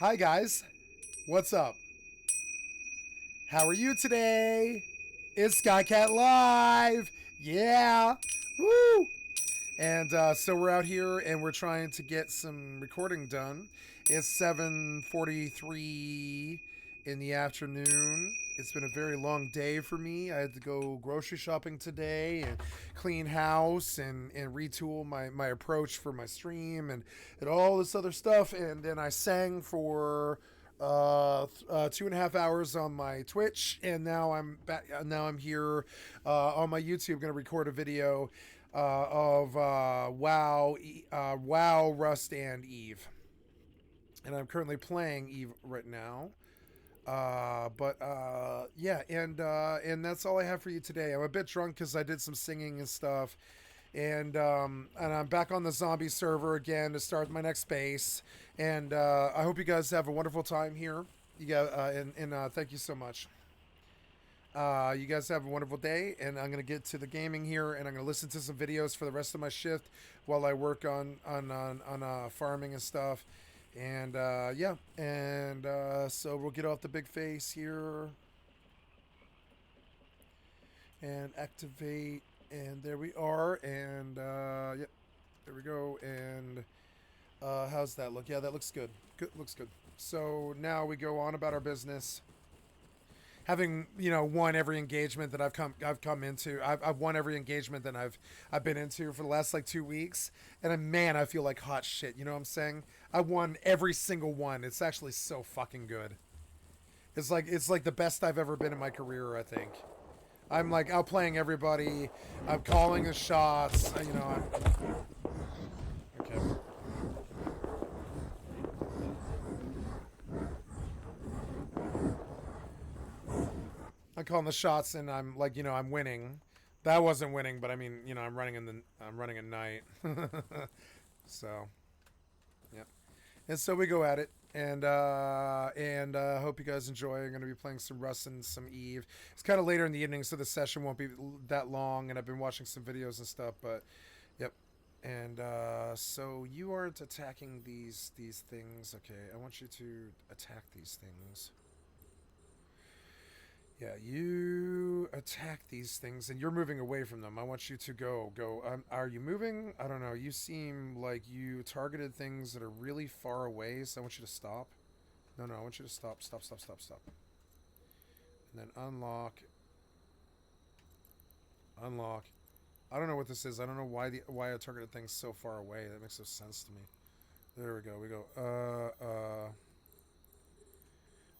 Hi guys, what's up? How are you today? It's skycat.live. Yeah, woo! And so we're out here and we're trying to get some recording done. It's 7:43 in the afternoon. It's been a very long day for me. I had to go grocery shopping today and clean house and retool my approach for my stream and all this other stuff. And then I sang for 2.5 hours on my Twitch, and now I'm back. Now I'm here on my YouTube, going to record a video of WoW, Rust, and Eve. And I'm currently playing Eve right now. Yeah, and that's all I have for you today. I'm a bit drunk because I did some singing and stuff, and I'm back on the zombie server again to start my next base. And I hope you guys have a wonderful time here. You guys, and thank you so much. You guys have a wonderful day, and I'm gonna get to the gaming here, and I'm gonna listen to some videos for the rest of my shift while I work on farming and stuff. And yeah, and so we'll get off the big face here and activate, and there we are, and yep, there we go. And how's that look? Yeah, that looks good. Good, looks good. So now we go on about our business. Having won every engagement that I've come into. I've won every engagement that I've been into for the last like 2 weeks, and man, I feel like hot shit. You know what I'm saying? I won every single one. It's actually so fucking good. It's like the best I've ever been in my career. I think I'm like outplaying everybody. I'm calling the shots. Okay. I'm calling the shots, and I'm like, I'm winning. That wasn't winning, but I mean, I'm running a night. So, yeah. And so we go at it, and hope you guys enjoy. I'm going to be playing some Rust and some Eve. It's kind of later in the evening, so the session won't be that long. And I've been watching some videos and stuff, but yep. And so you aren't attacking these things. Okay, I want you to attack these things. Yeah, you attack these things, and you're moving away from them. I want you to go. Are you moving? I don't know. You seem like you targeted things that are really far away, so I want you to stop. No, I want you to stop. Stop. And then unlock. Unlock. I don't know what this is. I don't know why I targeted things so far away. That makes no sense to me. There we go. We go.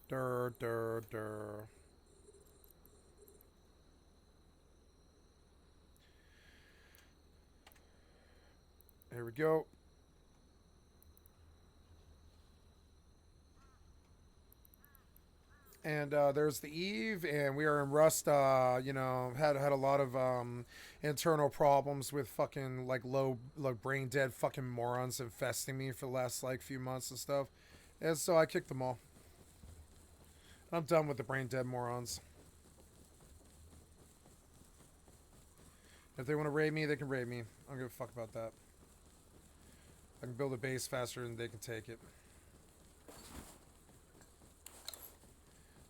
Dur. Here we go. And there's the Eve, and we are in Rust. Had a lot of internal problems with fucking like brain dead fucking morons infesting me for the last like few months and stuff, and so I kicked them all. I'm done with the brain dead morons. If they want to raid me, they can raid me. I don't give a fuck about that. I can build a base faster than they can take it.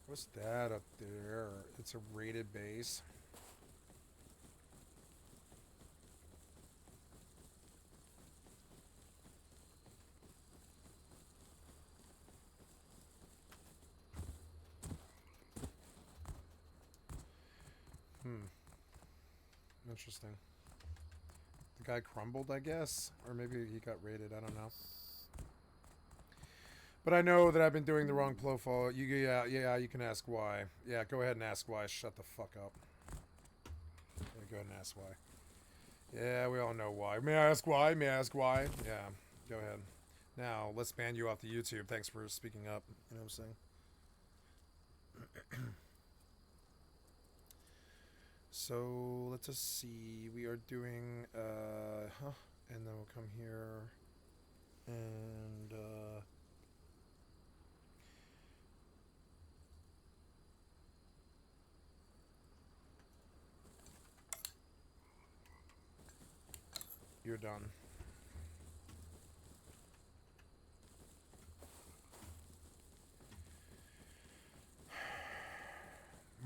What's that up there? It's a rated base. Interesting. The guy crumbled, I guess? Or maybe he got raided, I don't know. But I know that I've been doing the wrong profile. Yeah, you can ask why. Yeah, go ahead and ask why. Shut the fuck up. Yeah, go ahead and ask why. Yeah, we all know why. May I ask why? Yeah, go ahead. Now, let's ban you off the YouTube. Thanks for speaking up. You know what I'm saying? So, let's just see. We are doing, and then we'll come here. And, you're done.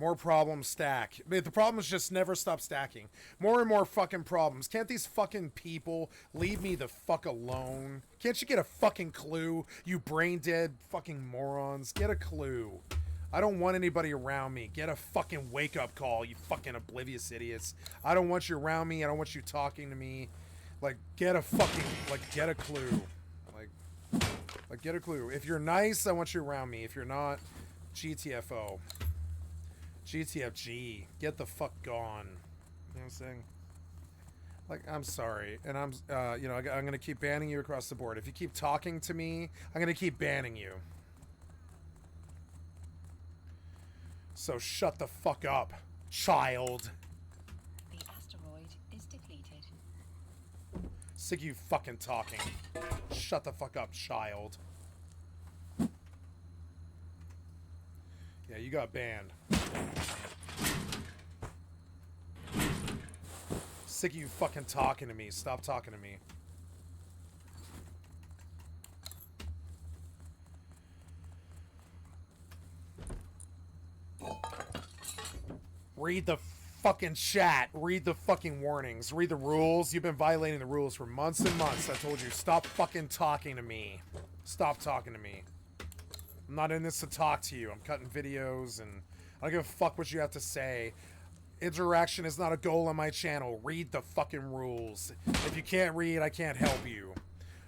More problems stack. The problems just never stop stacking. More and more fucking problems. Can't these fucking people leave me the fuck alone? Can't you get a fucking clue? You brain dead fucking morons. Get a clue. I don't want anybody around me. Get a fucking wake up call, you fucking oblivious idiots. I don't want you around me. I don't want you talking to me. Like, get a fucking, like, get a clue. Like, get a clue. If you're nice, I want you around me. If you're not, GTFO. GTFG. Get the fuck gone. You know what I'm saying? Like, I'm sorry. And I'm, you know, I'm going to keep banning you across the board. If you keep talking to me, I'm going to keep banning you. So shut the fuck up, child. The asteroid is depleted. Sick of you fucking talking. Shut the fuck up, child. Yeah, you got banned. Sick of you fucking talking to me. Stop talking to me. Read the fucking chat. Read the fucking warnings. Read the rules. You've been violating the rules for months and months. I told you, stop fucking talking to me. Stop talking to me. I'm not in this to talk to you. I'm cutting videos and I don't give a fuck what you have to say. Interaction is not a goal on my channel. Read the fucking rules. If you can't read, I can't help you.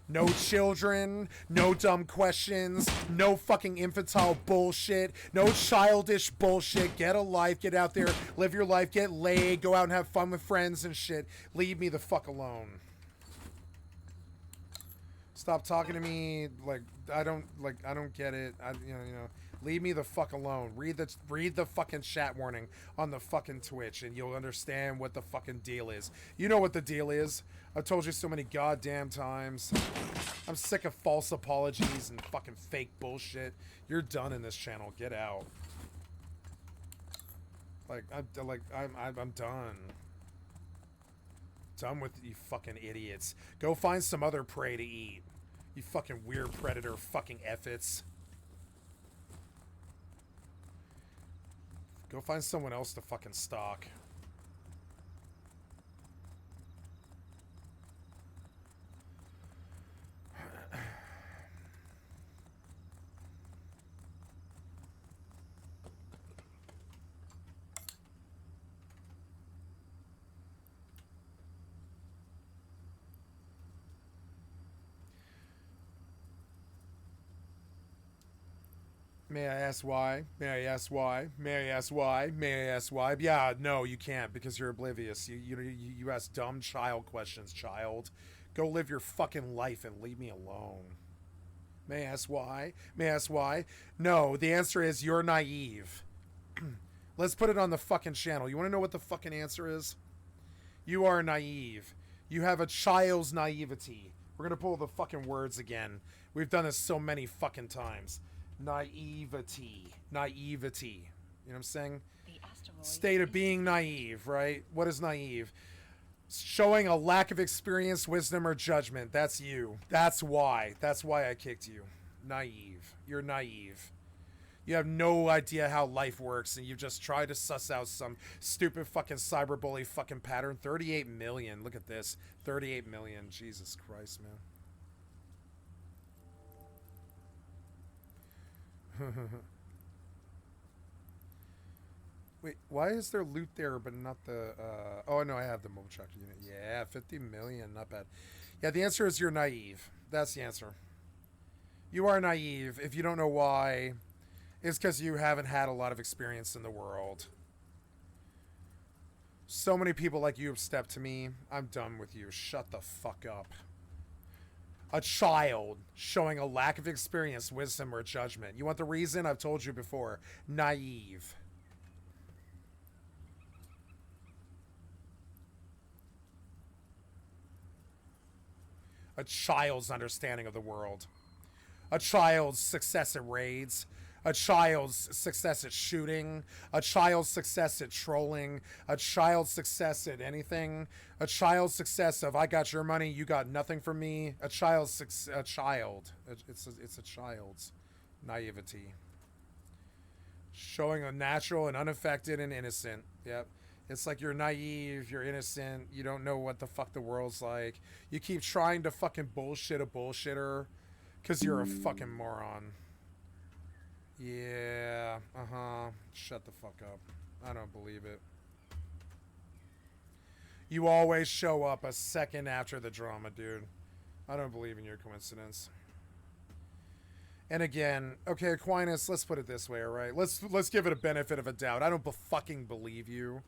No children, no dumb questions, no fucking infantile bullshit, no childish bullshit. Get a life, get out there, live your life, get laid, go out and have fun with friends and shit. Leave me the fuck alone. Stop talking to me like I don't get it. You know, leave me the fuck alone. Read the fucking chat warning on the fucking Twitch and you'll understand what the fucking deal is. You know what the deal is. I've told you so many goddamn times. I'm sick of false apologies and fucking fake bullshit. You're done in this channel. Get out. I'm done. Done with you fucking idiots. Go find some other prey to eat. You fucking weird predator fucking effits. Go find someone else to fucking stalk. May I ask why? May I ask why? May I ask why? May I ask why? Yeah, no, you can't because you're oblivious. You ask dumb child questions, child. Go live your fucking life and leave me alone. May I ask why? May I ask why? No, the answer is you're naive. Let's put it on the fucking channel. You want to know what the fucking answer is? You are naive. You have a child's naivety. We're going to pull the fucking words again. We've done this so many fucking times. Naivety. Naivety. You know what I'm saying? State of being naive, right? What is naive? Showing a lack of experience, wisdom, or judgment. That's you. That's why. That's why I kicked you. Naive. You're naive. You have no idea how life works, and you've just tried to suss out some stupid fucking cyberbully fucking pattern. 38 million. Look at this. 38 million. Jesus Christ, man. Wait, why is there loot there but not the oh no, I have the mobile tractor unit. Yeah, 50 million, not bad. Yeah, the answer is you're naive. That's the answer. You are naive. If you don't know why, it's because you haven't had a lot of experience in the world. So many people like you have stepped to me. I'm done with you. Shut the fuck up. A child showing a lack of experience, wisdom, or judgment. You want the reason? I've told you before. Naive. A child's understanding of the world. A child's success at raids. A child's success at shooting. A child's success at trolling. A child's success at anything. A child's success of I got your money, you got nothing from me. A child's It's a child's naivety. Showing a natural and unaffected and innocent. Yep. It's like you're naive, you're innocent, you don't know what the fuck the world's like. You keep trying to fucking bullshit a bullshitter because you're a fucking moron. Yeah, uh-huh. Shut the fuck up. I don't believe it. You always show up a second after the drama, dude. I don't believe in your coincidence. And again, okay, Aquinas, let's put it this way, all right? Let's give it a benefit of a doubt. I don't fucking believe you.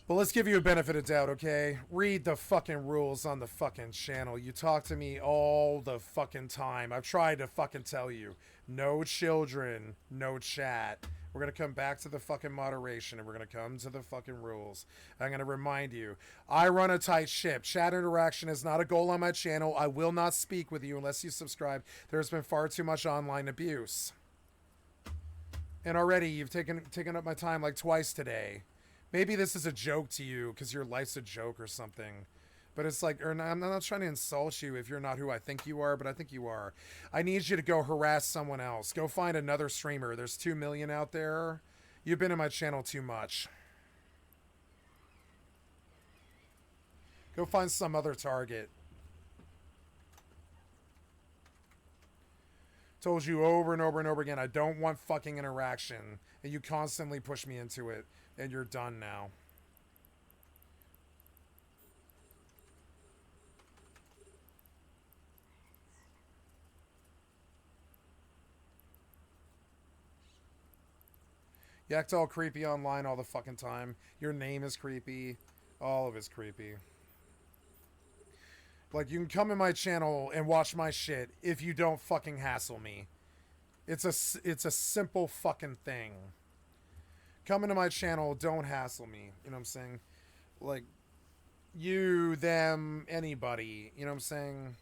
But let's give you a benefit of doubt, okay? Read the fucking rules on the fucking channel. You talk to me all the fucking time. I've tried to fucking tell you. No children, no chat. We're going to come back to the fucking moderation, and we're going to come to the fucking rules. I'm going to remind you, I run a tight ship. Chat interaction is not a goal on my channel. I will not speak with you unless you subscribe. There's been far too much online abuse. And already you've taken up my time like twice today. Maybe this is a joke to you because your life's a joke or something. But it's like, or I'm not trying to insult you if you're not who I think you are, but I think you are. I need you to go harass someone else. Go find another streamer. There's 2 million out there. You've been in my channel too much. Go find some other target. Told you over and over and over again, I don't want fucking interaction. And you constantly push me into it. And you're done now. You act all creepy online all the fucking time. Your name is creepy. All of it's creepy. Like, you can come in my channel and watch my shit if you don't fucking hassle me. It's a simple fucking thing. Come into my channel, don't hassle me. You know what I'm saying? Like, you, them, anybody. You know what I'm saying?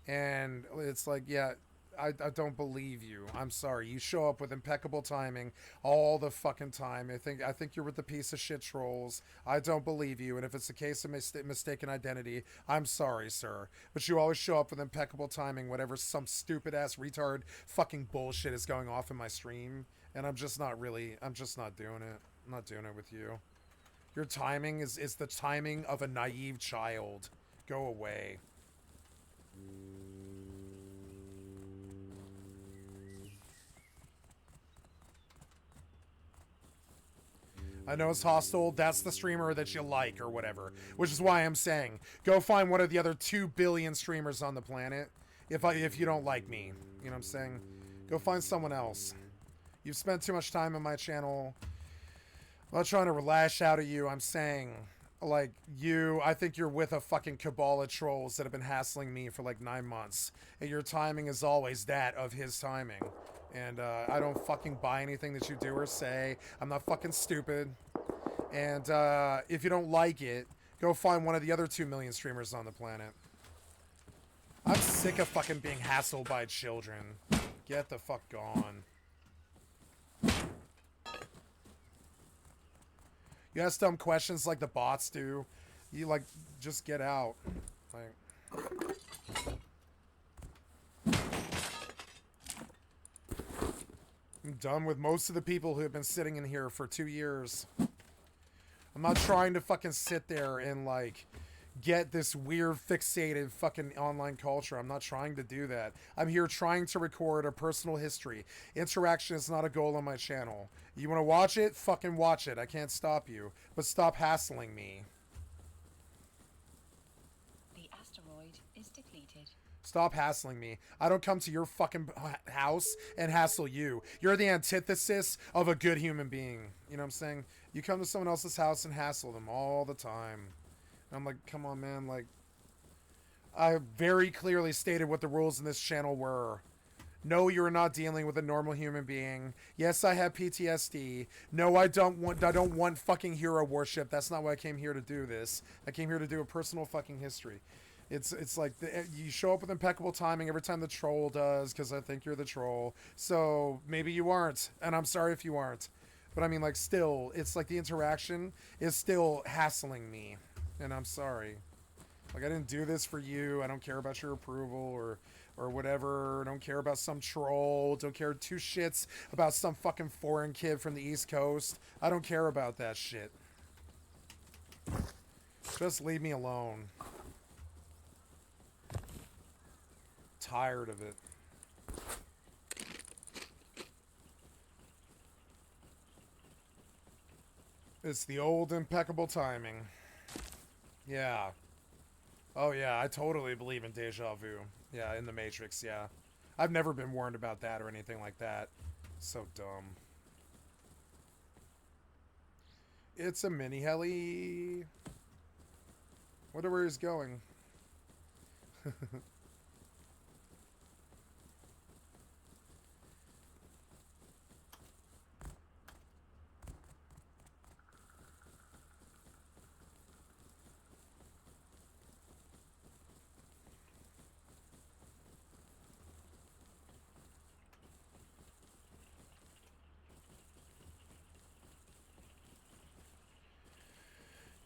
And it's like, yeah, I don't believe you. I'm sorry. You show up with impeccable timing all the fucking time. I think you're with the piece of shit trolls. I don't believe you. And if it's a case of mistaken identity, I'm sorry, sir. But you always show up with impeccable timing whenever some stupid ass retard fucking bullshit is going off in my stream. And I'm just not doing it. I'm not doing it with you. Your timing is the timing of a naive child. Go away. I know it's hostile. That's the streamer that you like or whatever. Which is why I'm saying, go find one of the other 2 billion streamers on the planet. If you don't like me. You know what I'm saying? Go find someone else. You've spent too much time on my channel. I'm not trying to lash out at you. I'm saying, like, I think you're with a fucking cabal of trolls that have been hassling me for like 9 months. And your timing is always that of his timing. And I don't fucking buy anything that you do or say. I'm not fucking stupid. And if you don't like it, go find one of the other 2 million streamers on the planet. I'm sick of fucking being hassled by children. Get the fuck gone. You ask dumb questions like the bots do. You, like, just get out. Like... I'm done with most of the people who have been sitting in here for 2 years. I'm not trying to fucking sit there and, like, get this weird fixated fucking online culture. I'm not trying to do that. I'm here trying to record a personal history. Interaction is not a goal on my channel. You want to watch it? Fucking watch it. I can't stop you. But stop hassling me. The asteroid is depleted. Stop hassling me. I don't come to your fucking house and hassle you. You're the antithesis of a good human being. You know what I'm saying? You come to someone else's house and hassle them all the time. And I'm like, come on, man. Like, I very clearly stated what the rules in this channel were. No, you're not dealing with a normal human being. Yes, I have PTSD. No, I don't want fucking hero worship. That's not why I came here to do this. I came here to do a personal fucking history. It's like you show up with impeccable timing every time the troll does, because I think you're the troll. So maybe you aren't, and I'm sorry if you aren't. But I mean, like, still, it's like the interaction is still hassling me, and I'm sorry. Like, I didn't do this for you. I don't care about your approval or or whatever. Don't care about some troll. Don't care two shits about some fucking foreign kid from the East Coast. I don't care about that shit. Just leave me alone. Tired of it. It's the old impeccable timing. Yeah. Oh yeah, I totally believe in deja vu. Yeah, in the Matrix, yeah. I've never been warned about that or anything like that. So dumb. It's a mini heli. Wonder where he's going.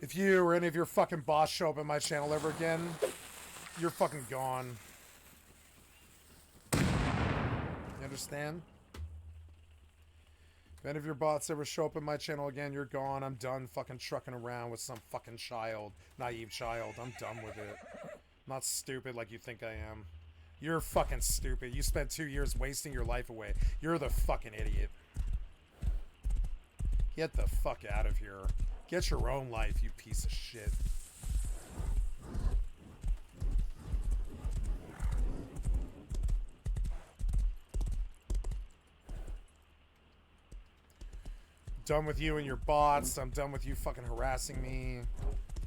If you or any of your fucking boss show up in my channel ever again, you're fucking gone. You understand? If any of your bots ever show up in my channel again, you're gone. I'm done fucking trucking around with some fucking child. Naive child. I'm done with it. I'm not stupid like you think I am. You're fucking stupid. You spent 2 years wasting your life away. You're the fucking idiot. Get the fuck out of here. Get your own life, you piece of shit. Done with you and your bots. I'm done with you fucking harassing me.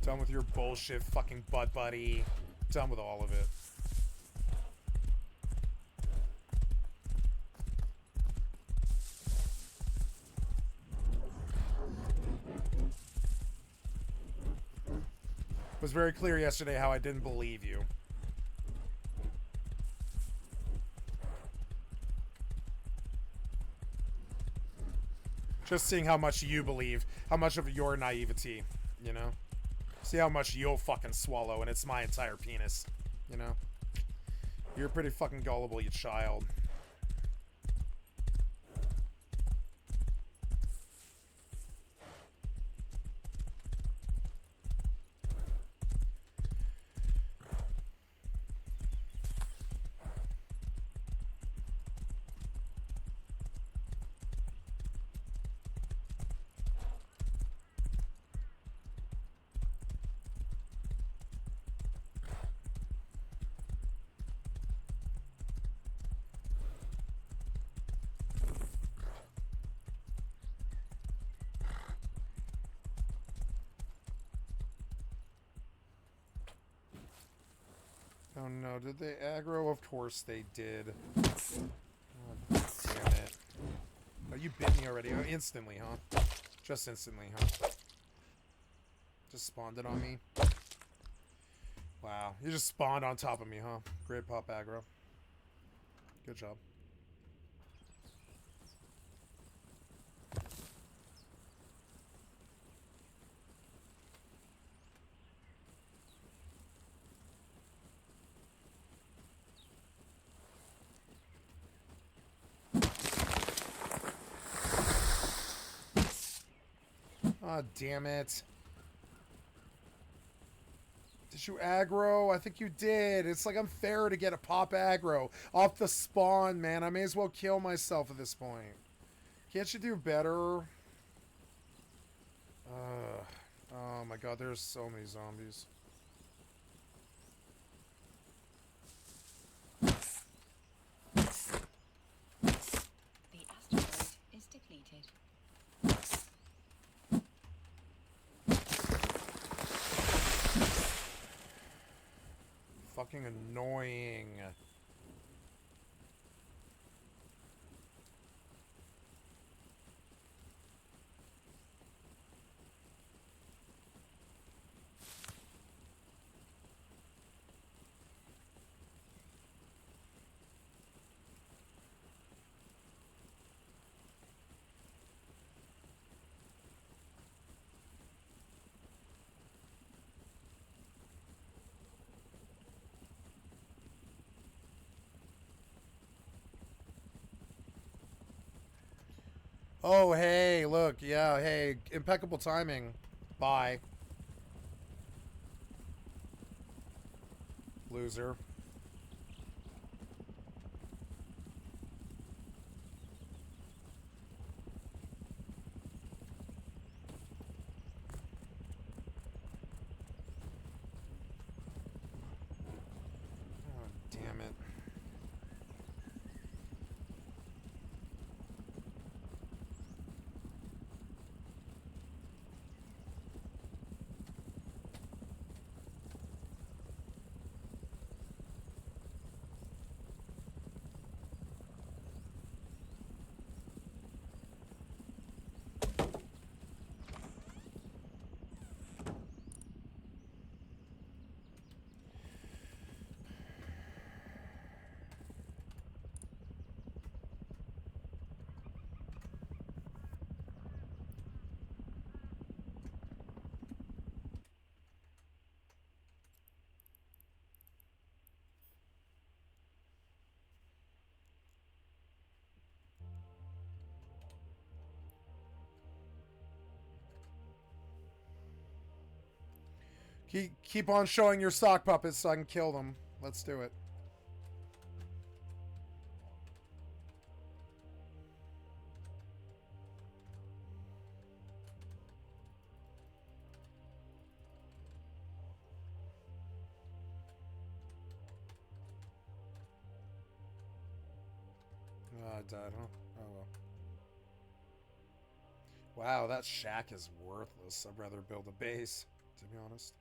Done with your bullshit fucking butt buddy. Done with all of it. It was very clear yesterday how I didn't believe you. Just seeing how much you believe, how much of your naivety, you know? See how much you'll fucking swallow, and it's my entire penis, you know? You're pretty fucking gullible, you child. Oh no, did they aggro? Of course they did. Oh, damn it. Oh, you bit me already. Oh, instantly, huh? Just instantly, huh? Just spawned it on me. Wow, you just spawned on top of me, huh? Great pop aggro. Good job. Oh, damn it. Did you aggro? I think you did. It's like unfair to get a pop aggro off the spawn, man. I may as well kill myself at this point. Can't you do better? Oh my god, there's so many zombies. The asteroid is depleted. Fucking annoying. Oh, hey, look. Yeah, hey. Impeccable timing. Bye. Loser. Oh, damn it. Keep on showing your sock puppets so I can kill them. Let's do it. Oh, I died, huh? Oh, well. Wow, that shack is worthless. I'd rather build a base, to be honest.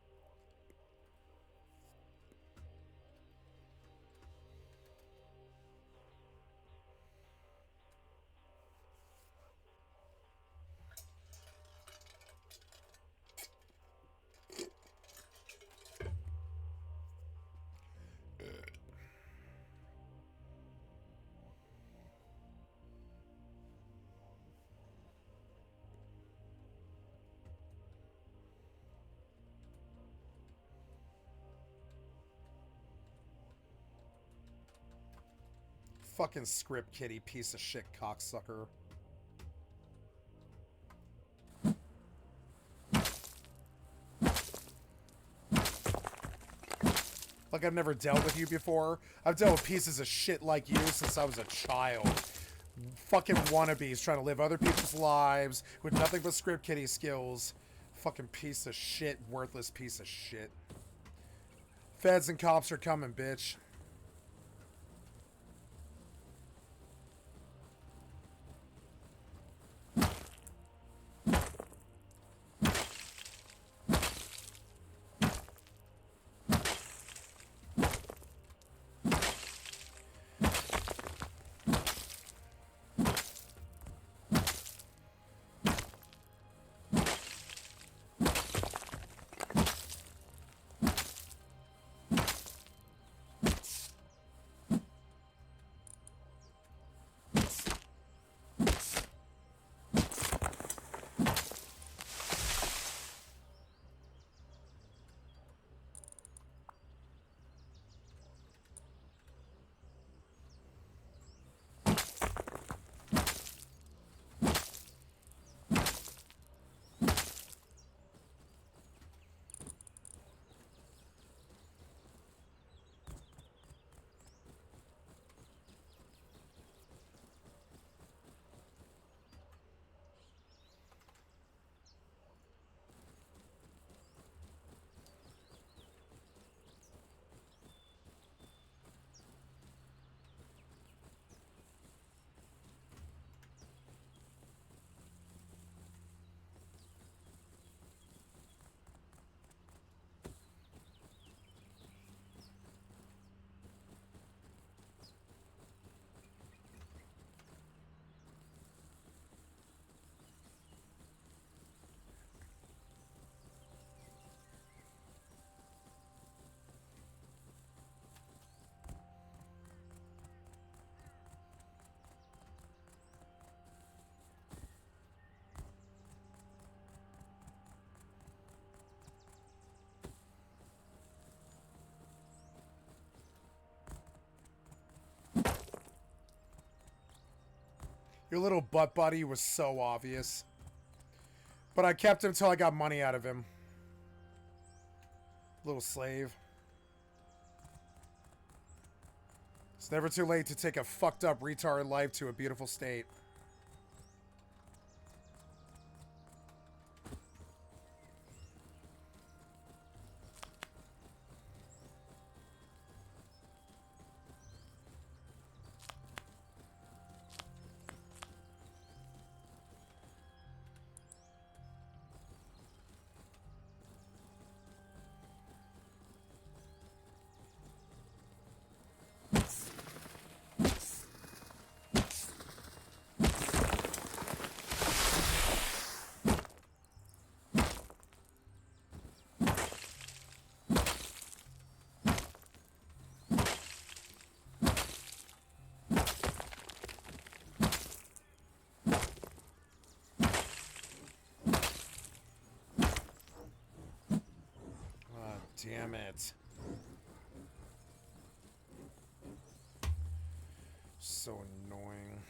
Fucking script kitty piece of shit cocksucker. Like I've never dealt with you before. I've dealt with pieces of shit like you since I was a child. Fucking wannabes trying to live other people's lives with nothing but script kitty skills. Fucking piece of shit, worthless piece of shit. Feds and cops are coming, bitch. Your little butt buddy was so obvious. But I kept him till I got money out of him. Little slave. It's never too late to take a fucked up retard life to a beautiful state. Damn it. So annoying.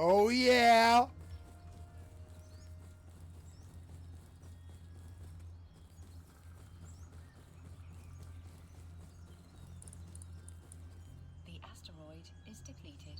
Oh, yeah. The asteroid is depleted.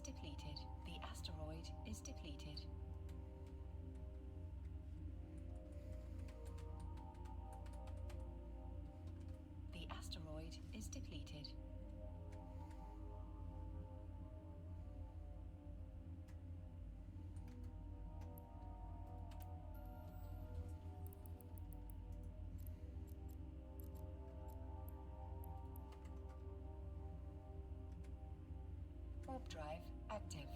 depleted. The asteroid is depleted. The asteroid is depleted. Warp drive active.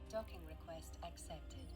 Docking request accepted.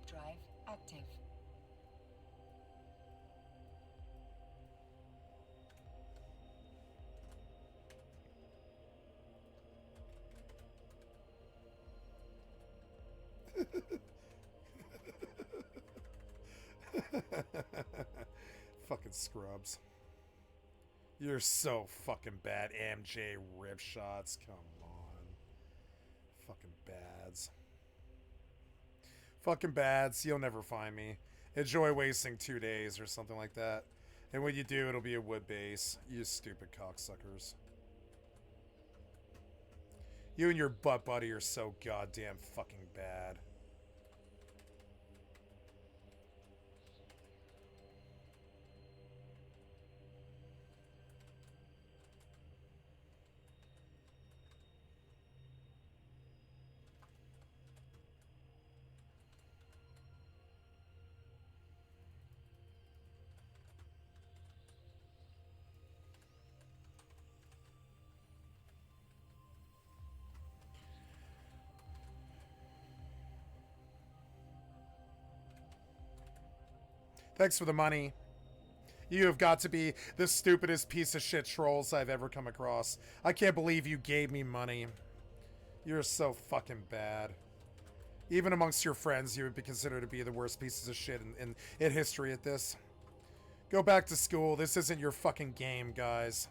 Warp drive active. Fucking scrubs. You're so fucking bad. MJ rip shots. Come on. Fucking bads. Fucking bads. You'll never find me. Enjoy wasting 2 days or something like that. And when you do, it'll be a wood base. You stupid cocksuckers. You and your butt buddy are so goddamn fucking bad. Thanks for the money. You have got to be the stupidest piece of shit trolls I've ever come across. I can't believe you gave me money. You're so fucking bad. Even amongst your friends, you would be considered to be the worst pieces of shit in history at this. Go back to school. This isn't your fucking game, guys.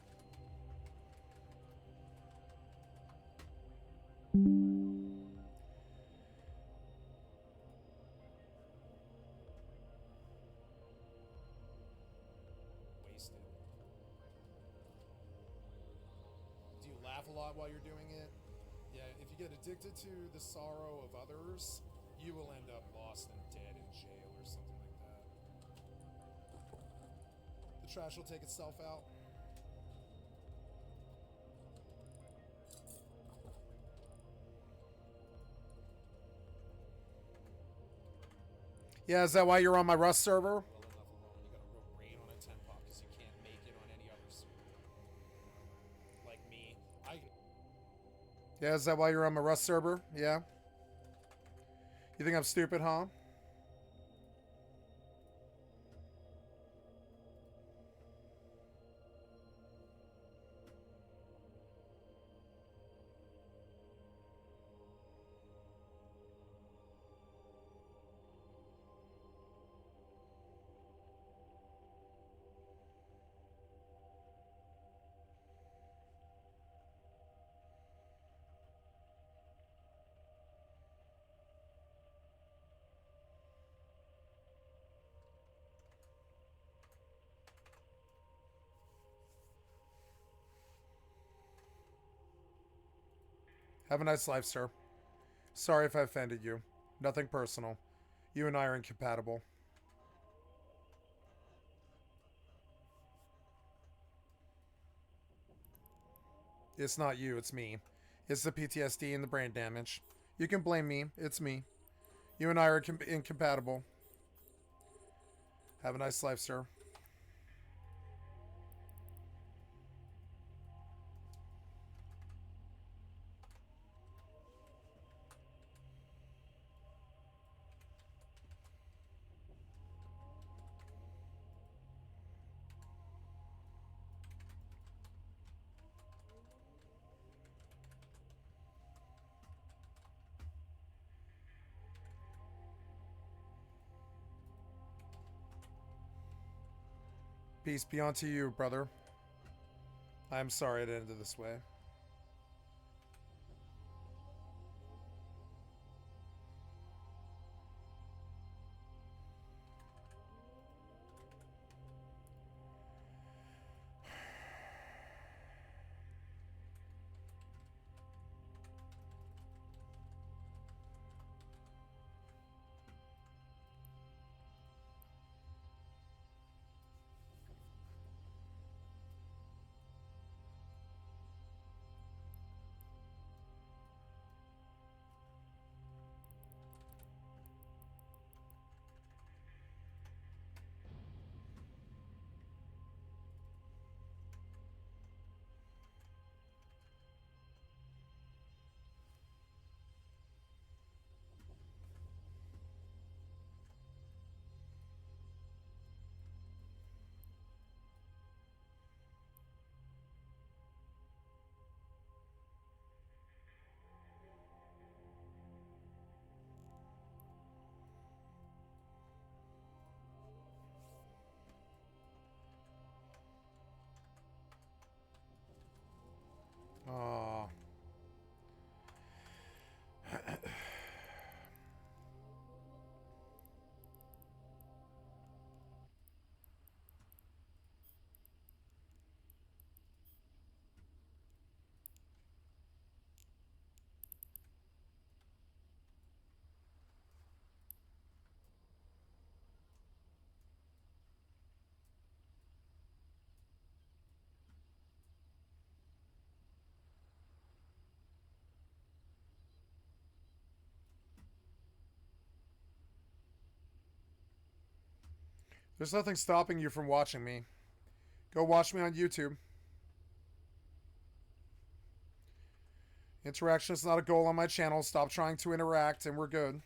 Wasted. Do you laugh a lot while you're doing it? Yeah, if you get addicted to the sorrow of others, you will end up lost and dead in jail or something like that. The trash will take itself out. Yeah, is that why you're on my Rust server? Well enough alone. You gotta go raid on a 10 pop because you can't make it on any other server. Like me. Yeah, is that why you're on my Rust server? Yeah. You think I'm stupid, huh? Have a nice life, sir. Sorry if I offended you. Nothing personal. You and I are incompatible. It's not you, it's me. It's the PTSD and the brain damage. You can blame me. It's me. You and I are incompatible. Have a nice life, sir. Peace be unto you, brother. I am sorry it ended this way. There's nothing stopping you from watching me. Go watch me on YouTube. Interaction is not a goal on my channel. Stop trying to interact and we're good.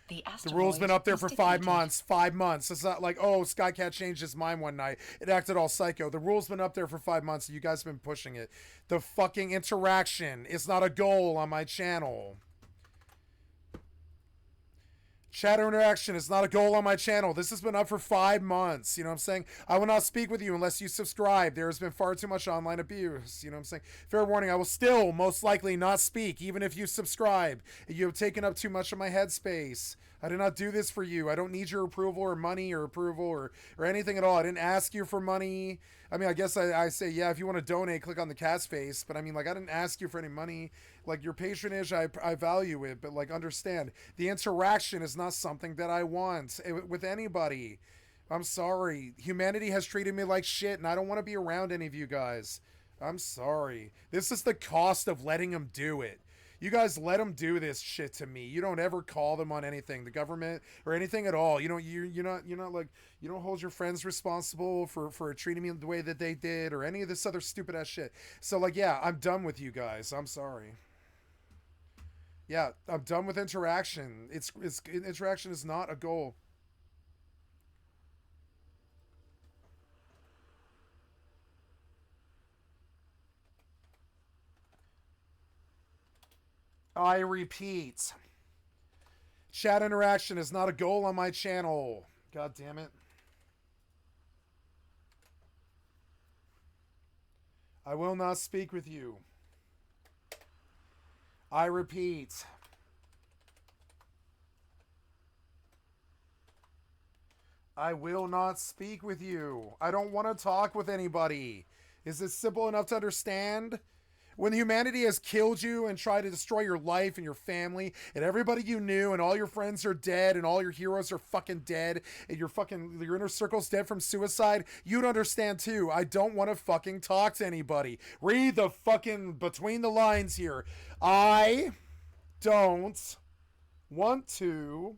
The rule's been up there for 5 months. 5 months. It's not like, oh, Skycat changed his mind one night. It acted all psycho. The rule's been up there for 5 months. You guys have been pushing it. The fucking interaction is not a goal on my channel. Chatter interaction is not a goal on my channel. This has been up for 5 months. You know what I'm saying? I will not speak with you unless you subscribe. There has been far too much online abuse. You know what I'm saying? Fair warning, I will still most likely not speak, even if you subscribe. You have taken up too much of my headspace. I did not do this for you. I don't need your approval or money or approval or anything at all. I didn't ask you for money. I mean, I guess I say, yeah, if you want to donate, click on the cat's face. But I mean, like, I didn't ask you for any money. Like, your patronage, I value it. But, like, understand, the interaction is not something that I want with anybody. I'm sorry. Humanity has treated me like shit, and I don't want to be around any of you guys. I'm sorry. This is the cost of letting them do it. You guys let them do this shit to me. You don't ever call them on anything, the government or anything at all. You don't. You're not like, you don't hold your friends responsible for treating me the way that they did or any of this other stupid ass shit. So, like, yeah, I'm done with you guys. I'm sorry. Yeah, I'm done with interaction. Interaction is not a goal. I repeat, chat interaction is not a goal on my channel. God damn it. I will not speak with you. I repeat. I will not speak with you. I don't want to talk with anybody. Is this simple enough to understand? When humanity has killed you and tried to destroy your life and your family, and everybody you knew and all your friends are dead and all your heroes are fucking dead and your inner circle's dead from suicide, you'd understand too. I don't want to fucking talk to anybody. Read the fucking between the lines here. I don't want to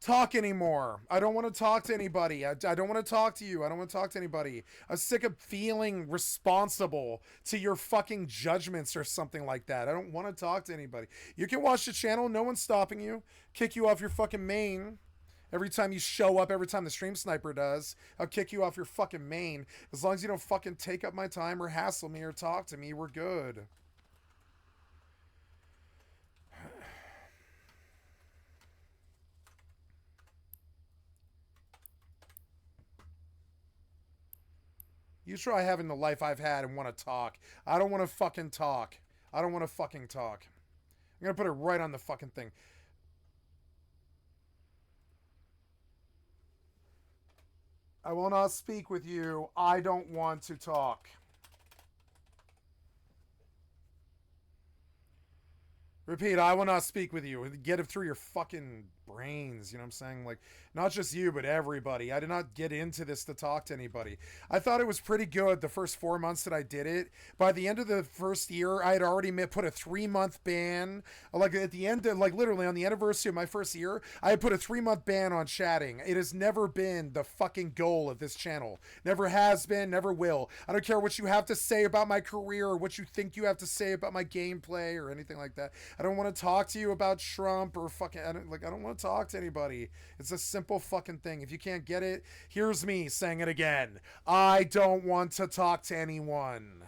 talk anymore. I don't want to talk to anybody. I don't want to talk to you. I don't want to talk to anybody. I'm sick of feeling responsible to your fucking judgments or something like that. I don't want to talk to anybody. You can watch the channel. No one's stopping you. Kick you off your fucking main. Every time you show up, every time the stream sniper does, I'll kick you off your fucking main. As long as you don't fucking take up my time or hassle me or talk to me, we're good. You try having the life I've had and want to talk. I don't want to fucking talk. I don't want to fucking talk. I'm going to put it right on the fucking thing. I will not speak with you. I don't want to talk. Repeat, I will not speak with you. Get it through your fucking brains, you know what I'm saying? Like, not just you, but everybody. I did not get into this to talk to anybody. I thought it was pretty good the first 4 months that I did it. By the end of the first year, I had already put a 3-month ban. Like, at the end of, like, literally on the anniversary of my first year, I had put a 3-month ban on chatting. It has never been the fucking goal of this channel. Never has been, never will. I don't care what you have to say about my career or what you think you have to say about my gameplay or anything like that. I don't want to talk to you about Trump or fucking, I don't want to talk to anybody. It's a simple fucking thing. If you can't get it, here's me saying it again. I don't want to talk to anyone.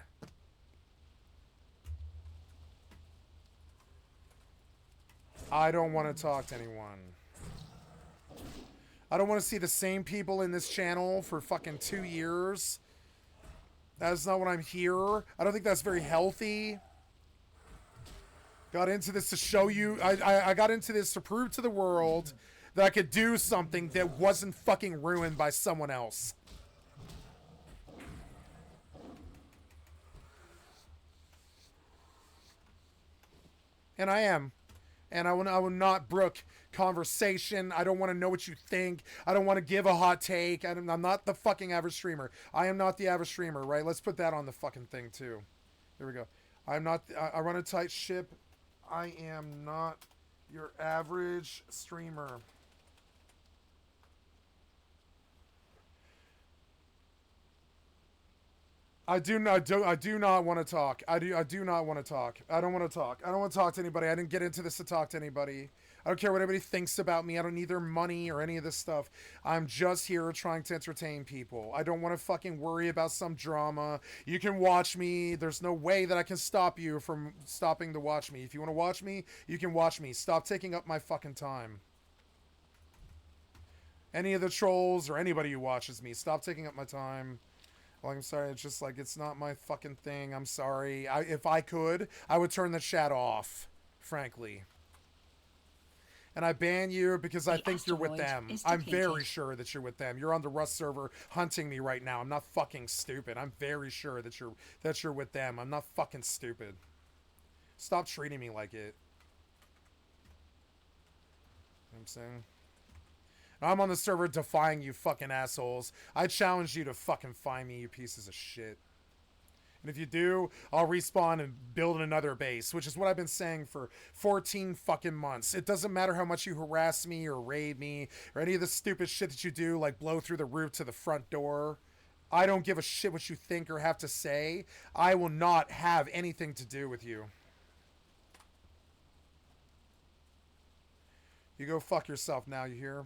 I don't want to talk to anyone. I don't want to see the same people in this channel for fucking 2 years. That's not what I'm here. I don't think that's very healthy. Got into this to show you. I got into this to prove to the world that I could do something that wasn't fucking ruined by someone else. And I am. And I will not brook conversation. I don't want to know what you think. I don't want to give a hot take. I'm not the fucking average streamer. I am not the average streamer, right? Let's put that on the fucking thing, too. There we go. I'm not... I run a tight ship. I am not Your average streamer. I do not want to talk. I do not want to talk. I don't want to talk. I don't want to talk to anybody. I didn't get into this to talk to anybody. I don't care what anybody thinks about me. I don't need their money or any of this stuff. I'm just here trying to entertain people. I don't want to fucking worry about some drama. You can watch me. There's no way that I can stop you from stopping to watch me. If you want to watch me, you can watch me. Stop taking up my fucking time. Any of the trolls or anybody who watches me, stop taking up my time. Like, I'm sorry, it's just like, it's not my fucking thing. I'm sorry. If I could, I would turn the chat off, frankly. And I ban you because I think you're with them. I'm very sure that you're with them. You're on the Rust server hunting me right now. I'm not fucking stupid. I'm very sure that you're with them. I'm not fucking stupid. Stop treating me like it. You know what I'm saying? I'm on the server defying you fucking assholes. I challenge you to fucking find me, you pieces of shit. And if you do, I'll respawn and build another base, which is what I've been saying for 14 fucking months. It doesn't matter how much you harass me or raid me or any of the stupid shit that you do, like blow through the roof to the front door. I don't give a shit what you think or have to say. I will not have anything to do with you. You go fuck yourself now, you hear?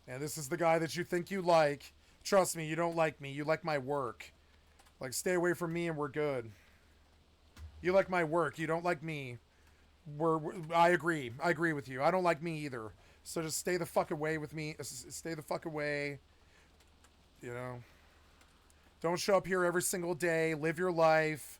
And this is the guy that you think you like. Trust me, you don't like me. You like my work. Like, stay away from me and we're good. You like my work. You don't like me. I agree. I agree with you. I don't like me either. So just stay the fuck away with me. Stay the fuck away. You know? Don't show up here every single day. Live your life.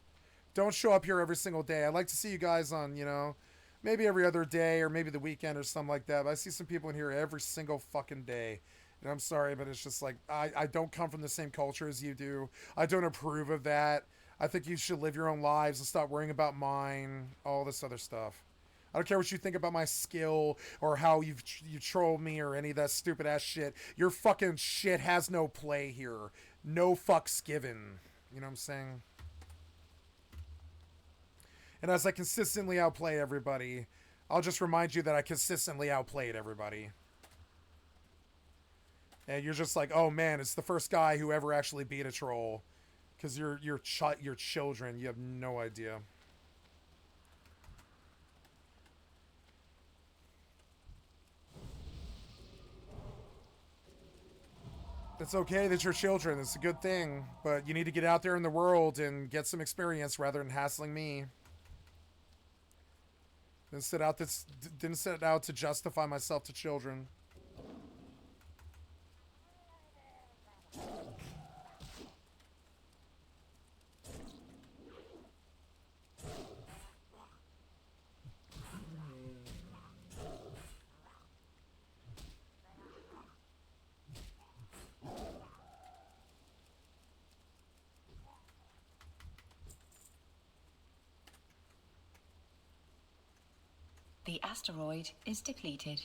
Don't show up here every single day. I'd like to see you guys on, you know... maybe every other day or maybe the weekend or something like that. But I see some people in here every single fucking day. And I'm sorry, but it's just like, I don't come from the same culture as you do. I don't approve of that. I think you should live your own lives and stop worrying about mine. All this other stuff. I don't care what you think about my skill or how you troll me or any of that stupid ass shit. Your fucking shit has no play here. No fucks given. You know what I'm saying? And as I consistently outplay everybody, I'll just remind you that I consistently outplayed everybody. And you're just like, oh man, it's the first guy who ever actually beat a troll. Because you're children. You have no idea. It's okay that you're children. It's a good thing. But you need to get out there in the world and get some experience rather than hassling me. Didn't set out to justify myself to children. The asteroid is depleted.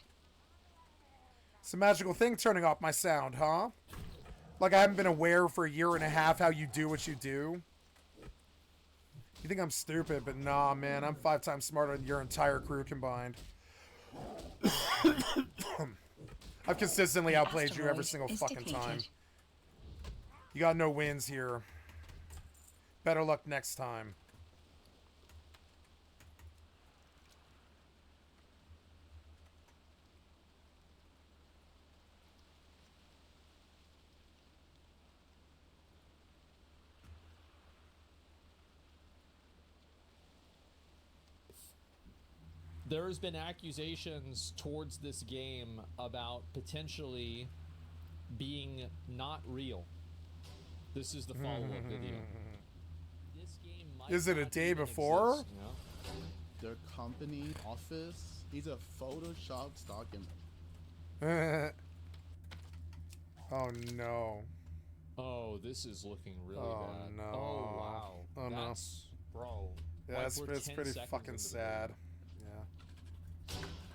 It's a magical thing turning off my sound, huh? Like I haven't been aware for a year and a half how you do what you do. You think I'm stupid, but nah, man. I'm 5 times smarter than your entire crew combined. I've consistently outplayed you every single fucking time. You got no wins here. Better luck next time. There's been accusations towards this game about potentially being not real. This is the follow-up video. This game might is it a day before? Exist, you know? Their company office is a Photoshop stock image. Oh no. Oh, this is looking really bad. No. Oh wow. Oh That's, no. Bro. Yeah, like it's pretty fucking sad. Yeah.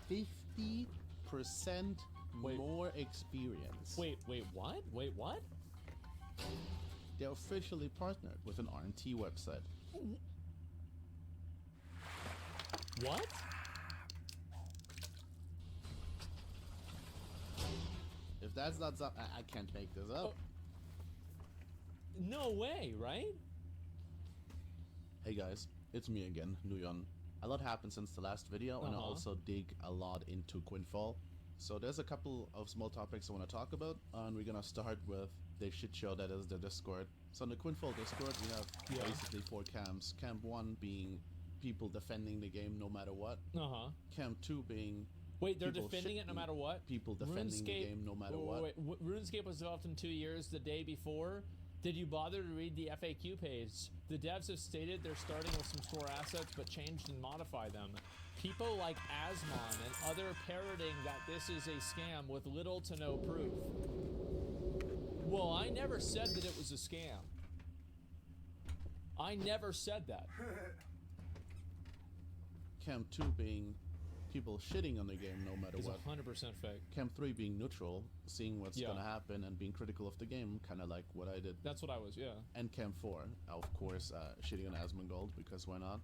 50% more experience. Wait, what? Wait, what? They're officially partnered with an R&T website. What? That's not something I can't make this up. No way, right? Hey guys, it's me again, Nuyon. A lot happened since the last video, and I also dig a lot into Quinfall. So there's a couple of small topics I want to talk about, and we're gonna start with the shit show that is the Discord. So in the Quinfall Discord, we have basically 4 camps. Camp 1 being people defending the game no matter what. Camp 2 being wait, they're defending it no matter what? People defending the game no matter what. Wait, RuneScape was developed in 2 years. The day before, did you bother to read the FAQ page? The devs have stated they're starting with some store assets, but changed and modify them. People like Asmon and other parroting that this is a scam with little to no proof. Well, I never said that it was a scam. I never said that. Camp 2 being people shitting on the game no matter what. 100% fake. Camp 3 being neutral, seeing what's gonna happen and being critical of the game, kind of like what I did. That's what I was, yeah. And Camp 4, of course, shitting on Asmongold, because why not?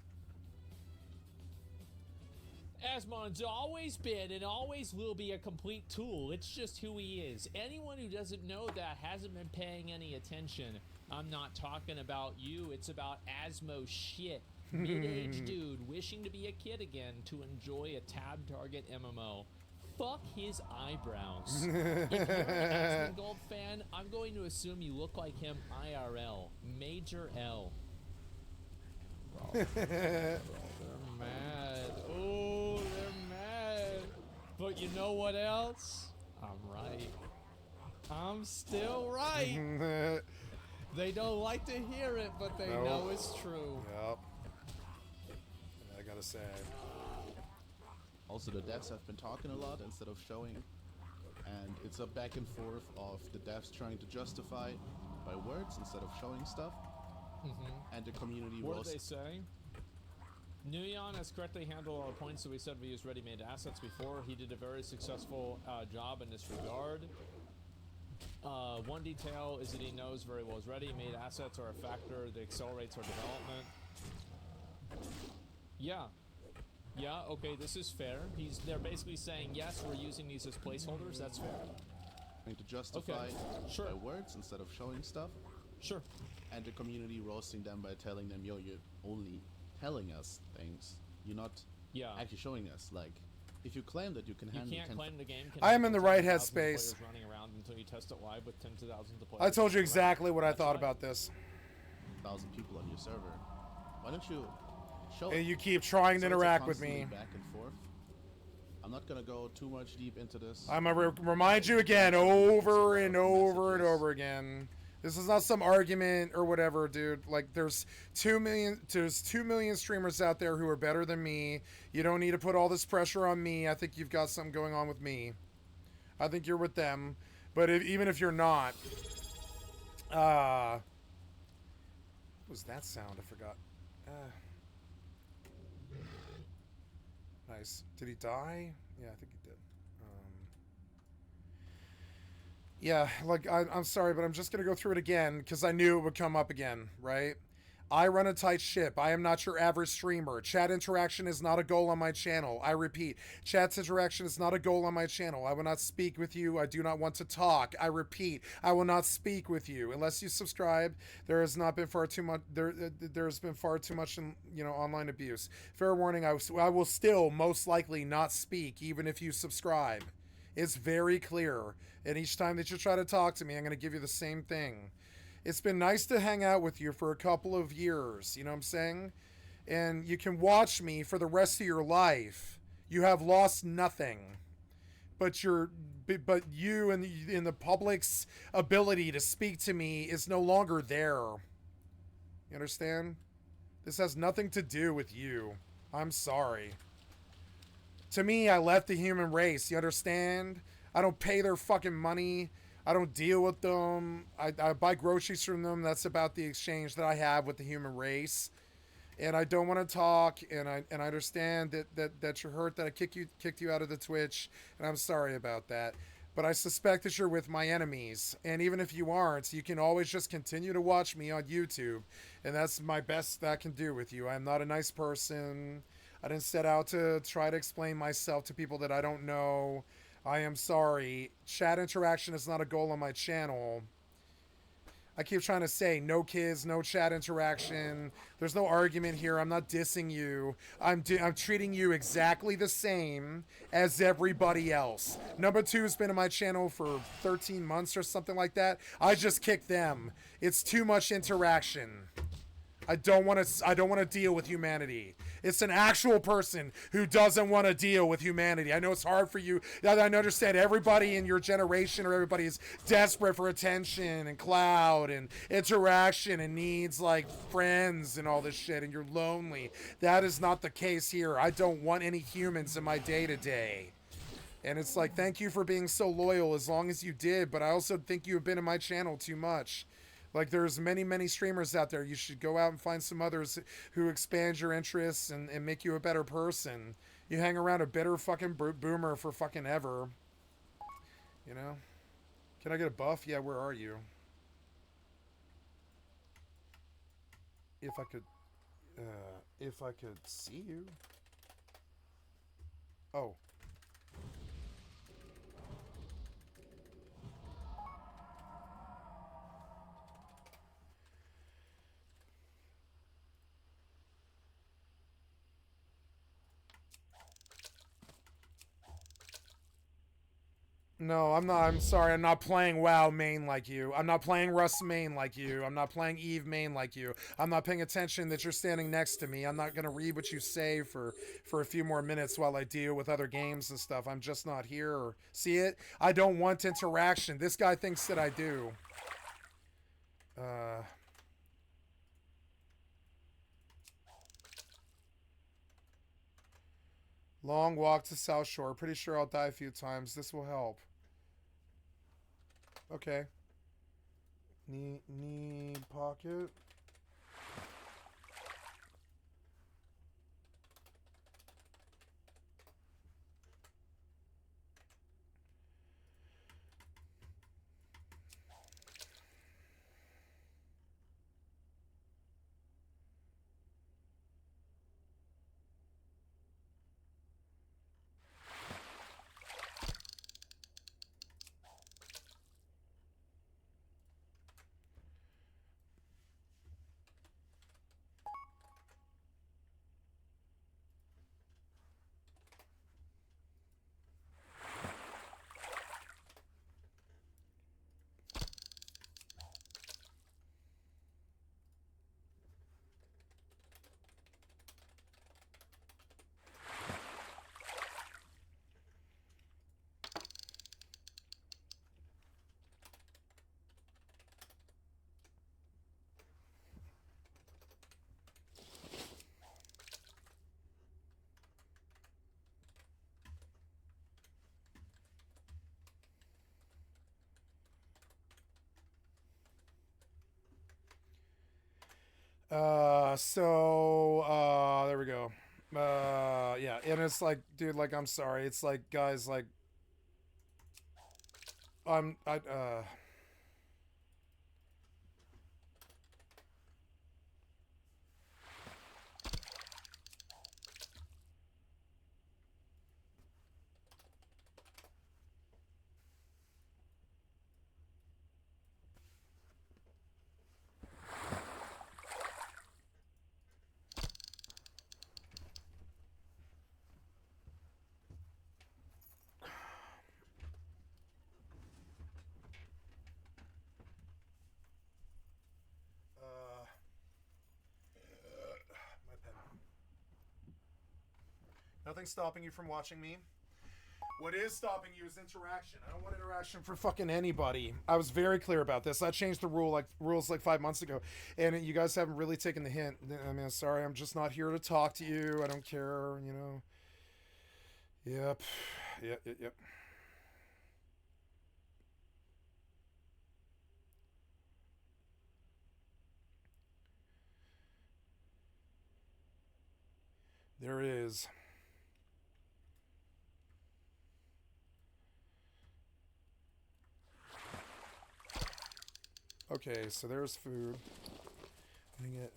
Asmon's always been and always will be a complete tool. It's just who he is. Anyone who doesn't know that hasn't been paying any attention. I'm not talking about you. It's about Asmo shit. Mid-aged dude wishing to be a kid again to enjoy a tab target MMO. Fuck his eyebrows. If you're an Asmongold fan, I'm going to assume you look like him IRL. Major L. They're mad. Oh, they're mad. But you know what else? I'm right. I'm still right. They don't like to hear it, but they know it's true. Yep. And I gotta say. Also, the devs have been talking a lot instead of showing. And it's a back and forth of the devs trying to justify by words instead of showing stuff. And the community What did they say? Nuyon has correctly handled all the points that we said we used ready-made assets before. He did a very successful job in this regard. One detail is that he knows very well is ready-made assets are a factor that accelerates our development. Yeah. Yeah, okay, this is fair. They're basically saying, yes, we're using these as placeholders. That's fair. Trying to justify by words instead of showing stuff. Sure. And the community roasting them by telling them, yo, you're only telling us things. You're not actually showing us. Like, if you claim that you can handle... You can't claim the game can I am in the right 10,000 headspace. players running around until you test it live with tens of thousands of players. I told you exactly what I thought about this. 1,000 people on your server. Why don't you show And it? you keep trying to So it's interact with constantly me. back and forth. I'm not gonna go too much deep into this. I'm gonna remind you again, over and over and over again. This is not some argument or whatever, dude. Like, there's 2 million streamers out there who are better than me. You don't need to put all this pressure on me. I think you've got something going on with me. I think you're with them. But even if you're not, what was that sound? I forgot. Nice. Did he die? Yeah, I think he did. Yeah, like, I'm sorry, but I'm just going to go through it again because I knew it would come up again, right? I run a tight ship. I am not your average streamer. Chat interaction is not a goal on my channel. I repeat, chat interaction is not a goal on my channel. I will not speak with you. I do not want to talk. I repeat, I will not speak with you unless you subscribe. There has not been far too much. There's been far too much, online abuse. Fair warning. I will still most likely not speak even if you subscribe. It's very clear. And each time that you try to talk to me, I'm going to give you the same thing. It's been nice to hang out with you for a couple of years. You know what I'm saying? And you can watch me for the rest of your life. You have lost nothing. But you and the public's ability to speak to me is no longer there. You understand? This has nothing to do with you. I'm sorry. To me, I left the human race. You understand? I don't pay their fucking money. I don't deal with them. I buy groceries from them. That's about the exchange that I have with the human race. And I don't want to talk. And I understand that you're hurt that I kicked you out of the Twitch. And I'm sorry about that. But I suspect that you're with my enemies. And even if you aren't, you can always just continue to watch me on YouTube. And that's my best that I can do with you. I'm not a nice person. I didn't set out to try to explain myself to people that I don't know. I am sorry. Chat interaction is not a goal on my channel. I keep trying to say no kids, no chat interaction. There's no argument here. I'm not dissing you. I'm treating you exactly the same as everybody else. Number 2's been in my channel for 13 months or something like that. I just kicked them. It's too much interaction. I don't want to deal with humanity. It's an actual person who doesn't want to deal with humanity. I know it's hard for you. I understand everybody in your generation or everybody is desperate for attention and clout and interaction and needs like friends and all this shit, and you're lonely. That is not the case here. I don't want any humans in my day-to-day. And it's like, thank you for being so loyal as long as you did, but I also think you have been in my channel too much. Like, there's many, many streamers out there. You should go out and find some others who expand your interests and make you a better person. You hang around a bitter fucking boomer for fucking ever. You know? Can I get a buff? Yeah, where are you? If I could see you. Oh. No, I'm not. I'm sorry. I'm not playing WoW main like you. I'm not playing Rust main like you. I'm not playing EvE main like you. I'm not paying attention that you're standing next to me. I'm not going to read what you say for a few more minutes while I deal with other games and stuff. I'm just not here. Or see it? I don't want interaction. This guy thinks that I do. Long walk to South Shore. Pretty sure I'll die a few times. This will help. Okay. Need pocket. There we go. Yeah, and it's like, dude, like, I'm sorry. It's like, guys, like, I. My pen. Nothing's stopping you from watching me. What is stopping you is interaction. I don't want interaction for fucking anybody. I was very clear about this. I changed the rules like 5 months ago, and you guys haven't really taken the hint. I mean, sorry, I'm just not here to talk to you. I don't care, you know. Yep. Yep. There is. Okay, so there's food. I'm gonna get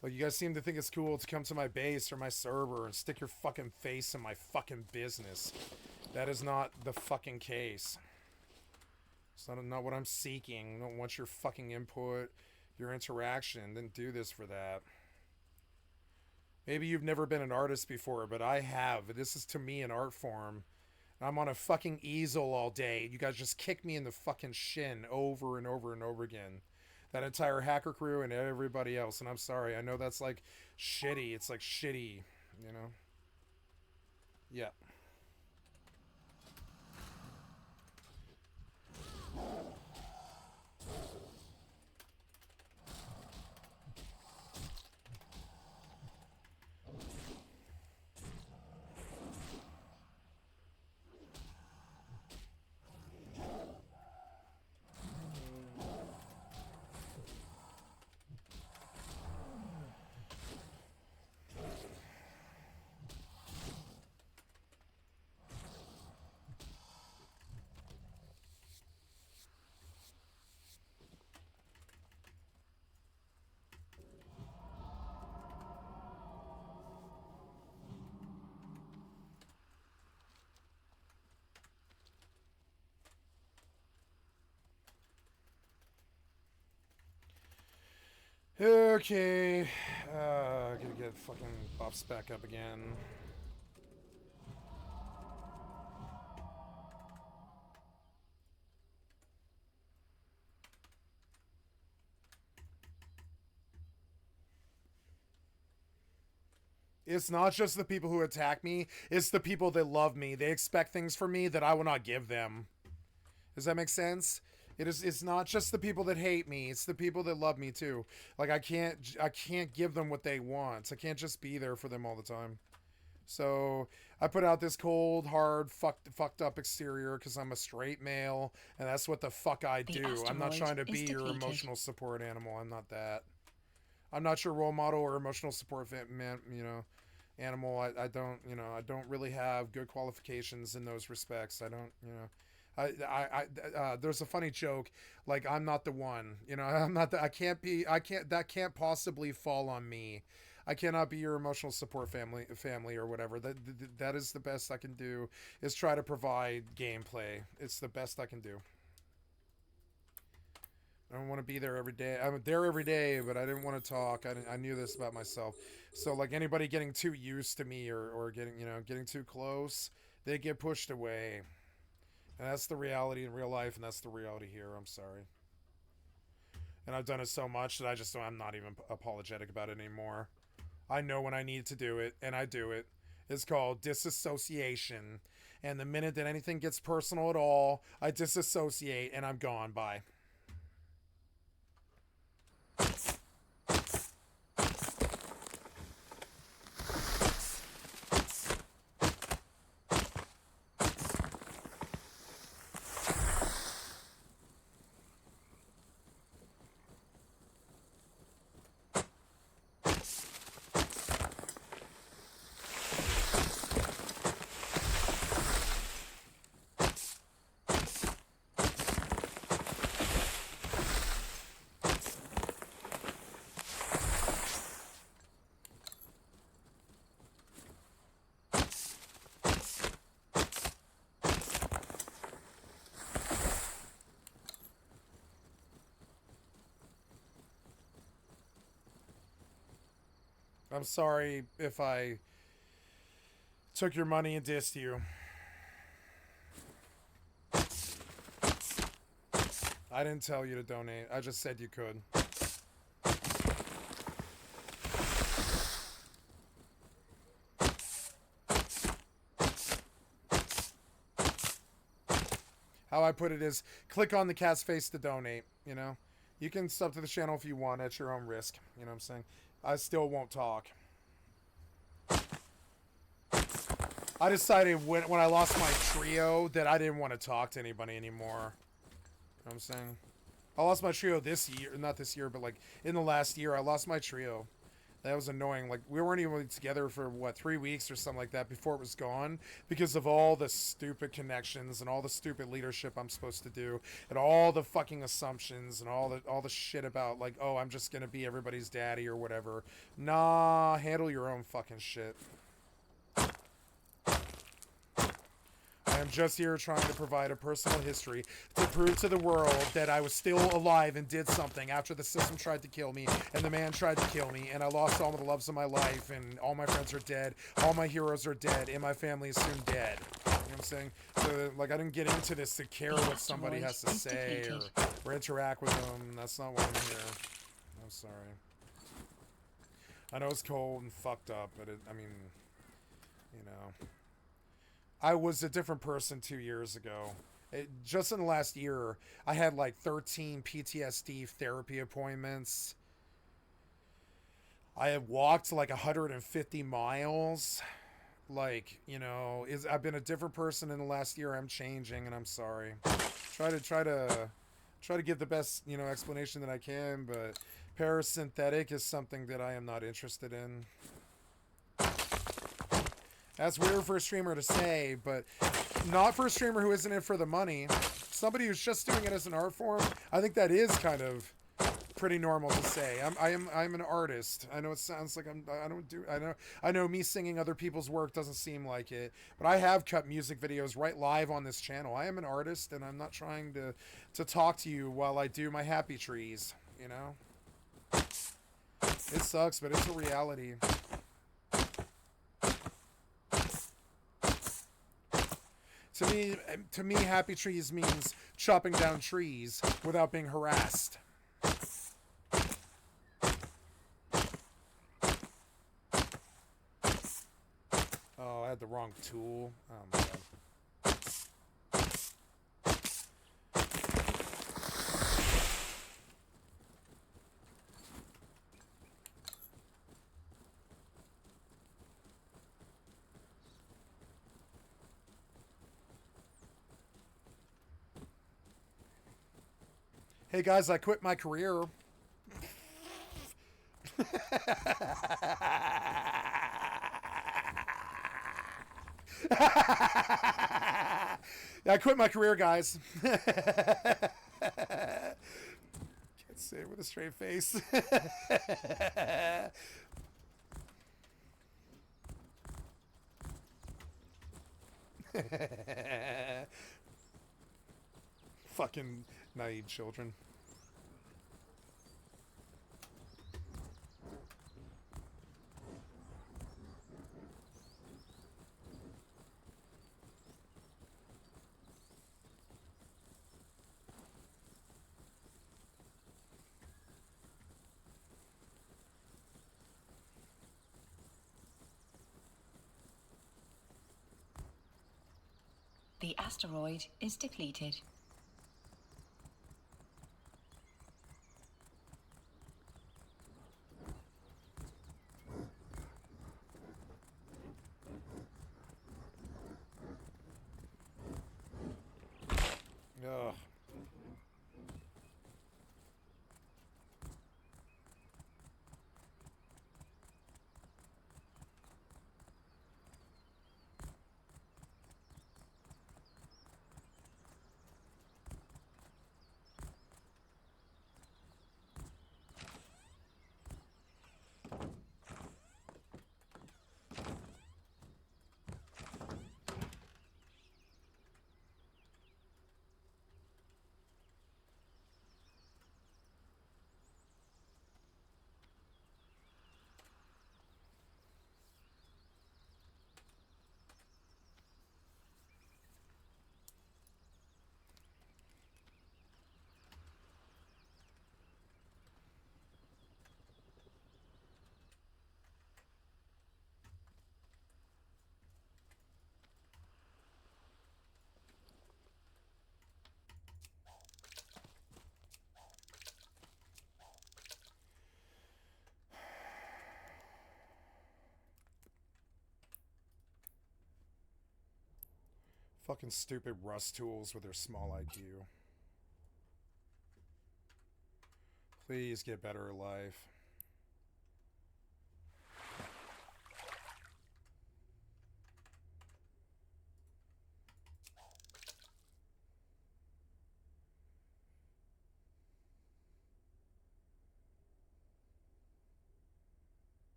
Like, you guys seem to think it's cool to come to my base or my server and stick your fucking face in my fucking business. That is not the fucking case. It's not what I'm seeking. I don't want your fucking input, your interaction. Didn't do this for that. Maybe you've never been an artist before, but I have. This is, to me, an art form. I'm on a fucking easel all day. You guys just kick me in the fucking shin over and over and over again. That entire hacker crew and everybody else. And I'm sorry. I know that's like shitty. It's like shitty, you know? Yeah. Okay. Gonna get fucking buffs back up again. It's not just the people who attack me, it's the people that love me. They expect things from me that I will not give them. Does that make sense? It's not just the people that hate me, it's the people that love me too. Like I can't give them what they want. I can't just be there for them all the time. So I put out this cold, hard, fucked up exterior because I'm a straight male, and that's what the fuck I do. I'm not trying to be your emotional support animal. I'm not that. I'm not your role model or emotional support man, you know, animal. I don't, you know, I don't really have good qualifications in those respects. I don't, you know. There's a funny joke, like I'm not the one, you know, I'm not the, that can't possibly fall on me. I cannot be your emotional support family or whatever. That is the best I can do, is try to provide gameplay. It's the best I can do. I don't want to be there every day. I'm there every day, but I didn't want to talk. I knew this about myself. So like anybody getting too used to me or getting, you know, getting too close, they get pushed away. And that's the reality in real life, and that's the reality here. I'm sorry. And I've done it so much that I'm not even apologetic about it anymore. I know when I need to do it, and I do it. It's called disassociation. And the minute that anything gets personal at all, I disassociate, and I'm gone. Bye. I'm sorry if I took your money and dissed you. I didn't tell you to donate. I just said you could. How I put it is, click on the cat's face to donate, you know? You can sub to the channel if you want at your own risk, you know what I'm saying? I still won't talk. I decided when I lost my trio that I didn't want to talk to anybody anymore. You know what I'm saying? I lost my trio this year, not this year, but like in the last year, I lost my trio. That was annoying. Like, we weren't even together for, what, 3 weeks or something like that before it was gone because of all the stupid connections and all the stupid leadership I'm supposed to do and all the fucking assumptions and all the shit about, like, oh, I'm just gonna be everybody's daddy or whatever. Nah, handle your own fucking shit. I am just here trying to provide a personal history to prove to the world that I was still alive and did something after the system tried to kill me and the man tried to kill me and I lost all of the loves of my life and all my friends are dead, all my heroes are dead, and my family is soon dead. You know what I'm saying? So, like, I didn't get into this to care what somebody has to say or interact with them. That's not why I'm here. I'm sorry. I know it's cold and fucked up, but I mean, you know. I was a different person 2 years ago. Just in the last year, I had like 13 PTSD therapy appointments. I have walked like 150 miles. Like, you know, I've been a different person in the last year. I'm changing, and I'm sorry. Try to give the best, you know, explanation that I can, but parasynthetic is something that I am not interested in. That's weird for a streamer to say, but not for a streamer who isn't in it for the money. Somebody who's just doing it as an art form, I think that is kind of pretty normal to say. I'm an artist. I know it sounds like I know me singing other people's work doesn't seem like it, but I have cut music videos right live on this channel. I am an artist, and I'm not trying to talk to you while I do my happy trees, you know? It sucks, but it's a reality. To me, happy trees means chopping down trees without being harassed. Oh, I had the wrong tool. Oh my god. Hey guys, I quit my career. I quit my career, guys. Can't say it with a straight face. Fucking naive children. The asteroid is depleted. Ugh. Fucking stupid Rust tools with their small IQ. Please get better at life.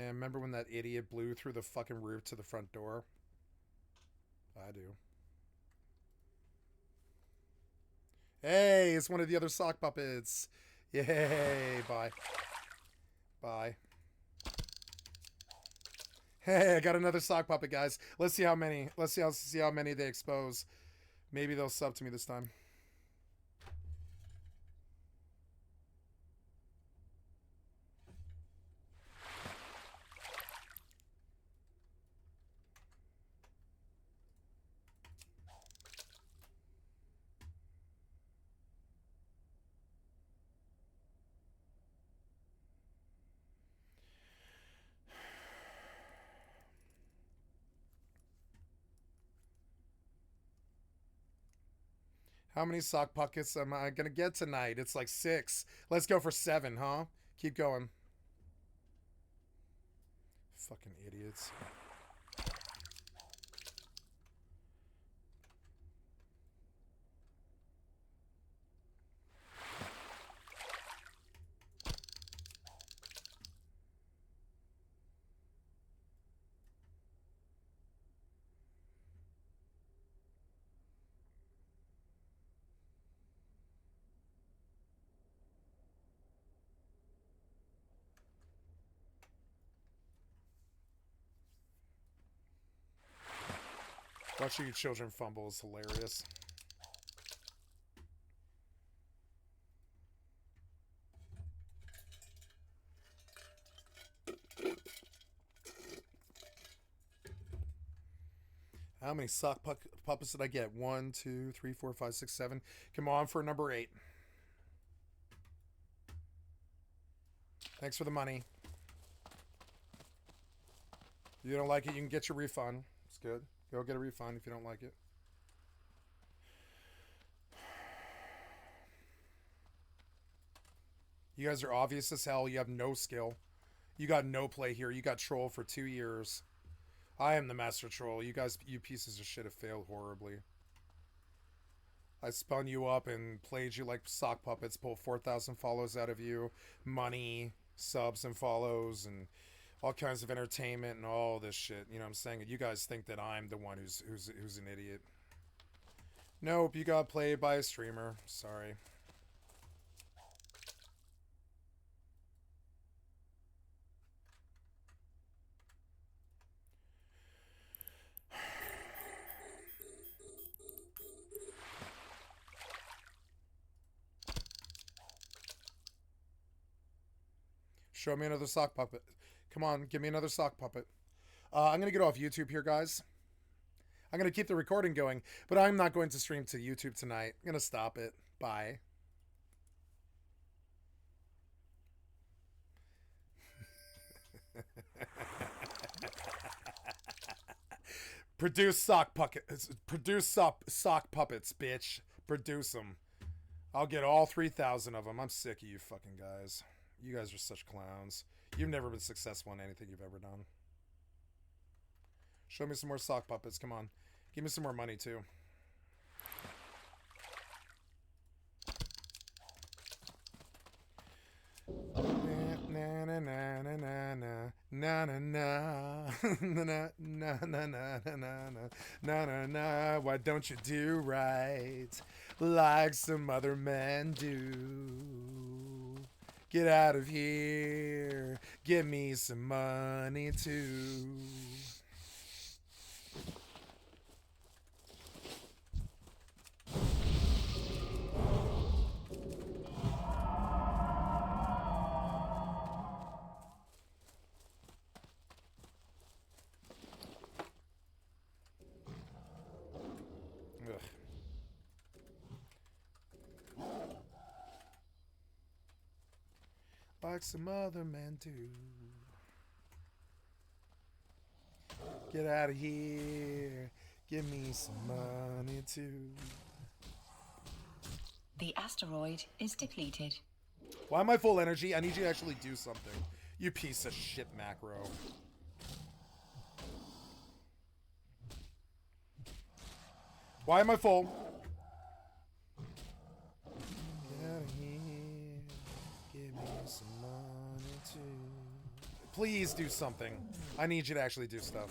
And remember when that idiot blew through the fucking roof to the front door? I do. Hey, it's one of the other sock puppets. Yay, bye. Bye. Hey, I got another sock puppet, guys. Let's see how many. Let's see how many they expose. Maybe they'll sub to me this time. How many sock puppets am I gonna get tonight? It's like 6. Let's go for 7, huh? Keep going. Fucking idiots. Watching your children fumble is hilarious. How many sock puppets did I get? 1, 2, 3, 4, 5, 6, 7. Come on for number 8. Thanks for the money. If you don't like it, you can get your refund. It's good. Go get a refund if you don't like it. You guys are obvious as hell. You have no skill. You got no play here. You got troll for 2 years. I am the master troll. You guys, you pieces of shit have failed horribly. I spun you up and played you like sock puppets, pulled 4,000 follows out of you, money, subs and follows, and all kinds of entertainment and all this shit. You know what I'm saying? You guys think that I'm the one who's an idiot. Nope, you got played by a streamer. Sorry. Show me another sock puppet. Come on, give me another sock puppet. I'm going to get off YouTube here, guys. I'm going to keep the recording going, but I'm not going to stream to YouTube tonight. I'm going to stop it. Bye. Produce sock puppets. Produce sock puppets, bitch. Produce them. I'll get all 3,000 of them. I'm sick of you fucking guys. You guys are such clowns. You've never been successful in anything you've ever done. Show me some more sock puppets. Come on. Give me some more money, too. Na na na na na na na na na na na na na na. Why don't you do right like some other men do? Get out of here. Give me some money too. Ugh. Like some other men do. Get out of here. Give me some money too. The asteroid is depleted. Why am I full energy? I need you to actually do something. You piece of shit macro. Why am I full? Get out of here. Give me some money too. Please do something. I need you to actually do stuff.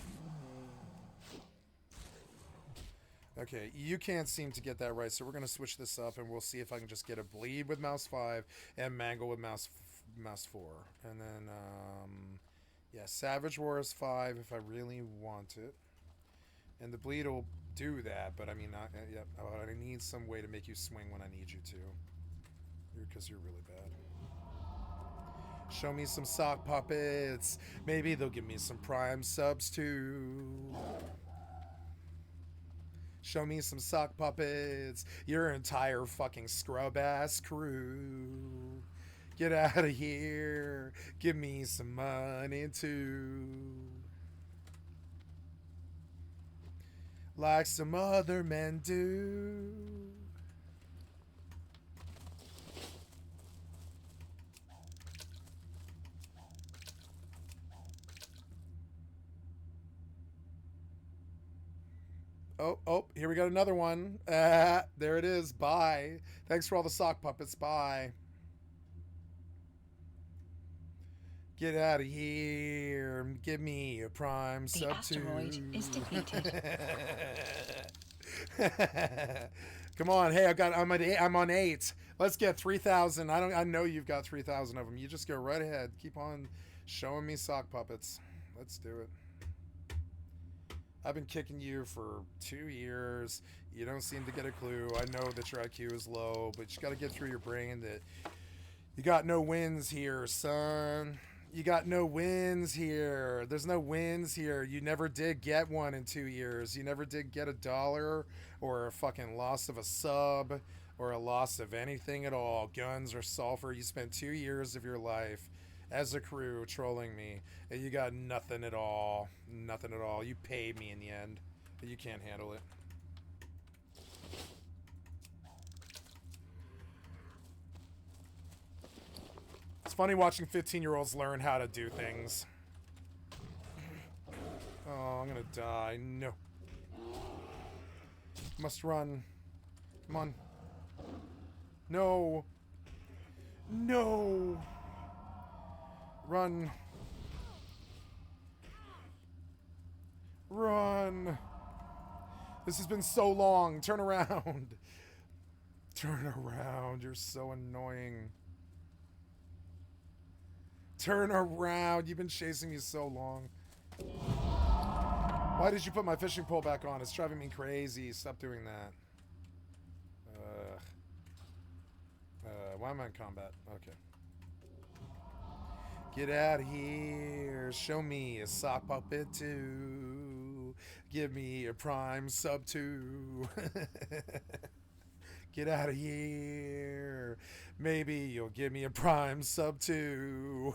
Okay, you can't seem to get that right, so we're going to switch this up, and we'll see if I can just get a bleed with mouse 5 and mangle with mouse 4. And then, yeah, Savage War is 5 if I really want it. And the bleed will do that, but I mean, yeah, I need some way to make you swing when I need you to. Because you're really bad. Show me some sock puppets. Maybe they'll give me some prime subs too. Show me some sock puppets. Your entire fucking scrub ass crew. Get out of here. Give me some money too. Like some other men do. Oh, here we got another one. There it is. Bye. Thanks for all the sock puppets. Bye. Get out of here. Give me a prime The sub asteroid two. is depleted. Come on. Hey, I'm on 8. Let's get 3,000. I know you've got 3,000 of them. You just go right ahead. Keep on showing me sock puppets. Let's do it. I've been kicking you for 2 years. You don't seem to get a clue. I know that your IQ is low, but you got to get through your brain that you got no wins here, son. You got no wins here. There's no wins here. You never did get one in 2 years. You never did get $1 or a fucking loss of a sub or a loss of anything at all. Guns or sulfur. You spent 2 years of your life as a crew trolling me, and you got nothing at all. Nothing at all. You paid me in the end. You can't handle it. It's funny watching 15-year-olds learn how to do things. Oh, I'm gonna die. No. Must run. Come on. No. No. Run. Run. This has been so long. Turn around. Turn around. You're so annoying. Turn around. You've been chasing me so long. Why did you put my fishing pole back on? It's driving me crazy. Stop doing that. Why am I in combat? Okay. Get out of here. Show me a sock puppet too. Give me a prime sub too. Get out of here. Maybe you'll give me a prime sub too.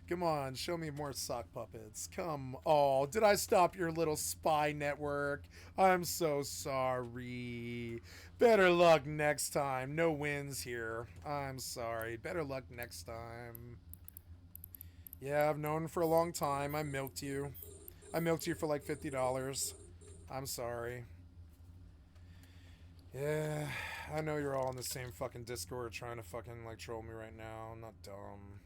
Come on, show me more sock puppets. Come on. Did I stop your little spy network? I'm so sorry. Better luck next time. No wins here. I'm sorry. Better luck next time. Yeah, I've known for a long time. I milked you. I milked you for like $50. I'm sorry. Yeah, I know you're all in the same fucking Discord trying to fucking like troll me right now. I'm not dumb.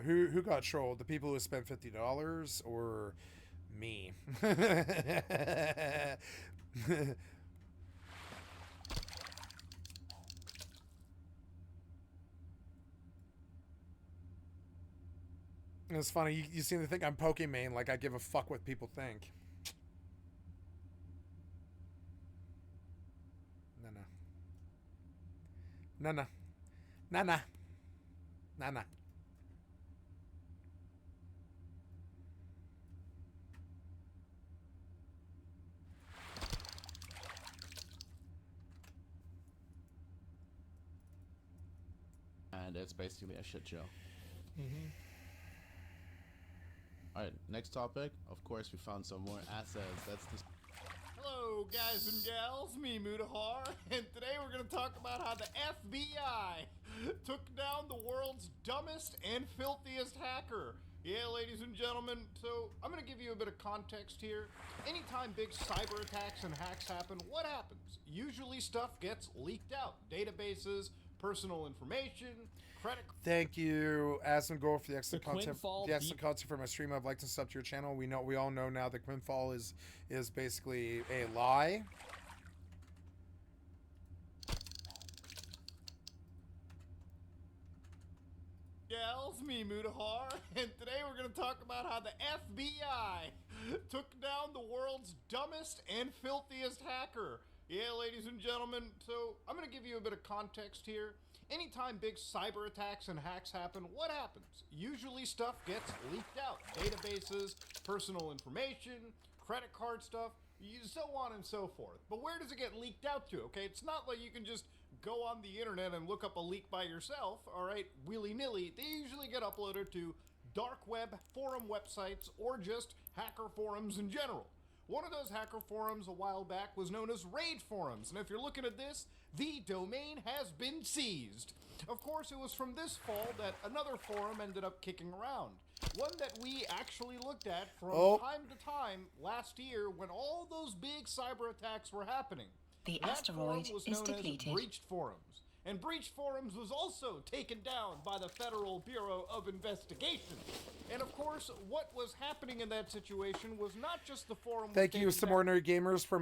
Who got trolled? The people who spent $50 or me? It's funny, you seem to think I'm Pokemon, like I give a fuck what people think. No. And it's basically a shit show. Mm-hmm. Alright, next topic. Of course, we found some more assets. That's the... Hello, guys and gals, me Mutahar, and today we're going to talk about how the FBI took down the world's dumbest and filthiest hacker. Yeah, ladies and gentlemen, so I'm going to give you a bit of context here. Anytime big cyber attacks and hacks happen, what happens? Usually stuff gets leaked out. Databases, personal information, credit... Thank you, Asmongold, for the excellent The content. Quinfall The excellent deep- content for my stream. I'd like to sub to your channel. We all know now that Quinfall is basically a lie. Gals, me Mutahar, and today we're going to talk about how the FBI took down the world's dumbest and filthiest hacker. Yeah, ladies and gentlemen, so I'm going to give you a bit of context here. Anytime big cyber attacks and hacks happen, what happens? Usually stuff gets leaked out. Databases, personal information, credit card stuff, so on and so forth. But where does it get leaked out to, okay? It's not like you can just go on the internet and look up a leak by yourself, all right, willy-nilly. They usually get uploaded to dark web forum websites or just hacker forums in general. One of those hacker forums a while back was known as raid forums, and if you're looking at this, the domain has been seized. Of course, it was from this fall that another forum ended up kicking around. One that we actually looked at from time to time last year when all those big cyber attacks were happening. The That asteroid forum was is known depleted. as Breached Forums. And Breached Forums was also taken down by the Federal Bureau of Investigation. And of course, what was happening in that situation was not just the forum. Thank you, some ordinary gamers, for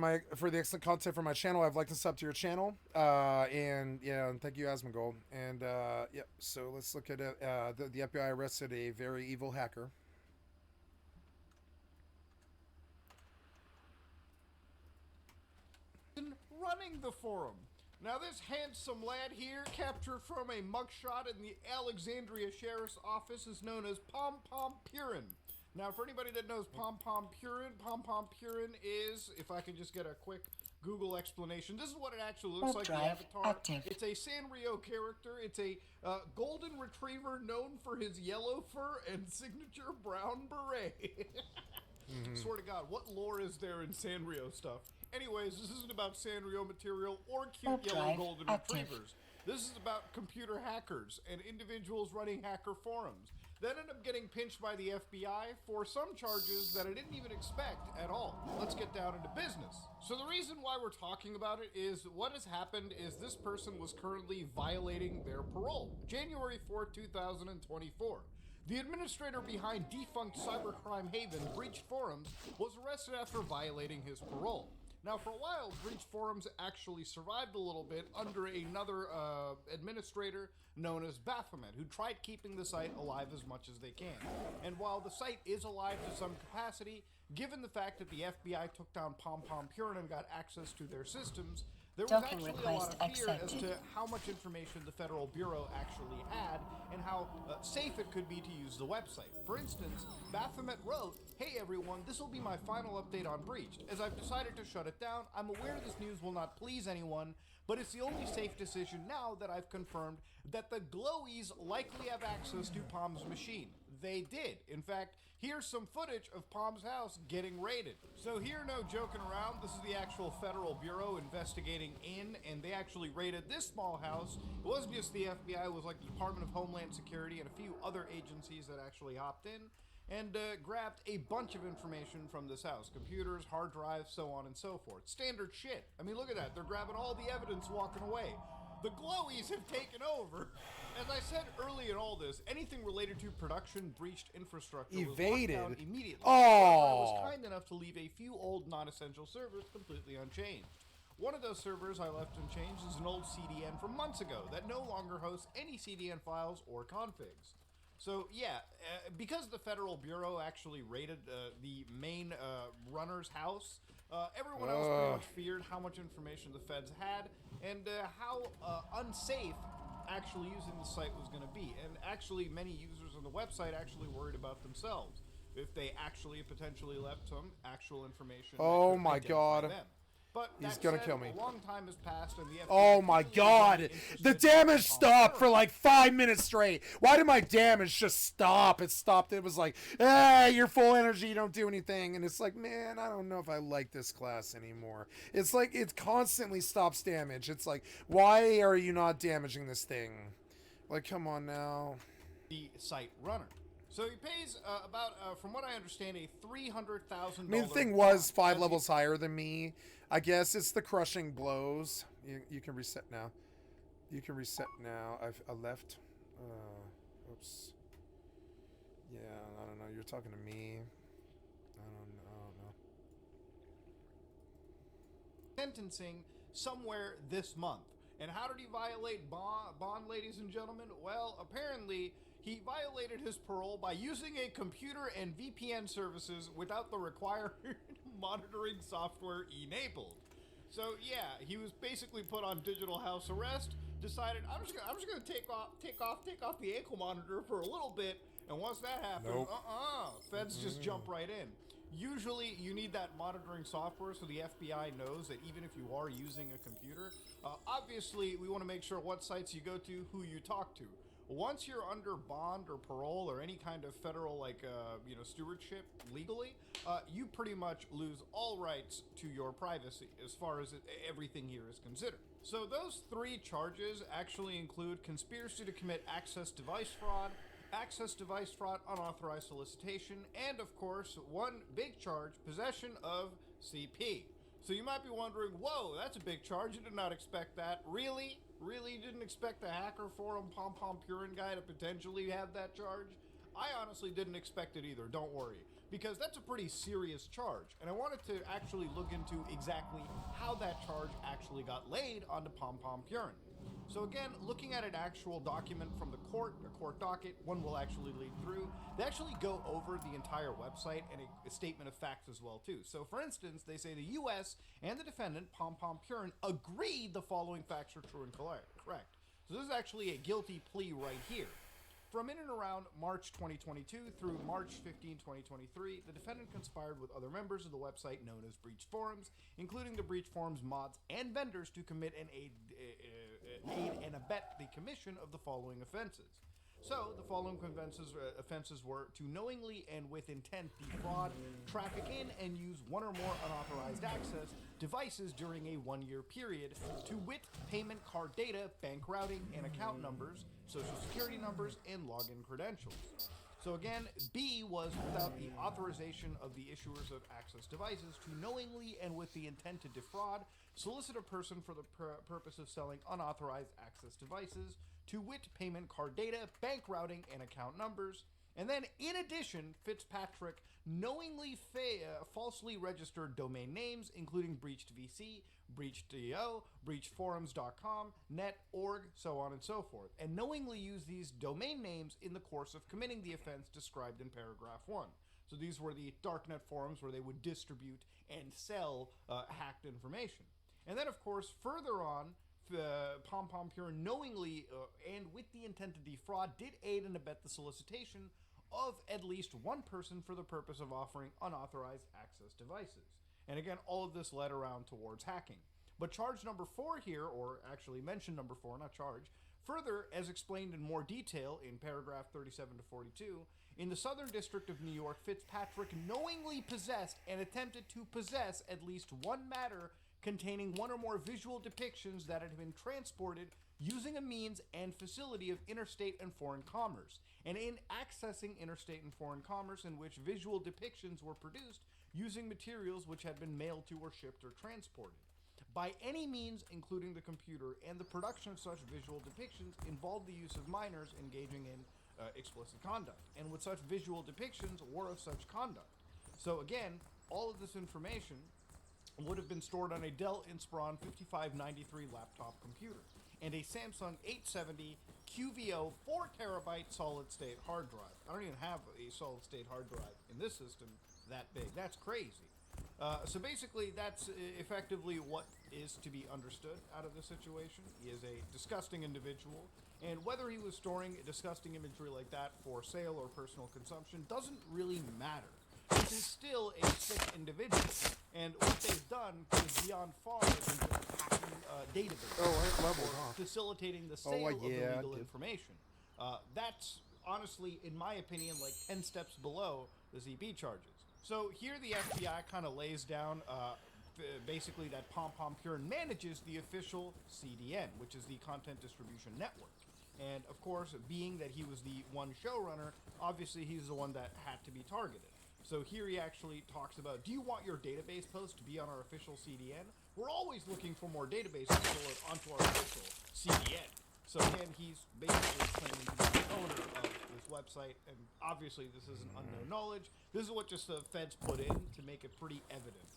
the excellent content for my channel. I'd like to sub to your channel. And thank you, Asmongold. And yep. So let's look at it. The FBI arrested a very evil hacker. Running the forum. Now this handsome lad here, captured from a mugshot in the Alexandria Sheriff's Office, is known as Pom Pom Purin. Now for anybody that knows Pom Pom Purin is, if I can just get a quick Google explanation, this is what it actually looks like, the Drive avatar. active. It's a Sanrio character. It's a golden retriever known for his yellow fur and signature brown beret. Swear to God, what lore is there in Sanrio stuff? Anyways, this isn't about Sanrio material or cute Warp yellow drive golden active. retrievers. This is about computer hackers and individuals running hacker forums that end up getting pinched by the FBI for some charges that I didn't even expect at all. Let's get down into business. So the reason why we're talking about it is what has happened is this person was currently violating their parole. January 4th, 2024. The administrator behind defunct cybercrime haven Breached Forums was arrested after violating his parole. Now, for a while, Breached Forums actually survived a little bit under another administrator known as Baphomet, who tried keeping the site alive as much as they can. And while the site is alive to some capacity, given the fact that the FBI took down Pom Pom Purin and got access to their systems, there was Token actually a lot request of fear as accepted. to how much information the Federal Bureau actually had and how safe it could be to use the website. For instance, Baphomet wrote, "Hey everyone, this will be my final update on Breached. As I've decided to shut it down, I'm aware this news will not please anyone, but it's the only safe decision now that I've confirmed that the Glowies likely have access to Pom's machine." They did. In fact, here's some footage of Pom's house getting raided. So here, no joking around, this is the actual Federal Bureau investigating in, and they actually raided this small house. It wasn't just the FBI, it was like the Department of Homeland Security and a few other agencies that actually hopped in and grabbed a bunch of information from this house. Computers, hard drives, so on and so forth. Standard shit. I mean, look at that. They're grabbing all the evidence walking away. The Glowies have taken over. As I said early in all this, anything related to production breached infrastructure was Evaded. locked down immediately. Oh. I was kind enough to leave a few old non-essential servers completely unchanged. One of those servers I left unchanged is an old CDN from months ago that no longer hosts any CDN files or configs. So yeah, because the Federal Bureau actually raided the main runner's house, everyone else pretty much feared how much information the feds had and how unsafe actually using the site was going to be. And actually many users on the website actually worried about themselves if they actually potentially left some actual information. that Oh could my identify God. them. But He's that gonna said, kill me. A long time has passed, and the FBI Oh my really God! isn't interested The in damage Pom stopped Purin. for like 5 minutes straight. Why did my damage just stop? It stopped. It was like, you're full energy, you don't do anything. And it's like, man, I don't know if I like this class anymore. It's like, it constantly stops damage. It's like, why are you not damaging this thing? Like, come on now. The site runner. So he pays about, from what I understand, a $300,000. I mean, the thing was 5 levels higher than me. I guess it's the crushing blows. You can reset now. You can reset now. I left. Oops. Yeah, I don't know. You're talking to me. I don't know. Sentencing somewhere this month. And how did he violate bond, ladies and gentlemen? Well, apparently he violated his parole by using a computer and VPN services without the required monitoring software enabled. So yeah, he was basically put on digital house arrest. Decided I'm just gonna take off the ankle monitor for a little bit, and once that happens, feds just jump right in. Usually you need that monitoring software so the FBI knows that even if you are using a computer, obviously we want to make sure what sites you go to, who you talk to. Once you're under bond or parole or any kind of federal stewardship legally, you pretty much lose all rights to your privacy as far as everything here is considered. So those 3 charges actually include conspiracy to commit access device fraud, unauthorized solicitation, and of course, one big charge, possession of CP. So you might be wondering, whoa, that's a big charge. You did not expect that. Really? Really? You didn't expect the hacker forum Pom Pom Purin guy to potentially have that charge? I honestly didn't expect it either, don't worry, because that's a pretty serious charge, and I wanted to actually look into exactly how that charge actually got laid onto Pom Pom Purin. So again, looking at an actual document from the court, a court docket, one will actually lead through. They actually go over the entire website and a statement of facts as well too. So for instance, they say the U.S. and the defendant, Pom Pom Purin, agreed the following facts are true and correct. So this is actually a guilty plea right here. From in and around March 2022 through March 15, 2023, the defendant conspired with other members of the website known as Breach Forums, including the Breach Forums mods and vendors, to commit and aid and abet the commission of the following offenses. So, the following offenses were to knowingly and with intent defraud, traffic in, and use one or more unauthorized access devices during a 1-year period, to wit, payment card data, bank routing, and account numbers, social security numbers, and login credentials. So again, B was without the authorization of the issuers of access devices to knowingly and with the intent to defraud, solicit a person for the purpose of selling unauthorized access devices, to wit, payment card data, bank routing, and account numbers. And then, in addition, Fitzpatrick knowingly falsely registered domain names, including breached VC, breached.io, breachedforums.com, net, org, so on and so forth, and knowingly used these domain names in the course of committing the offense described in paragraph 1. So these were the darknet forums where they would distribute and sell hacked information. And then, of course, further on, Pom Pom Purin knowingly and with the intent to defraud did aid and abet the solicitation of at least one person for the purpose of offering unauthorized access devices. And again, all of this led around towards hacking. But charge number 4 here, or actually mention number 4, not charge, further, as explained in more detail in paragraph 37 to 42, in the Southern District of New York, Fitzpatrick knowingly possessed and attempted to possess at least one matter containing one or more visual depictions that had been transported using a means and facility of interstate and foreign commerce, and in accessing interstate and foreign commerce in which visual depictions were produced using materials which had been mailed to or shipped or transported. By any means, including the computer, and the production of such visual depictions involved the use of minors engaging in explicit conduct, and with such visual depictions were of such conduct. So again, all of this information would have been stored on a Dell Inspiron 5593 laptop computer and a Samsung 870 QVO 4TB solid-state hard drive. I don't even have a solid-state hard drive in this system that big. That's crazy. So basically, that's effectively what is to be understood out of this situation. He is a disgusting individual, and whether he was storing disgusting imagery like that for sale or personal consumption doesn't really matter. This is still a sick individual, and what they've done goes beyond far than just hacking databases or facilitating the sale of illegal information. That's honestly, in my opinion, like 10 steps below the ZB charges. So here the FBI kind of lays down basically that Pom Pom Purin manages the official CDN, which is the Content Distribution Network. And of course, being that he was the one showrunner, obviously he's the one that had to be targeted. So here he actually talks about, do you want your database post to be on our official CDN? We're always looking for more databases to load onto our official CDN. So again, he's basically claiming to be the owner of this website, and obviously this isn't unknown knowledge. This is what just the feds put in to make it pretty evident.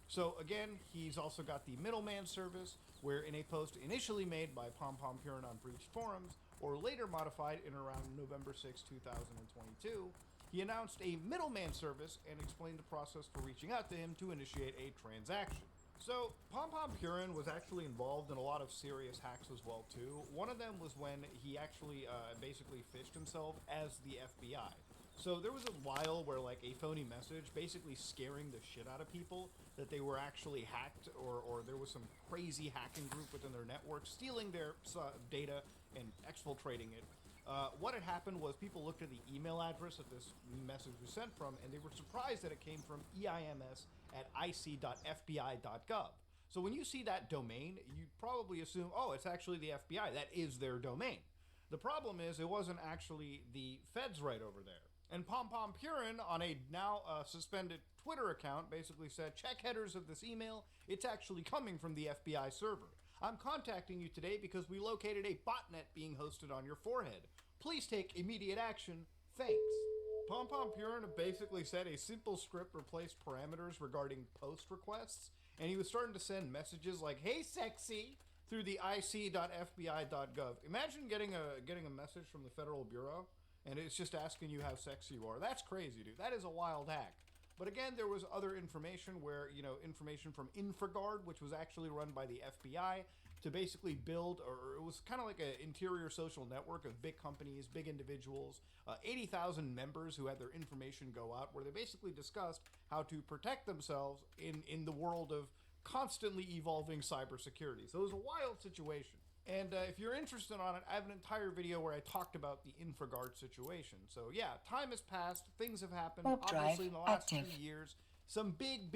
So again, he's also got the middleman service, where in a post initially made by PomPom Purin on breached forums, or later modified in around November 6, 2022, he announced a middleman service and explained the process for reaching out to him to initiate a transaction. So, PomPom Purin was actually involved in a lot of serious hacks as well too. One of them was when he actually basically fished himself as the FBI. So there was a while where like a phony message basically scaring the shit out of people that they were actually hacked, or there was some crazy hacking group within their network stealing their data and exfiltrating it. What had happened was people looked at the email address that this message was sent from, and they were surprised that it came from eims@ic.fbi.gov. So when you see that domain, you probably assume, oh, it's actually the FBI. That is their domain. The problem is it wasn't actually the feds right over there. And PomPom Purin, on a now suspended Twitter account, basically said, check headers of this email. It's actually coming from the FBI server. I'm contacting you today because we located a botnet being hosted on your forehead. Please take immediate action. Thanks. PomPom Purin basically said a simple script replaced parameters regarding post requests, and he was starting to send messages like, hey sexy, through the ic.fbi.gov. Imagine getting a message from the Federal Bureau, and it's just asking you how sexy you are. That's crazy, dude. That is a wild hack. But again, there was other information where, information from InfraGard, which was actually run by the FBI, to basically build, or it was kind of like an interior social network of big companies, big individuals, 80,000 members who had their information go out, where they basically discussed how to protect themselves in the world of constantly evolving cybersecurity. So it was a wild situation. And if you're interested on it, I have an entire video where I talked about the InfraGard situation. So yeah, time has passed, things have happened. Warp drive Obviously in the last active. 2 years, some big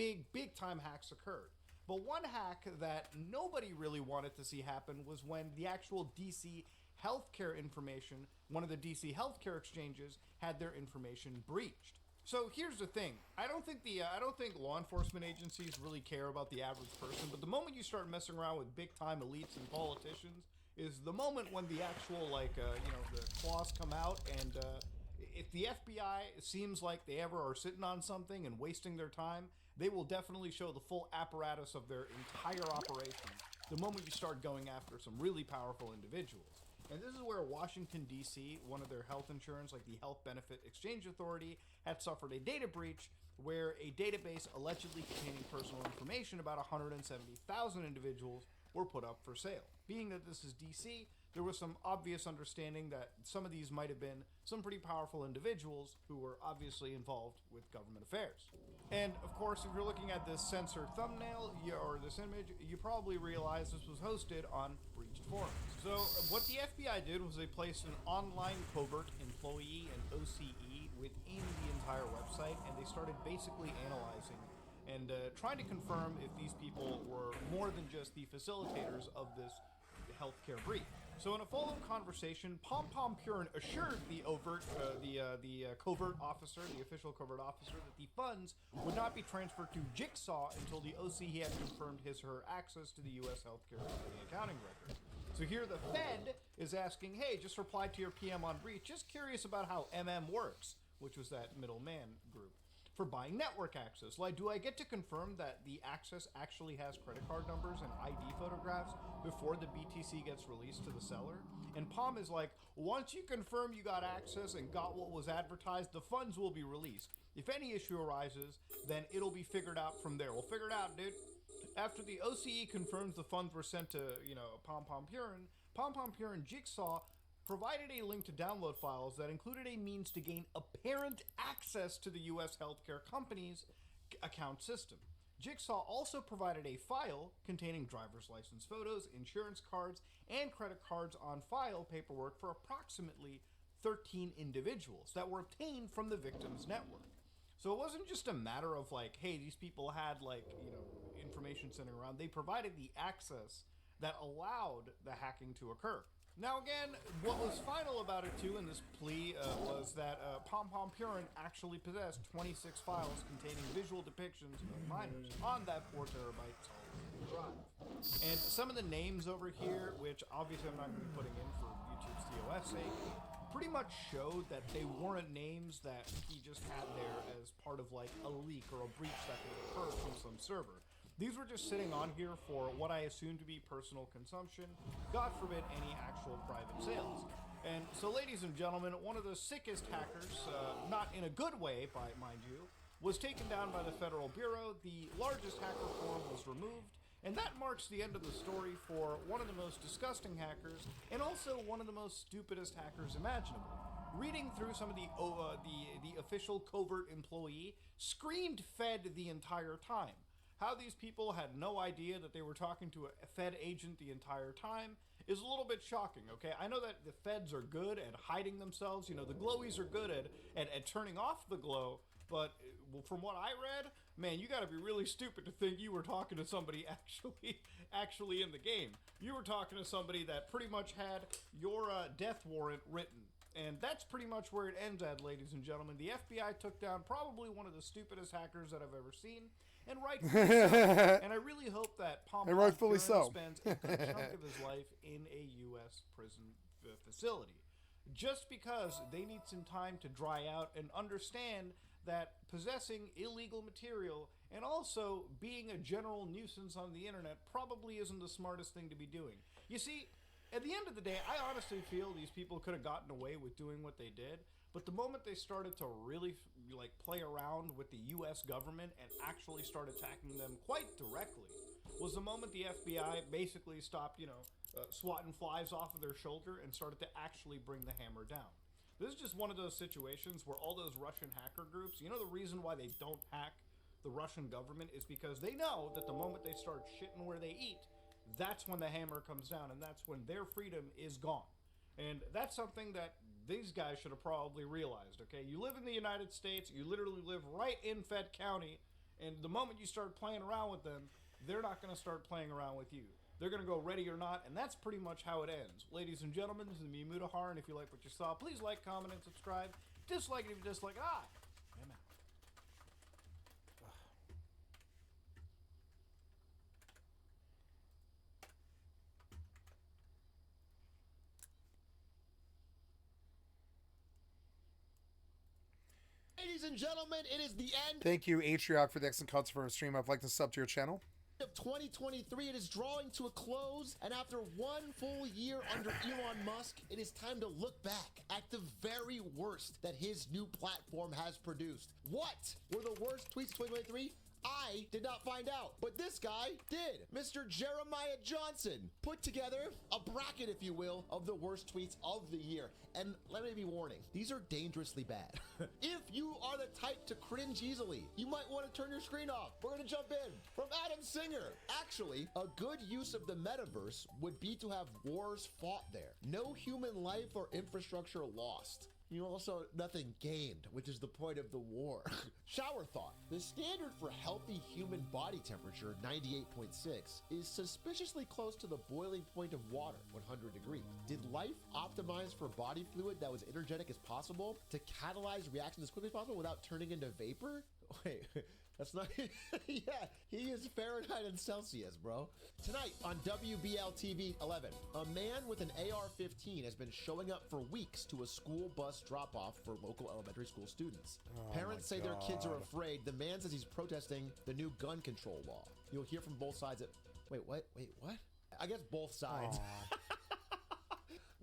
time hacks occurred. But one hack that nobody really wanted to see happen was when the actual DC healthcare information, one of the DC healthcare exchanges, had their information breached. So here's the thing. I don't think law enforcement agencies really care about the average person, but the moment you start messing around with big time elites and politicians is the moment when the actual the claws come out, and if the FBI seems like they ever are sitting on something and wasting their time, they will definitely show the full apparatus of their entire operation the moment you start going after some really powerful individuals. And this is where Washington, D.C., one of their health insurance, like the Health Benefit Exchange Authority, had suffered a data breach where a database allegedly containing personal information about 170,000 individuals were put up for sale. Being that this is D.C., there was some obvious understanding that some of these might have been some pretty powerful individuals who were obviously involved with government affairs. And of course, if you're looking at this censored thumbnail or this image, you probably realize this was hosted on breached forums. So what the FBI did was they placed an online covert employee and OCE within the entire website, and they started basically analyzing and trying to confirm if these people were more than just the facilitators of this healthcare breach. So in a follow-up conversation, PomPom Purin assured the covert officer, the official covert officer, that the funds would not be transferred to Jigsaw until the OCE had confirmed his or her access to the U.S. healthcare accounting record. So here the Fed is asking, hey, just reply to your PM on breach, just curious about how works, which was that middleman group, for buying network access. Like, do I get to confirm that the access actually has credit card numbers and ID photographs before the BTC gets released to the seller? And Pom is like, once you confirm you got access and got what was advertised, the funds will be released. If any issue arises, then it'll be figured out from there. We'll figure it out, dude. After the OCE confirms the funds were sent to, PomPom Purin Jigsaw provided a link to download files that included a means to gain apparent access to the U.S. healthcare company's account system. Jigsaw also provided a file containing driver's license photos, insurance cards, and credit cards on file paperwork for approximately 13 individuals that were obtained from the victim's network. So it wasn't just a matter of like, hey, these people had information sitting around. They provided the access that allowed the hacking to occur. Now again, what was final about it too in this plea was that Pom Pom Purin actually possessed 26 files containing visual depictions of minors on that 4 terabyte solid drive. And some of the names over here, which obviously I'm not going to be putting in for YouTube's TOS sake, pretty much showed that they weren't names that he just had there as part of like a leak or a breach that could occur from some server. These were just sitting on here for what I assume to be personal consumption, God forbid any actual private sales. And so, ladies and gentlemen, one of the sickest hackers, not in a good way, mind you, was taken down by the Federal Bureau. The largest hacker form was removed, and that marks the end of the story for one of the most disgusting hackers, and also one of the most stupidest hackers imaginable. Reading through some of the official covert employee screamed Fed the entire time. How these people had no idea that they were talking to a Fed agent the entire time is a little bit shocking, okay? I know that the Feds are good at hiding themselves. You know, the glowies are good at turning off the glow, but from what I read, man, you gotta be really stupid to think you were talking to somebody actually in the game. You were talking to somebody that pretty much had your death warrant written. And that's pretty much where it ends at, ladies and gentlemen. The FBI took down probably one of the stupidest hackers that I've ever seen. And rightfully so. And I really hope that Pom Pom Purin spends a good chunk of his life in a U.S. prison facility. Just because they need some time to dry out and understand that possessing illegal material and also being a general nuisance on the internet probably isn't the smartest thing to be doing. You see, at the end of the day, I honestly feel these people could have gotten away with doing what they did, but the moment they started to really play around with the U.S. government and actually start attacking them quite directly was the moment the FBI basically stopped, swatting flies off of their shoulder and started to actually bring the hammer down. This is just one of those situations where all those Russian hacker groups, the reason why they don't hack the Russian government is because they know that the moment they start shitting where they eat, that's when the hammer comes down, and that's when their freedom is gone. And that's something that these guys should have probably realized, okay? You live in the United States, you literally live right in Fed County, and the moment you start playing around with them, they're not going to start playing around with you. They're going to go ready or not, and that's pretty much how it ends. Ladies and gentlemen, this is me, Mutahar, and if you like what you saw, please like, comment, and subscribe. Dislike it if you dislike. I'm out. Ladies and gentlemen, it is the end Thank you, Atriarch, for the excellent cuts for a stream. I'd like to sub to your channel. of 2023. It is drawing to a close, and after one full year under Elon Musk, it is time to look back at the very worst that his new platform has produced. What were the worst tweets of 2023? I did not find out, but this guy did. Mr. Jeremiah Johnson put together a bracket, if you will, of the worst tweets of the year. And let me be warning, these are dangerously bad. If you are the type to cringe easily, you might want to turn your screen off. We're gonna jump in. From Adam Singer. Actually, a good use of the metaverse would be to have wars fought there. No human life or infrastructure lost. You also nothing gained, which is the point of the war. Shower thought. The standard for healthy human body temperature, 98.6, is suspiciously close to the boiling point of water, 100 degrees. Did life optimize for body fluid that was energetic as possible to catalyze reactions as quickly as possible without turning into vapor? Wait, that's not, yeah, he is Fahrenheit and Celsius, bro. Tonight on WBL TV 11, a man with an AR-15 has been showing up for weeks to a school bus drop-off for local elementary school students. Parents say their kids are afraid. The man says he's protesting the new gun control law. You'll hear from both sides. Wait, what? I guess both sides.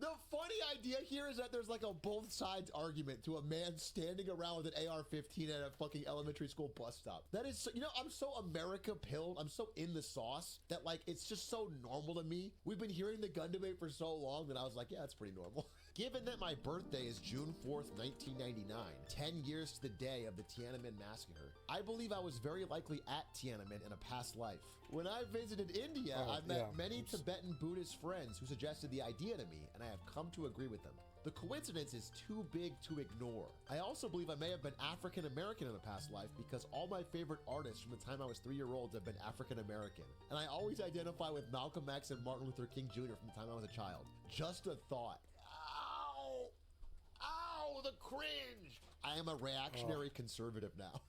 The funny idea here is that there's like a both sides argument to a man standing around with an AR-15 at a fucking elementary school bus stop. That is, so, I'm so America pilled. I'm so in the sauce that like, it's just so normal to me. We've been hearing the gun debate for so long that I was like, yeah, that's pretty normal. Given that my birthday is June 4th, 1999, 10 years to the day of the Tiananmen massacre, I believe I was very likely at Tiananmen in a past life. When I visited India, I met many Tibetan Buddhist friends who suggested the idea to me, and I have come to agree with them. The coincidence is too big to ignore. I also believe I may have been African American in a past life because all my favorite artists from the time I was 3-year-olds have been African American. And I always identify with Malcolm X and Martin Luther King Jr. from the time I was a child. Just a thought. Ow! Ow, the cringe! I am a reactionary conservative now.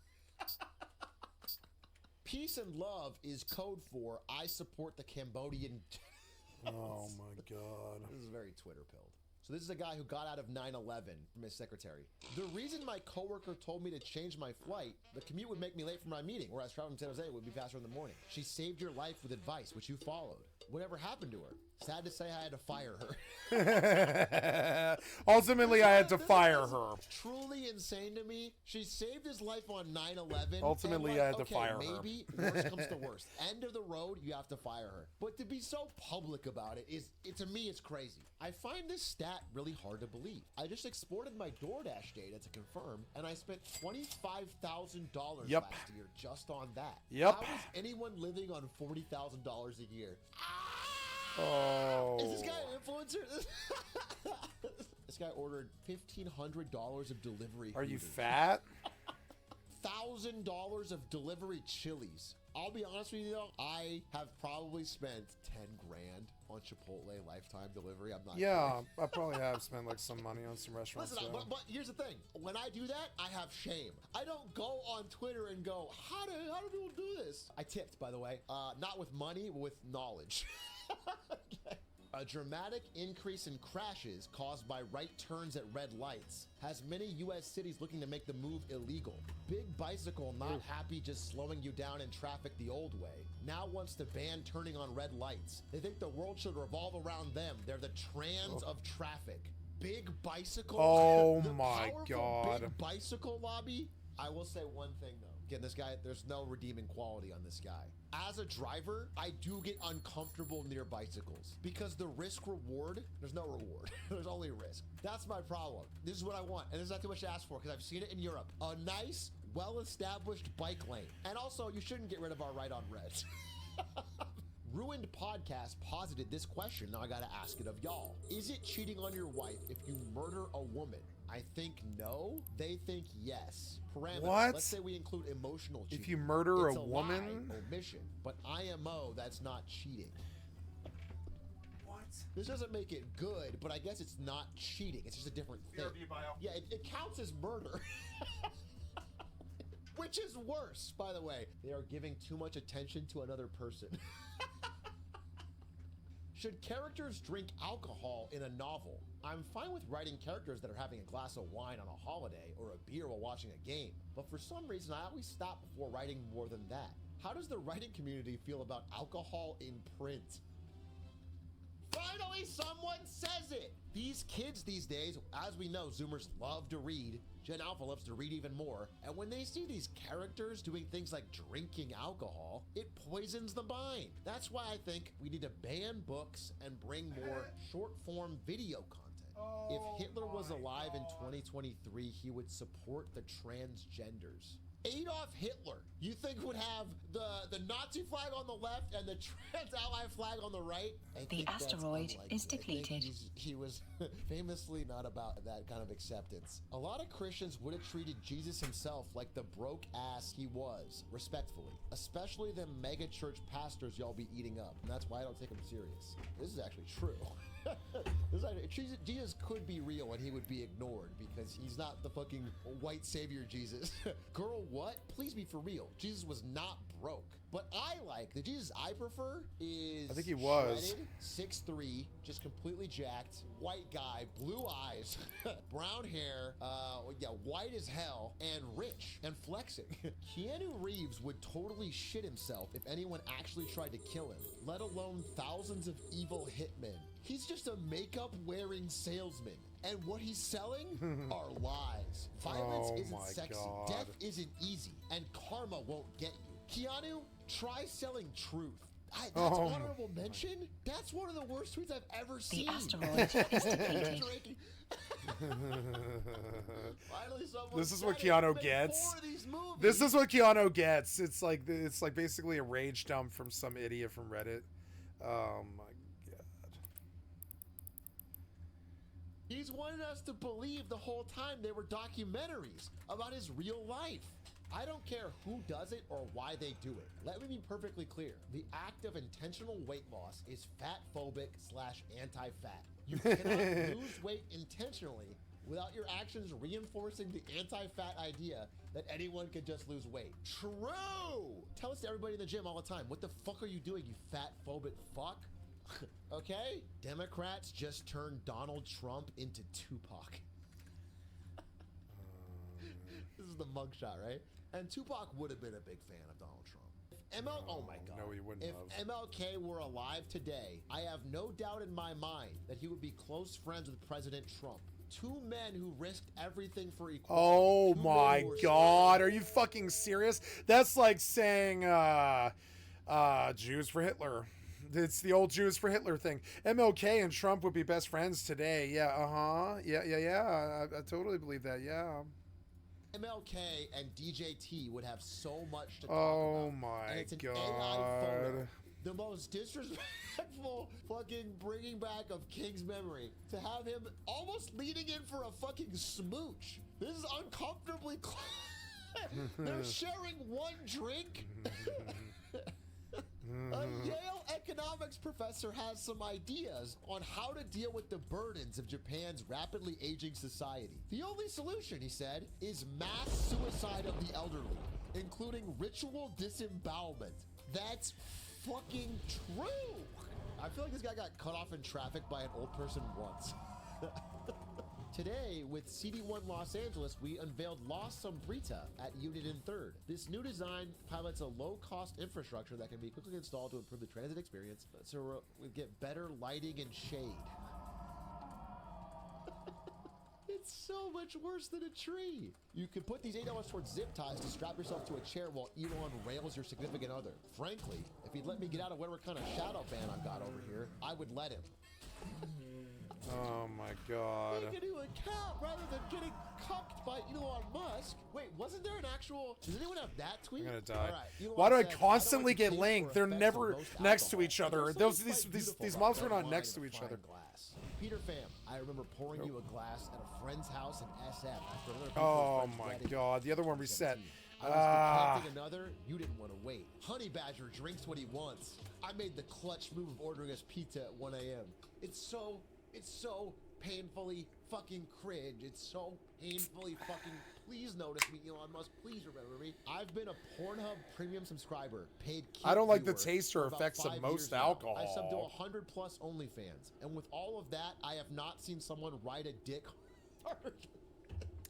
Peace and love is code for I support the Cambodian. Oh my god. This is very Twitter pilled. So this is a guy who got out of 9/11 from his secretary. The reason my coworker told me to change my flight, the commute would make me late for my meeting, whereas traveling from San Jose would be faster in the morning. She saved your life with advice, which you followed. Whatever happened to her? Sad to say I had to fire her. Ultimately, I had to fire her. Truly insane to me. She saved his life on 9/11. Ultimately, I had to fire her. Maybe worst comes to worst. End of the road, you have to fire her. But to be so public about it to me, it's crazy. I find this stat really hard to believe. I just exported my DoorDash data to confirm, and I spent $25,000 Yep. last year just on that. Yep. How is anyone living on $40,000 a year? Oh. Is this guy an influencer? This guy ordered $1,500 of delivery. Are you Hooters. fat? $1,000 of delivery chilies. I'll be honest with you though, I have probably spent 10 grand on Chipotle lifetime delivery. I'm not Yeah, kidding. I probably have spent like some money on some restaurants. Listen, so. but here's the thing. When I do that, I have shame. I don't go on Twitter and go, how do people do this? I tipped, by the way. Not with money, with knowledge. Okay. A dramatic increase in crashes caused by right turns at red lights has many U.S. cities looking to make the move illegal. Big Bicycle, not happy just slowing you down in traffic the old way, now wants to ban turning on red lights. They think the world should revolve around them. They're the trans of traffic. Big Bicycle. Oh the my powerful God. Big Bicycle lobby. I will say one thing though. Again, this guy, there's no redeeming quality on this guy. As a driver, I do get uncomfortable near bicycles because the risk reward, there's no reward. There's only risk. That's my problem. This is what I want. And there's not too much to ask for because I've seen it in Europe. A nice, well-established bike lane. And also, you shouldn't get rid of our right on reds. Ruined Podcast posited this question. Now I gotta ask it of y'all. Is it cheating on your wife if you murder a woman? I think no. They think yes. Parameters. What? Let's say we include emotional cheating. If you murder It's a lie, woman? omission. But IMO, that's not cheating. What? This doesn't make it good, but I guess it's not cheating. It's just a different thing. Yeah, it counts as murder. Which is worse, by the way. They are giving too much attention to another person. Should characters drink alcohol in a novel? I'm fine with writing characters that are having a glass of wine on a holiday or a beer while watching a game, but for some reason I always stop before writing more than that. How does the writing community feel about alcohol in print? Finally, someone says it! These kids these days, as we know, Zoomers love to read. Gen Alpha loves to read even more. And when they see these characters doing things like drinking alcohol, it poisons the mind. That's why I think we need to ban books and bring more short-form video content. If Hitler was alive in 2023, he would support the transgenders. Adolf Hitler, you think would have the Nazi flag on the left and the trans-ally flag on the right? I think that's asteroid unlikely. is I think depleted. he was famously not about that kind of acceptance. A lot of Christians would have treated Jesus himself like the broke ass he was, respectfully. Especially the mega church pastors y'all be eating up. And that's why I don't take him serious. This is actually true. Jesus could be real and he would be ignored because he's not the fucking white savior Jesus. Girl, what? Please be for real. Jesus was not broke. But the Jesus I prefer is I think he was. shredded, 6'3", just completely jacked, white guy, blue eyes, brown hair, white as hell, and rich and flexing. Keanu Reeves would totally shit himself if anyone actually tried to kill him, let alone thousands of evil hitmen. He's just a makeup-wearing salesman. And what he's selling are lies. Violence Oh isn't my sexy. God. Death isn't easy. And karma won't get you. Keanu, try selling truth. That's Oh my honorable mention? That's one of the worst tweets I've ever seen. The asteroid is depleted. Finally, someone This is said what it. Keanu It's been gets. 4 of these movies. This is what Keanu gets. It's like basically a rage dump from some idiot from Reddit. Oh my god. He's wanted us to believe the whole time they were documentaries about his real life. I don't care who does it or why they do it. Let me be perfectly clear. The act of intentional weight loss is fat-phobic / anti-fat. You cannot lose weight intentionally without your actions reinforcing the anti-fat idea that anyone can just lose weight. True! Tell this to everybody in the gym all the time. What the fuck are you doing, you fat-phobic fuck? Okay? Democrats just turned Donald Trump into Tupac. This is the mugshot, right? And Tupac would have been a big fan of Donald Trump. If oh my God. No, he wouldn't if have. MLK were alive today, I have no doubt in my mind that he would be close friends with President Trump. Two men who risked everything for equality. Oh Two men my who were God, are you fucking serious? That's like saying Jews for Hitler. It's the old Jews for Hitler thing. MLK and Trump would be best friends today. Yeah, yeah. I totally believe that. Yeah. MLK and DJT would have so much to talk Oh about. my And it's an AI God. photo. The most disrespectful fucking bringing back of King's memory. To have him almost leaning in for a fucking smooch. This is uncomfortably close. They're sharing one drink. A Yale economics professor has some ideas on how to deal with the burdens of Japan's rapidly aging society. The only solution, he said, is mass suicide of the elderly, including ritual disembowelment. That's fucking true. I feel like this guy got cut off in traffic by an old person once. Today, with CD1 Los Angeles, we unveiled Lost Sombrita at Unit in 3rd. This new design pilots a low-cost infrastructure that can be quickly installed to improve the transit experience, so we get better lighting and shade. It's so much worse than a tree. You could put these $8 towards zip ties to strap yourself to a chair while Elon rails your significant other. Frankly, if he'd let me get out of whatever kind of shadow ban I've got over here, I would let him. Oh my God. Take into account rather than getting cucked by Elon Musk. Wait, wasn't there an actual... Does anyone have that tweet? I'm gonna die. All right, Elon Why do I said, constantly "I don't like get to linked? taste They're or never effects of most next to alcohol." each other. There's Those something quite beautiful these about mobs are red not wine next in to a each fine other. glass. Peter Pham, I remember pouring you a glass at a friend's house in SF after another Oh friend's my wedding. God, the other one reset. 2017. I was decanting another, you didn't want to wait. Honey Badger drinks what he wants. I made the clutch move of ordering us pizza at 1 a.m. It's so painfully fucking cringe. It's so painfully fucking... Please notice me, Elon Musk. Please remember me. I've been a Pornhub premium subscriber, paid kid I don't like the viewer taste or for about effects of 5 most years now. alcohol. I subbed to 100 plus OnlyFans, and with all of that, I have not seen someone ride a dick harder.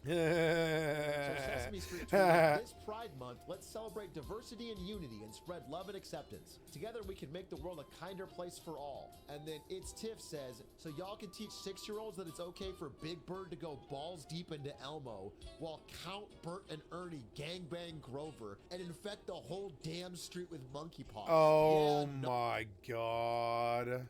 So Sesame Street tweeted, this Pride Month, let's celebrate diversity and unity and spread love and acceptance. Together we can make the world a kinder place for all. And then It's Tiff says, so y'all can teach 6-year-olds that it's okay for Big Bird to go balls deep into Elmo, while Count, Bert, and Ernie gangbang Grover and infect the whole damn street with monkeypox. Oh Yeah, no- my God.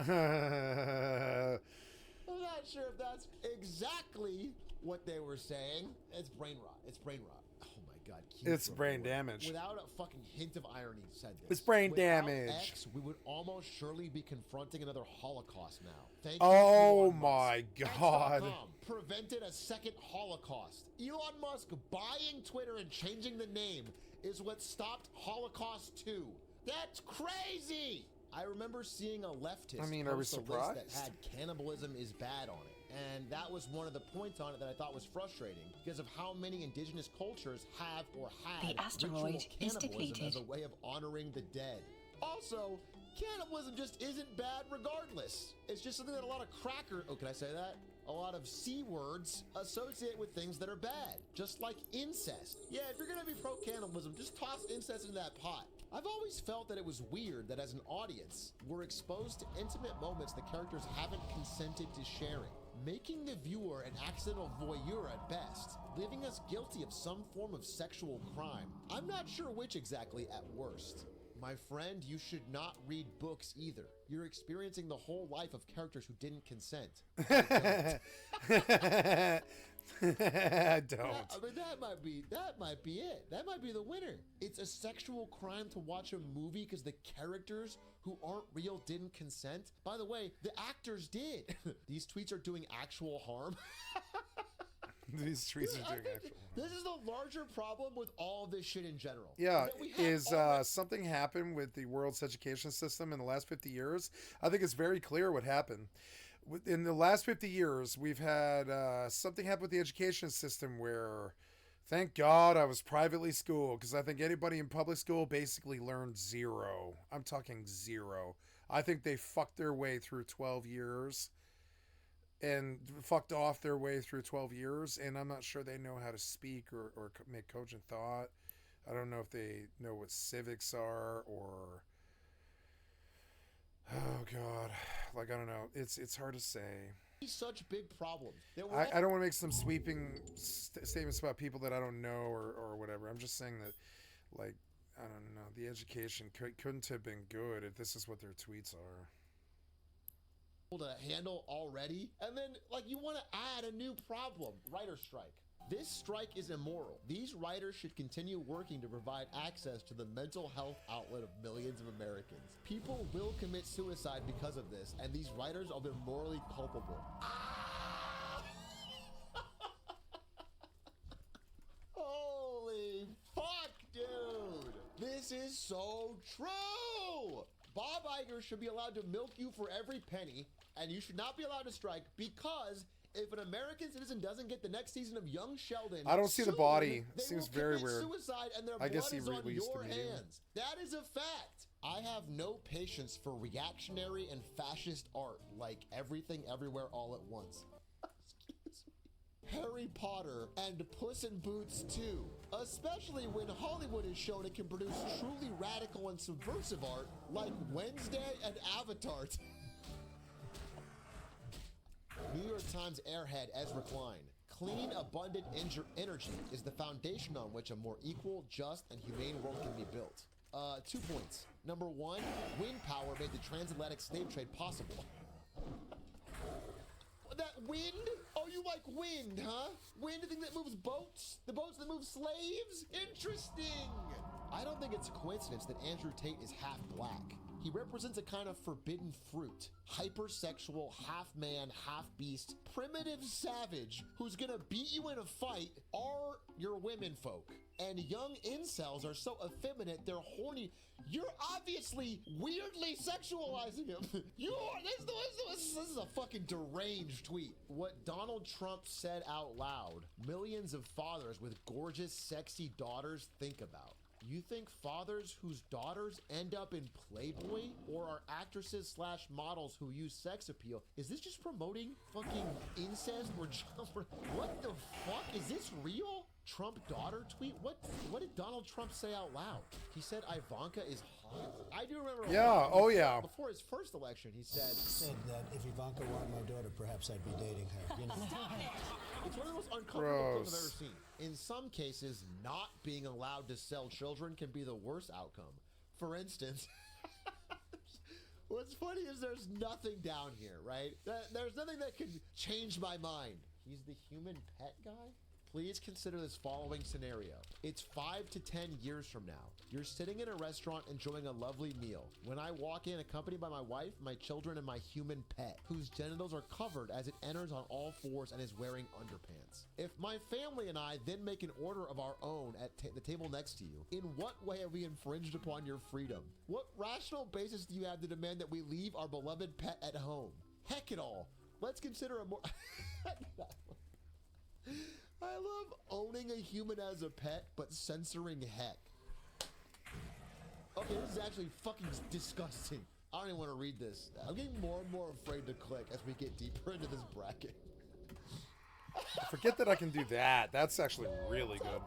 I'm not sure if that's exactly what they were saying. It's brain rot. It's brain rot. Oh my God. Keith It's from brain nowhere, damage. Without a fucking hint of irony, said this. It's brain Without damage. X, we would almost surely be confronting another Holocaust now. Thank you, Oh Elon Musk. my God. X.com prevented a second Holocaust. Elon Musk buying Twitter and changing the name is what stopped Holocaust 2. That's crazy! I remember seeing a leftist I mean, are we post a list surprised? that had cannibalism is bad on it. And that was one of the points on it that I thought was frustrating because of how many indigenous cultures have or had The asteroid ritual is cannibalism depleted. as a way of honoring the dead. Also, cannibalism just isn't bad regardless. It's just something that a lot of can I say that? A lot of C words associate with things that are bad, just like incest. Yeah, if you're gonna be pro-cannibalism, just toss incest into that pot. I've always felt that it was weird that as an audience, we're exposed to intimate moments the characters haven't consented to sharing, making the viewer an accidental voyeur at best, leaving us guilty of some form of sexual crime. I'm not sure which exactly at worst. My friend, you should not read books either. You're experiencing the whole life of characters who didn't consent. I don't. I don't. I mean, that might be it. That might be the winner. It's a sexual crime to watch a movie because the characters who aren't real didn't consent. By the way, the actors did. These tweets are doing actual harm. These tweets are doing actual. This is the larger problem with all of this shit in general. Yeah, That we have is something happened with the world's education system in the last 50 years? I think it's very clear what happened. In the last 50 years, we've had something happen with the education system where, thank God I was privately schooled, because I think anybody in public school basically learned zero. I'm talking zero. I think they fucked their way through 12 years and fucked off their way through 12 years, and I'm not sure they know how to speak or make cogent thought. I don't know if they know what civics are or... Oh, God. Like, I don't know. It's hard to say. Such big problems. I don't want to make some sweeping statements about people that I don't know or whatever. I'm just saying that, like, I don't know. The education couldn't have been good if this is what their tweets are. To handle already, and then like you want to add a new problem. Writer strike. This strike is immoral. These writers should continue working to provide access to the mental health outlet of millions of Americans. People will commit suicide because of this, and these writers are morally culpable. Holy fuck, dude! This is so true! Bob Iger should be allowed to milk you for every penny, and you should not be allowed to strike because if an American citizen doesn't get the next season of Young Sheldon, I don't see the body. They Seems will very commit weird. Suicide, and their I guess blood he is on released your the medium. hands. That is a fact. I have no patience for reactionary and fascist art like Everything Everywhere All at Once. Excuse me. Harry Potter and Puss in Boots 2, especially when Hollywood has shown it can produce truly radical and subversive art like Wednesday and Avatar. New York Times airhead Ezra Klein. Clean, abundant energy is the foundation on which a more equal, just, and humane world can be built. 2 points. Number 1, wind power made the transatlantic slave trade possible. That wind? Oh, you like wind, huh? Wind, the thing that moves boats? The boats that move slaves? Interesting! I don't think it's a coincidence that Andrew Tate is half black. He represents a kind of forbidden fruit. Hypersexual, half-man, half-beast, primitive savage who's gonna beat you in a fight are your women folk. And young incels are so effeminate, they're horny. You're obviously weirdly sexualizing him. You are. This is a fucking deranged tweet. What Donald Trump said out loud, millions of fathers with gorgeous, sexy daughters think about. You think fathers whose daughters end up in Playboy or are actresses / models who use sex appeal? Is this just promoting fucking incest or what the fuck? Is this real? Trump daughter tweet? What did Donald Trump say out loud? He said Ivanka is hot. I do remember. Yeah, oh yeah. Before his first election, he said that if Ivanka weren't my daughter, perhaps I'd be dating her. You know? it's one of the most uncomfortable things I've Gross. ever seen. In some cases, not being allowed to sell children can be the worst outcome. For instance, what's funny is there's nothing down here, right? There's nothing that could change my mind. He's the human pet guy? Please consider this following scenario. It's 5 to 10 years from now. You're sitting in a restaurant enjoying a lovely meal. When I walk in accompanied by my wife, my children, and my human pet, whose genitals are covered as it enters on all fours and is wearing underpants. If my family and I then make an order of our own at the table next to you, in what way have we infringed upon your freedom? What rational basis do you have to demand that we leave our beloved pet at home? Heck it all. Let's consider a more... I love owning a human as a pet, but censoring heck. Okay, this is actually fucking disgusting. I don't even want to read this. I'm getting more and more afraid to click as we get deeper into this bracket. Forget that I can do that. That's actually really good.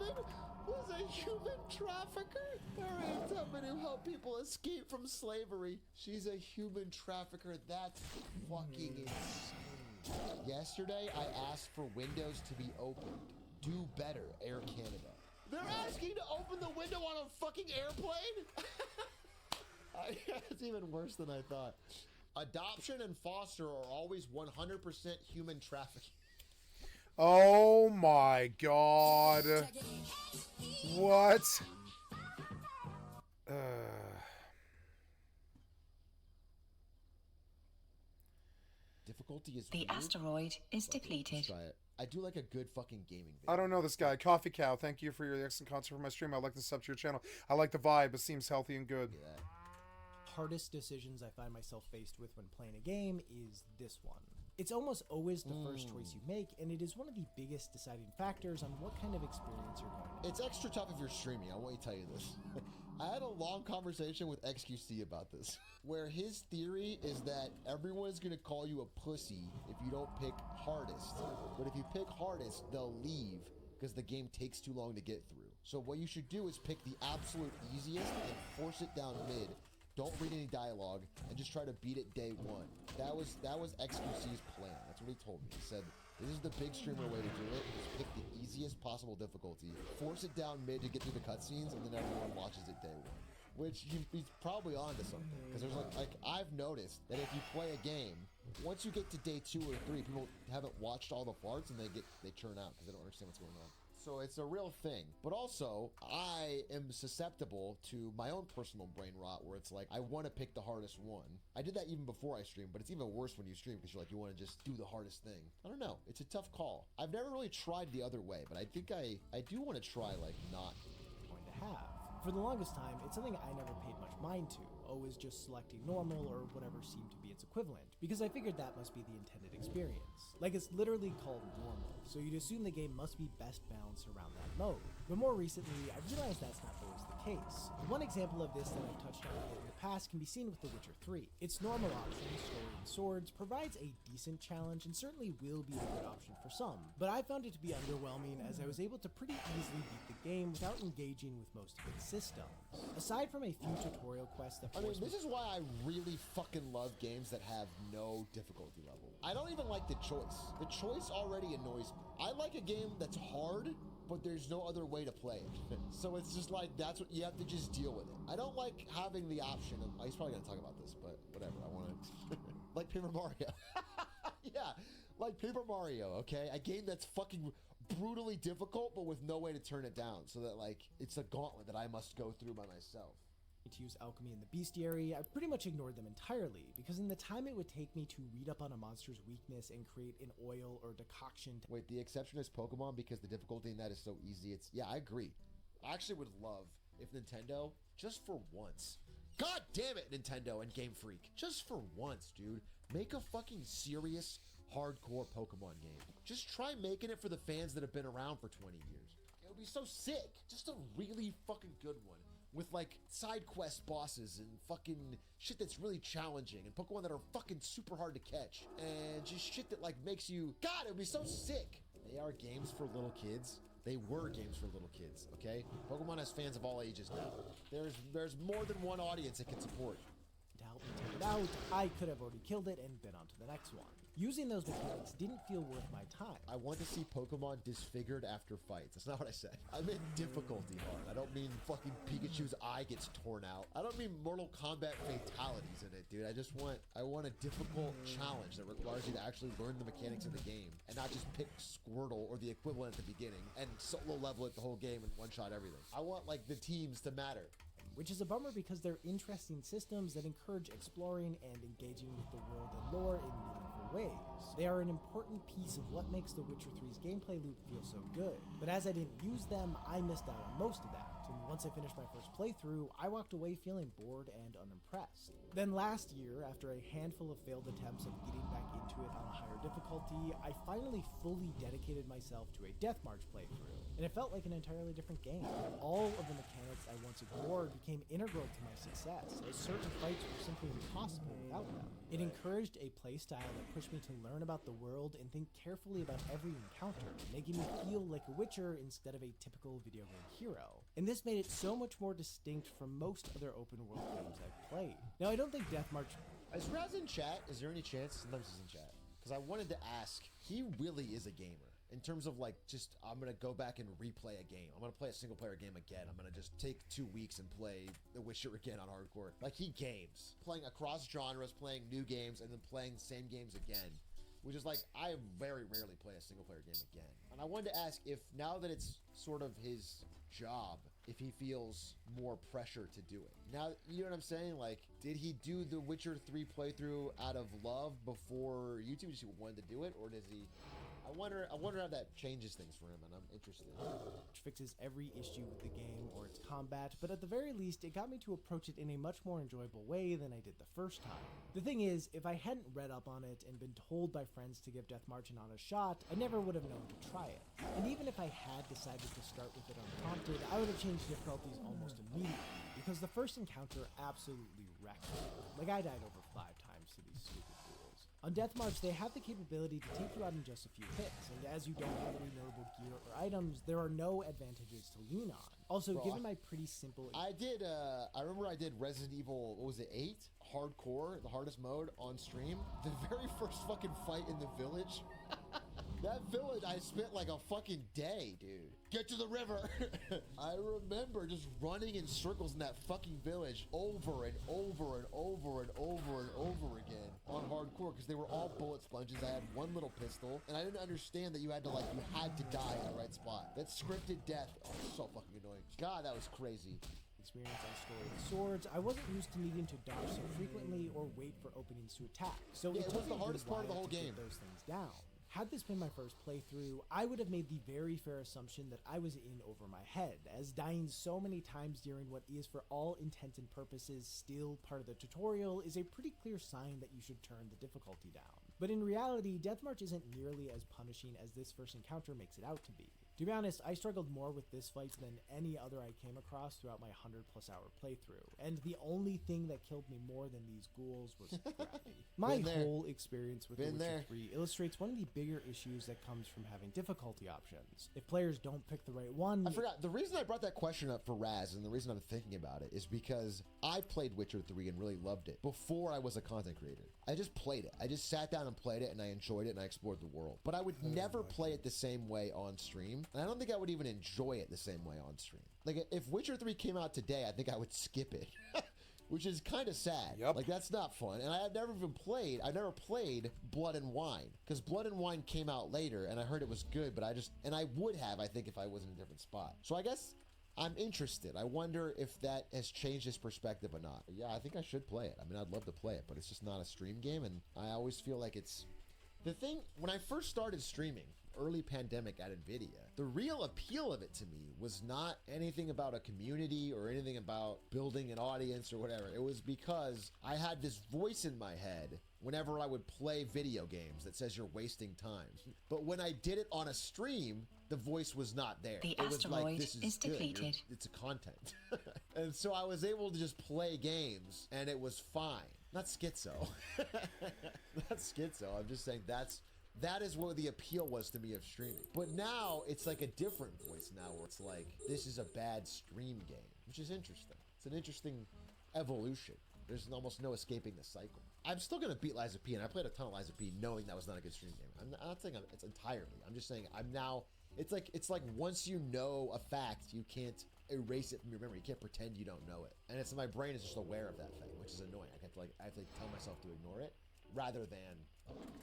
Was a human trafficker. Harriet Tubman who helped people escape from slavery. She's a human trafficker. That's fucking insane. Yesterday, I asked for windows to be opened. Do better, Air Canada. They're asking to open the window on a fucking airplane? It's even worse than I thought. Adoption and foster are always 100% human trafficking. Oh my god. What? Difficulty is The weird. asteroid is Fuck it, depleted. let's try it. I do like a good fucking gaming I video. don't know this guy. Coffee Cow, thank you for your excellent concert for my stream. I like the sub to your channel. I like the vibe. It seems healthy and good. Look at that. Hardest decisions I find myself faced with when playing a game is this one. It's almost always the first choice you make, and it is one of the biggest deciding factors on what kind of experience you're going to have. It's extra tough if you're streaming, I want to tell you this. I had a long conversation with XQC about this, where his theory is that everyone's going to call you a pussy if you don't pick hardest. But if you pick hardest, they'll leave because the game takes too long to get through. So what you should do is pick the absolute easiest and force it down mid. Don't read any dialogue and just try to beat it day one. That was XQC's plan. That's what he told me. He said, this is the big streamer way to do it, is pick the easiest possible difficulty, force it down mid to get through the cutscenes, and then everyone watches it day one. Which he's probably onto something. Because there's like I've noticed that if you play a game, once you get to day 2 or 3, people haven't watched all the farts and they churn out because they don't understand what's going on. So it's a real thing. But also, I am susceptible to my own personal brain rot where it's like, I want to pick the hardest one. I did that even before I streamed, but it's even worse when you stream because you're like, you want to just do the hardest thing. I don't know. It's a tough call. I've never really tried the other way, but I think I do want to try like not. Going to have. For the longest time, it's something I never paid much mind to, always just selecting normal or whatever seemed to be its equivalent, because I figured that must be the intended experience. Like, it's literally called normal, so you'd assume the game must be best balanced around that mode. But more recently, I've realized that's not always the case. One example of this that I've touched on a bit in the past can be seen with The Witcher 3. Its normal option, Story and Swords, provides a decent challenge and certainly will be a good option for some, but I found it to be underwhelming as I was able to pretty easily beat the game without engaging with most of its systems. Aside from a few tutorial quests that I mean, force me this is why I really fucking love games that have no difficulty level. I don't even like the choice. The choice already annoys me. I like a game that's hard, but there's no other way to play it. So it's just like, that's what you have to just deal with it. I don't like having the option of, he's probably gonna talk about this, but whatever, I want to, like Paper Mario. Yeah, like Paper Mario, okay? A game that's fucking brutally difficult, but with no way to turn it down, so that like, it's a gauntlet that I must go through by myself. to use alchemy in the bestiary, I pretty much ignored them entirely, because in the time it would take me to read up on a monster's weakness and create an oil or decoction to Wait, the exception is Pokemon because the difficulty in that is so easy. Yeah, I agree. I actually would love if Nintendo, just for once, God damn it, Nintendo and Game Freak, just for once, dude, make a fucking serious, hardcore Pokemon game. Just try making it for the fans that have been around for 20 years. It would be so sick. Just a really fucking good one. With like side quest bosses and fucking shit that's really challenging and Pokemon that are fucking super hard to catch and just shit that like makes you, God, it would be so sick. They are games for little kids. They were games for little kids, okay? Pokemon has fans of all ages now. There's more than one audience it can support. help me take it out, I could have already killed it and been on to the next one. Using those mechanics didn't feel worth my time. I want to see Pokemon disfigured after fights. That's not what I said. I meant difficulty hard. I don't mean fucking Pikachu's eye gets torn out. I don't mean Mortal Kombat fatalities in it, dude. I want a difficult challenge that requires you to actually learn the mechanics of the game and not just pick Squirtle or the equivalent at the beginning and solo level it the whole game and one-shot everything. I want like the teams to matter. Which is a bummer because they're interesting systems that encourage exploring and engaging with the world and lore in meaningful ways. They are an important piece of what makes The Witcher 3's gameplay loop feel so good. But as I didn't use them, I missed out on most of that. And once I finished my first playthrough, I walked away feeling bored and unimpressed. Then last year, after a handful of failed attempts of getting back into it on a higher difficulty, I finally fully dedicated myself to a Death March playthrough. And it felt like an entirely different game. All of the mechanics I once ignored became integral to my success, as certain fights were simply impossible without them. It encouraged a playstyle that pushed me to learn about the world and think carefully about every encounter, making me feel like a Witcher instead of a typical video game hero. And this made it so much more distinct from most other open world games I've played. Now, I don't think Death March... Is Raz in chat? Is there any chance? Sometimes he's in chat. Because I wanted to ask, he really is a gamer. In terms of like, just, I'm going to go back and replay a game. I'm going to play a single player game again. I'm going to just take 2 weeks and play The Witcher again on hardcore. Like, he games. Playing across genres, playing new games, and then playing the same games again. which is like, I very rarely play a single player game again. And I wanted to ask if now that it's sort of his job, if he feels more pressure to do it. Now, you know what I'm saying? Like, did he do the Witcher 3 playthrough out of love before YouTube? Just wanted to do it, or does he? I wonder how that changes things for him, and I'm interested. Which fixes every issue with the game or its combat, but at the very least, it got me to approach it in a much more enjoyable way than I did the first time. The thing is, if I hadn't read up on it and been told by friends to give Death March an honest shot, I never would have known to try it. And even if I had decided to start with it unprompted, I would have changed difficulties almost immediately, because the first encounter absolutely wrecked me. Like, I died over 5 times to these stupid ghouls. On Death March, they have the capability to take you out in just a few hits, and as you don't have any notable gear or items, there are no advantages to lean on. Also, Bro, given my pretty simple... I remember I did Resident Evil, what was it, 8? Hardcore, the hardest mode on stream. The very first fucking fight in the village. That village, I spent like a fucking day, dude. Get to the river. I remember just running in circles in that fucking village over and over and over and over and over again on hardcore, because they were all bullet sponges. I had one little pistol, and I didn't understand that you had to die in the right spot. That scripted death, oh, so fucking annoying. God, that was crazy. Experience on Story of Swords, I wasn't used to needing to dodge so frequently or wait for openings to attack. So Yeah, it was took me the a hardest good part of the while whole to get game. those things down. Had this been my first playthrough, I would have made the very fair assumption that I was in over my head, as dying so many times during what is for all intents and purposes still part of the tutorial is a pretty clear sign that you should turn the difficulty down. But in reality, Death March isn't nearly as punishing as this first encounter makes it out to be. To be honest, I struggled more with this fight than any other I came across throughout my 100+ hour playthrough, and the only thing that killed me more than these ghouls was gravity. My Been there. whole experience with The Been Witcher there. 3 illustrates one of the bigger issues that comes from having difficulty options. If players don't pick the right one... I forgot. The reason I brought that question up for Raz, and the reason I'm thinking about it, is because I played Witcher 3 and really loved it before I was a content creator. I just played it. I just sat down and played it, and I enjoyed it, and I explored the world. But I would never play it the same way on stream, and I don't think I would even enjoy it the same way on stream. Like, if Witcher 3 came out today, I think I would skip it. Which is kind of sad. Yep. Like, that's not fun. And I've never played Blood and Wine, because Blood and Wine came out later, and I heard it was good, but I would have, I think, if I was in a different spot. So I guess I'm interested. I wonder if that has changed his perspective or not. Yeah, I think I should play it. I mean, I'd love to play it, but it's just not a stream game, and I always feel like it's... The thing, when I first started streaming, early pandemic at NVIDIA, the real appeal of it to me was not anything about a community or anything about building an audience or whatever. It was because I had this voice in my head whenever I would play video games that says you're wasting time. But when I did it on a stream, the voice was not there. The It was like, asteroid this is good. depleted. It's a content. And so I was able to just play games, and it was fine. Not schizo. Not schizo. I'm just saying that is what the appeal was to me of streaming. But now it's like a different voice now, where it's like, this is a bad stream game, which is interesting. It's an interesting evolution. There's almost no escaping the cycle. I'm still gonna beat Liza P, and I played a ton of Liza P knowing that was not a good stream game. I'm not saying it's entirely. I'm just saying I'm now. It's like once you know a fact, you can't erase it from your memory. You can't pretend you don't know it. And it's my brain is just aware of that thing, which is annoying. I have to tell myself to ignore it rather than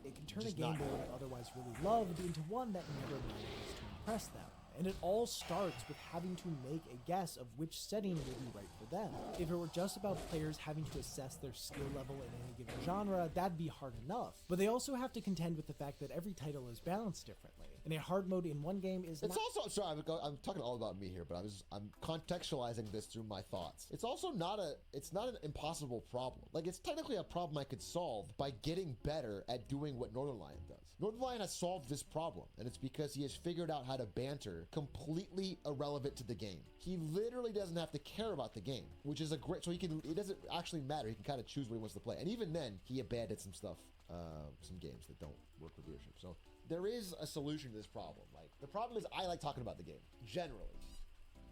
It can turn a just game not they know would it. otherwise really loved into one that never manages to impress them. And it all starts with having to make a guess of which setting will be right for them. If it were just about players having to assess their skill level in any given genre, that'd be hard enough. But they also have to contend with the fact that every title is balanced differently. And a hard mode in one game is It's not... also, sorry, I'm talking all about me here, but I'm contextualizing this through my thoughts. It's also it's not an impossible problem. Like, it's technically a problem I could solve by getting better at doing what Northern Lion does. Northern Lion has solved this problem, and it's because he has figured out how to banter completely irrelevant to the game. He literally doesn't have to care about the game, which is a great, so it doesn't actually matter. He can kind of choose what he wants to play. And even then, he abandoned some stuff, some games that don't work with viewership. So there is a solution to this problem. Like, the problem is I like talking about the game, generally.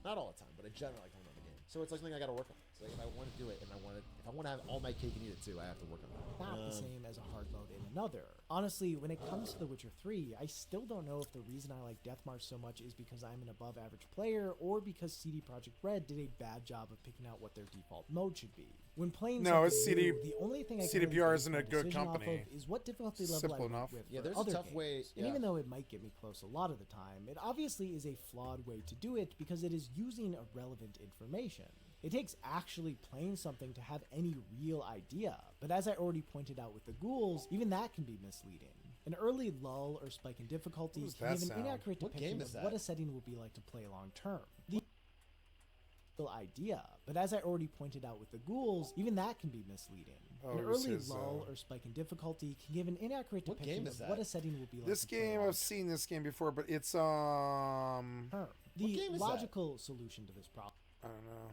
Not all the time, but I generally like talking about the game. So it's like something I got to work on. It's like if I want to do it and if I want to have all my cake and eat it too, I have to work on that. Not the same as a hard mode in another. Honestly, when it comes to The Witcher 3, I still don't know if the reason I like Deathmarch so much is because I'm an above average player or because CD Projekt Red did a bad job of picking out what their default mode should be. When playing No, something it's CD new, the only thing I can CDPR really base isn't my a good decision off company. of is what difficulty level Simple I work enough. with Yeah, for there's a other tough way- games. And yeah. even though it might get me close a lot of the time, it obviously is a flawed way to do it because it is using irrelevant information. It takes actually playing something to have any real idea, but as I already pointed out with the ghouls, even that can be misleading. An early lull or spike in difficulty What does can that give an sound? inaccurate What depiction game of is that? what a setting will be like to play long term. The real idea, but as I already pointed out with the ghouls, even that can be misleading. Oh, An it was early his, lull or spike in difficulty can give an inaccurate What depiction game of is what that? a setting will be like This to play game, long I've seen this game before, but it's term. The game is that? logical solution to this problem I don't know.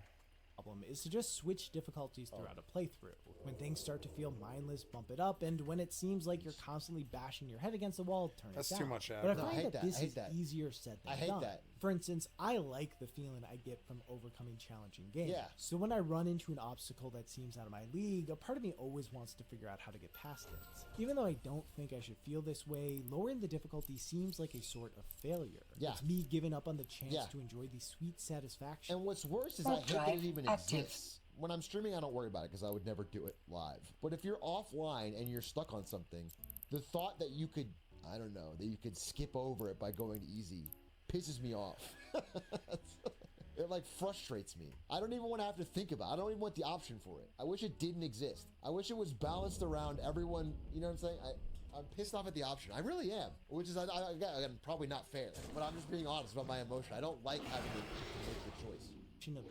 is to just switch difficulties throughout a playthrough. When things start to feel mindless, bump it up, and when it seems like you're constantly bashing your head against the wall, turn That's it down. too much, But I Adam. No, I find hate that that. this I hate is that. easier said than I hate done. that. For instance, I like the feeling I get from overcoming challenging games. Yeah. So when I run into an obstacle that seems out of my league, a part of me always wants to figure out how to get past it. Even though I don't think I should feel this way, lowering the difficulty seems like a sort of failure. Yeah. It's me giving up on the chance Yeah. to enjoy the sweet satisfaction. And what's worse is I hate that it even exists. When I'm streaming, I don't worry about it because I would never do it live. But if you're offline and you're stuck on something, the thought that you could, I don't know, that you could skip over it by going to easy pisses me off. It like frustrates me. I don't even want to have to think about it. I don't even want the option for it. I wish it didn't exist. I wish it was balanced around everyone. You know what I'm saying? I'm pissed off at the option. I really am. Which is, again, probably not fair. But I'm just being honest about my emotion. I don't like having to make the choice. Of getting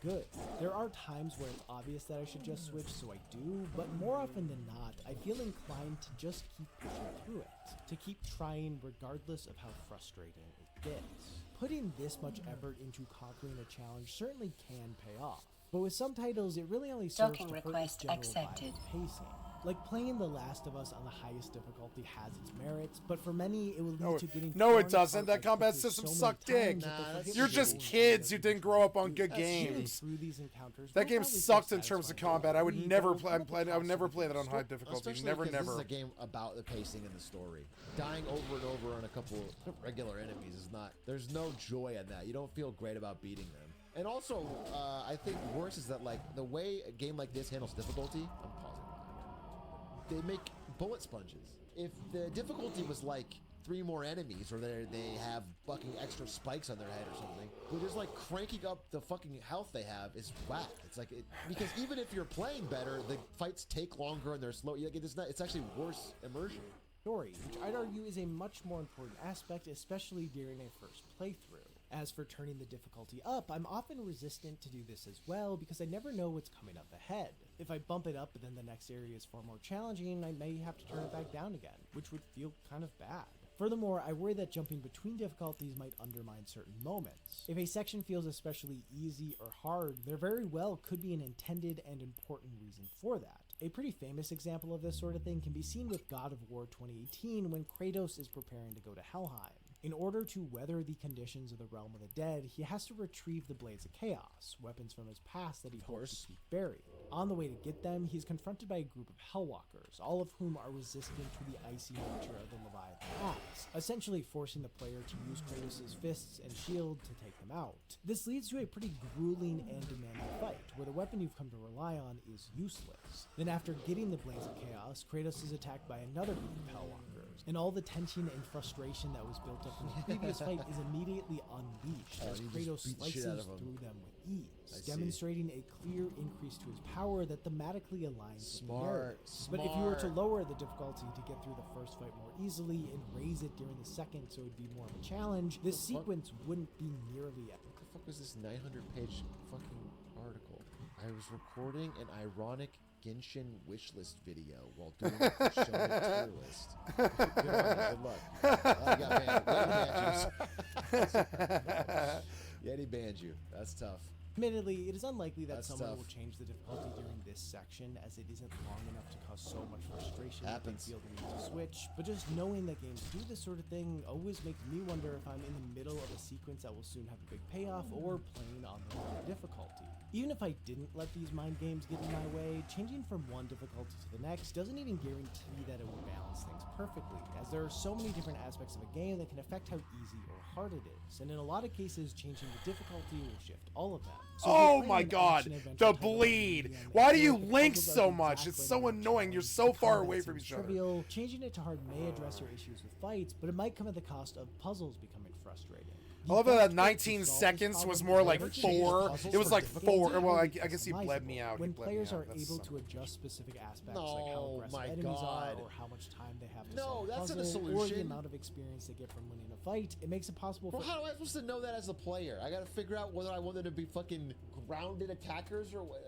good. There are times where it's obvious that I should just switch, so I do, but more often than not, I feel inclined to just keep pushing through it, to keep trying regardless of how frustrating it gets. Putting this much effort into conquering a challenge certainly can pay off, but with some titles, it really only serves Docking to hurt request its general accepted. vibe of pacing. Like playing The Last of Us on the highest difficulty has its merits, but for many, it will lead to getting No, it torn doesn't. apart That by combat cookies system so many sucked dick. times that they Nah, forget that's You're what just they kids who wanted didn't to grow up on do. good Getting games. through these encounters That will game probably feel sucked in terms of satisfying, combat. I would but never it'll play. come up I would with never costs play that on of high the difficulty. Especially Never, 'cause never. This is a game about the pacing and the story. Dying over and over on a couple of regular enemies is not. There's no joy in that. You don't feel great about beating them. And also, I think worse is that like the way a game like this handles difficulty. I'm pausing. They make bullet sponges. If the difficulty was like 3 more enemies, or they have fucking extra spikes on their head or something, but just like cranking up the fucking health they have is whack. It's like because even if you're playing better, the fights take longer and they're slow. Like it's actually worse immersion. Story, which I'd argue is a much more important aspect, especially during a first playthrough. As for turning the difficulty up, I'm often resistant to do this as well because I never know what's coming up ahead. If I bump it up but then the next area is far more challenging, I may have to turn it back down again, which would feel kind of bad. Furthermore, I worry that jumping between difficulties might undermine certain moments. If a section feels especially easy or hard, there very well could be an intended and important reason for that. A pretty famous example of this sort of thing can be seen with God of War 2018 when Kratos is preparing to go to Helheim. In order to weather the conditions of the realm of the dead, he has to retrieve the Blades of Chaos, weapons from his past that he hopes to keep buried. On the way to get them, he's confronted by a group of Hellwalkers, all of whom are resistant to the icy nature of the Leviathan axe, essentially forcing the player to use Kratos' fists and shield to take them out. This leads to a pretty grueling and demanding fight, where the weapon you've come to rely on is useless. Then after getting the Blades of Chaos, Kratos is attacked by another group of Hellwalkers, and all the tension and frustration that was built up from the previous fight is immediately unleashed as you just Kratos beat the shit out slices of him. through them with ease, I see. demonstrating a clear increase to his power that thematically aligns with the narrative. Smart. But if you were to lower the difficulty to get through the first fight more easily and raise it during the second so it would be more of a challenge, this sequence wouldn't be nearly What the fuck was this 900-page fucking article? I was recording an ironic Genshin wishlist video while doing a Shonen tier list. Good luck. I got banned. Yeti banned you. That's tough. Admittedly, it is unlikely that That's someone tough. will change the difficulty during this section, as it isn't long enough to cause so much frustration that they Happens. feel the need to switch, but just knowing that games do this sort of thing always makes me wonder if I'm in the middle of a sequence that will soon have a big payoff, or playing on the lower difficulty. Even if I didn't let these mind games get in my way, changing from one difficulty to the next doesn't even guarantee that it will balance things perfectly, as there are so many different aspects of a game that can affect how easy or hard it is, and in a lot of cases, changing the difficulty will shift all of them. So if you're Oh playing my an god, action-adventure the title on bleed. medium and Why do feel you like the link puzzles so aren't much? It's exactly so what annoying. You're challenge, so the far combat away from seems each other. trivial, changing it to hard may address your issues with fights, but it might come at the cost of puzzles becoming frustrating. I love that 19 seconds was more like 4. It was like 4. Well, I guess he bled me out. When He bled me players out. are That's able son to of a adjust specific aspects No, like how aggressive my enemies God. are or how much time they have to No, solve a that's not a puzzle or the solution. amount of experience they get from winning a fight, it makes it possible Bro, for how am I supposed to know that as a player? I gotta figure out whether I want them to be fucking grounded attackers or what.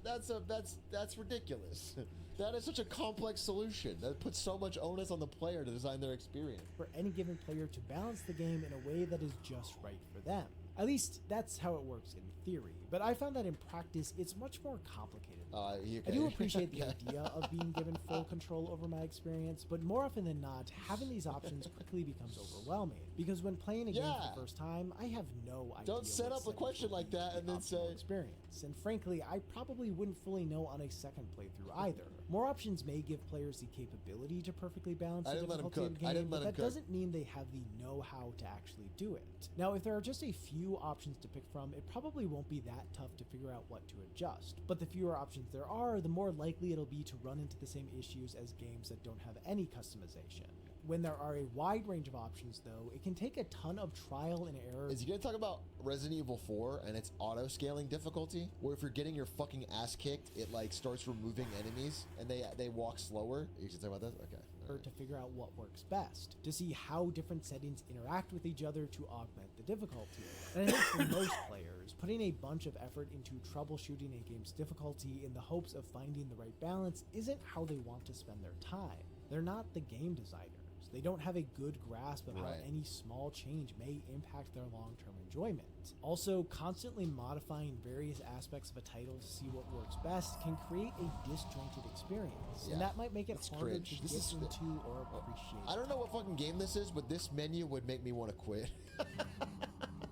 That's ridiculous. That is such a complex solution. That puts so much onus on the player to design their experience. for any given player to balance the game in a way that is just right for them. At least that's how it works in theory, but I found that in practice it's much more complicated. I do appreciate the idea of being given full control over my experience, but more often than not, having these options quickly becomes overwhelming. Because when playing a game for the first time, I have no idea. Don't set what up a settings question will like lead that to and the then optimal say- experience. And frankly, I probably wouldn't fully know on a second playthrough either. More options may give players the capability to perfectly balance I the didn't let 'em difficulty of cook. the I game, didn't but let 'em that cook. doesn't mean they have the know-how to actually do it. Now, if there are just a few options to pick from, it probably won't be that tough to figure out what to adjust. But the fewer options there are, the more likely it'll be to run into the same issues as games that don't have any customization. When there are a wide range of options, though, it can take a ton of trial and error. Is he gonna talk about Resident Evil 4 and its auto-scaling difficulty? Where if you're getting your fucking ass kicked, it like starts removing enemies and they walk slower? You should talk about that? Okay. To figure out what works best, to see how different settings interact with each other to augment the difficulty. And I think for most players, putting a bunch of effort into troubleshooting a game's difficulty in the hopes of finding the right balance isn't how they want to spend their time. They're not the game designers. They don't have a good grasp of how Right. any small change may impact their long-term enjoyment. Also, constantly modifying various aspects of a title to see what works best can create a disjointed experience, Yeah. and that might make it It's harder cringe. to This get is- into or appreciate. I don't know what fucking game this is, but this menu would make me want to quit.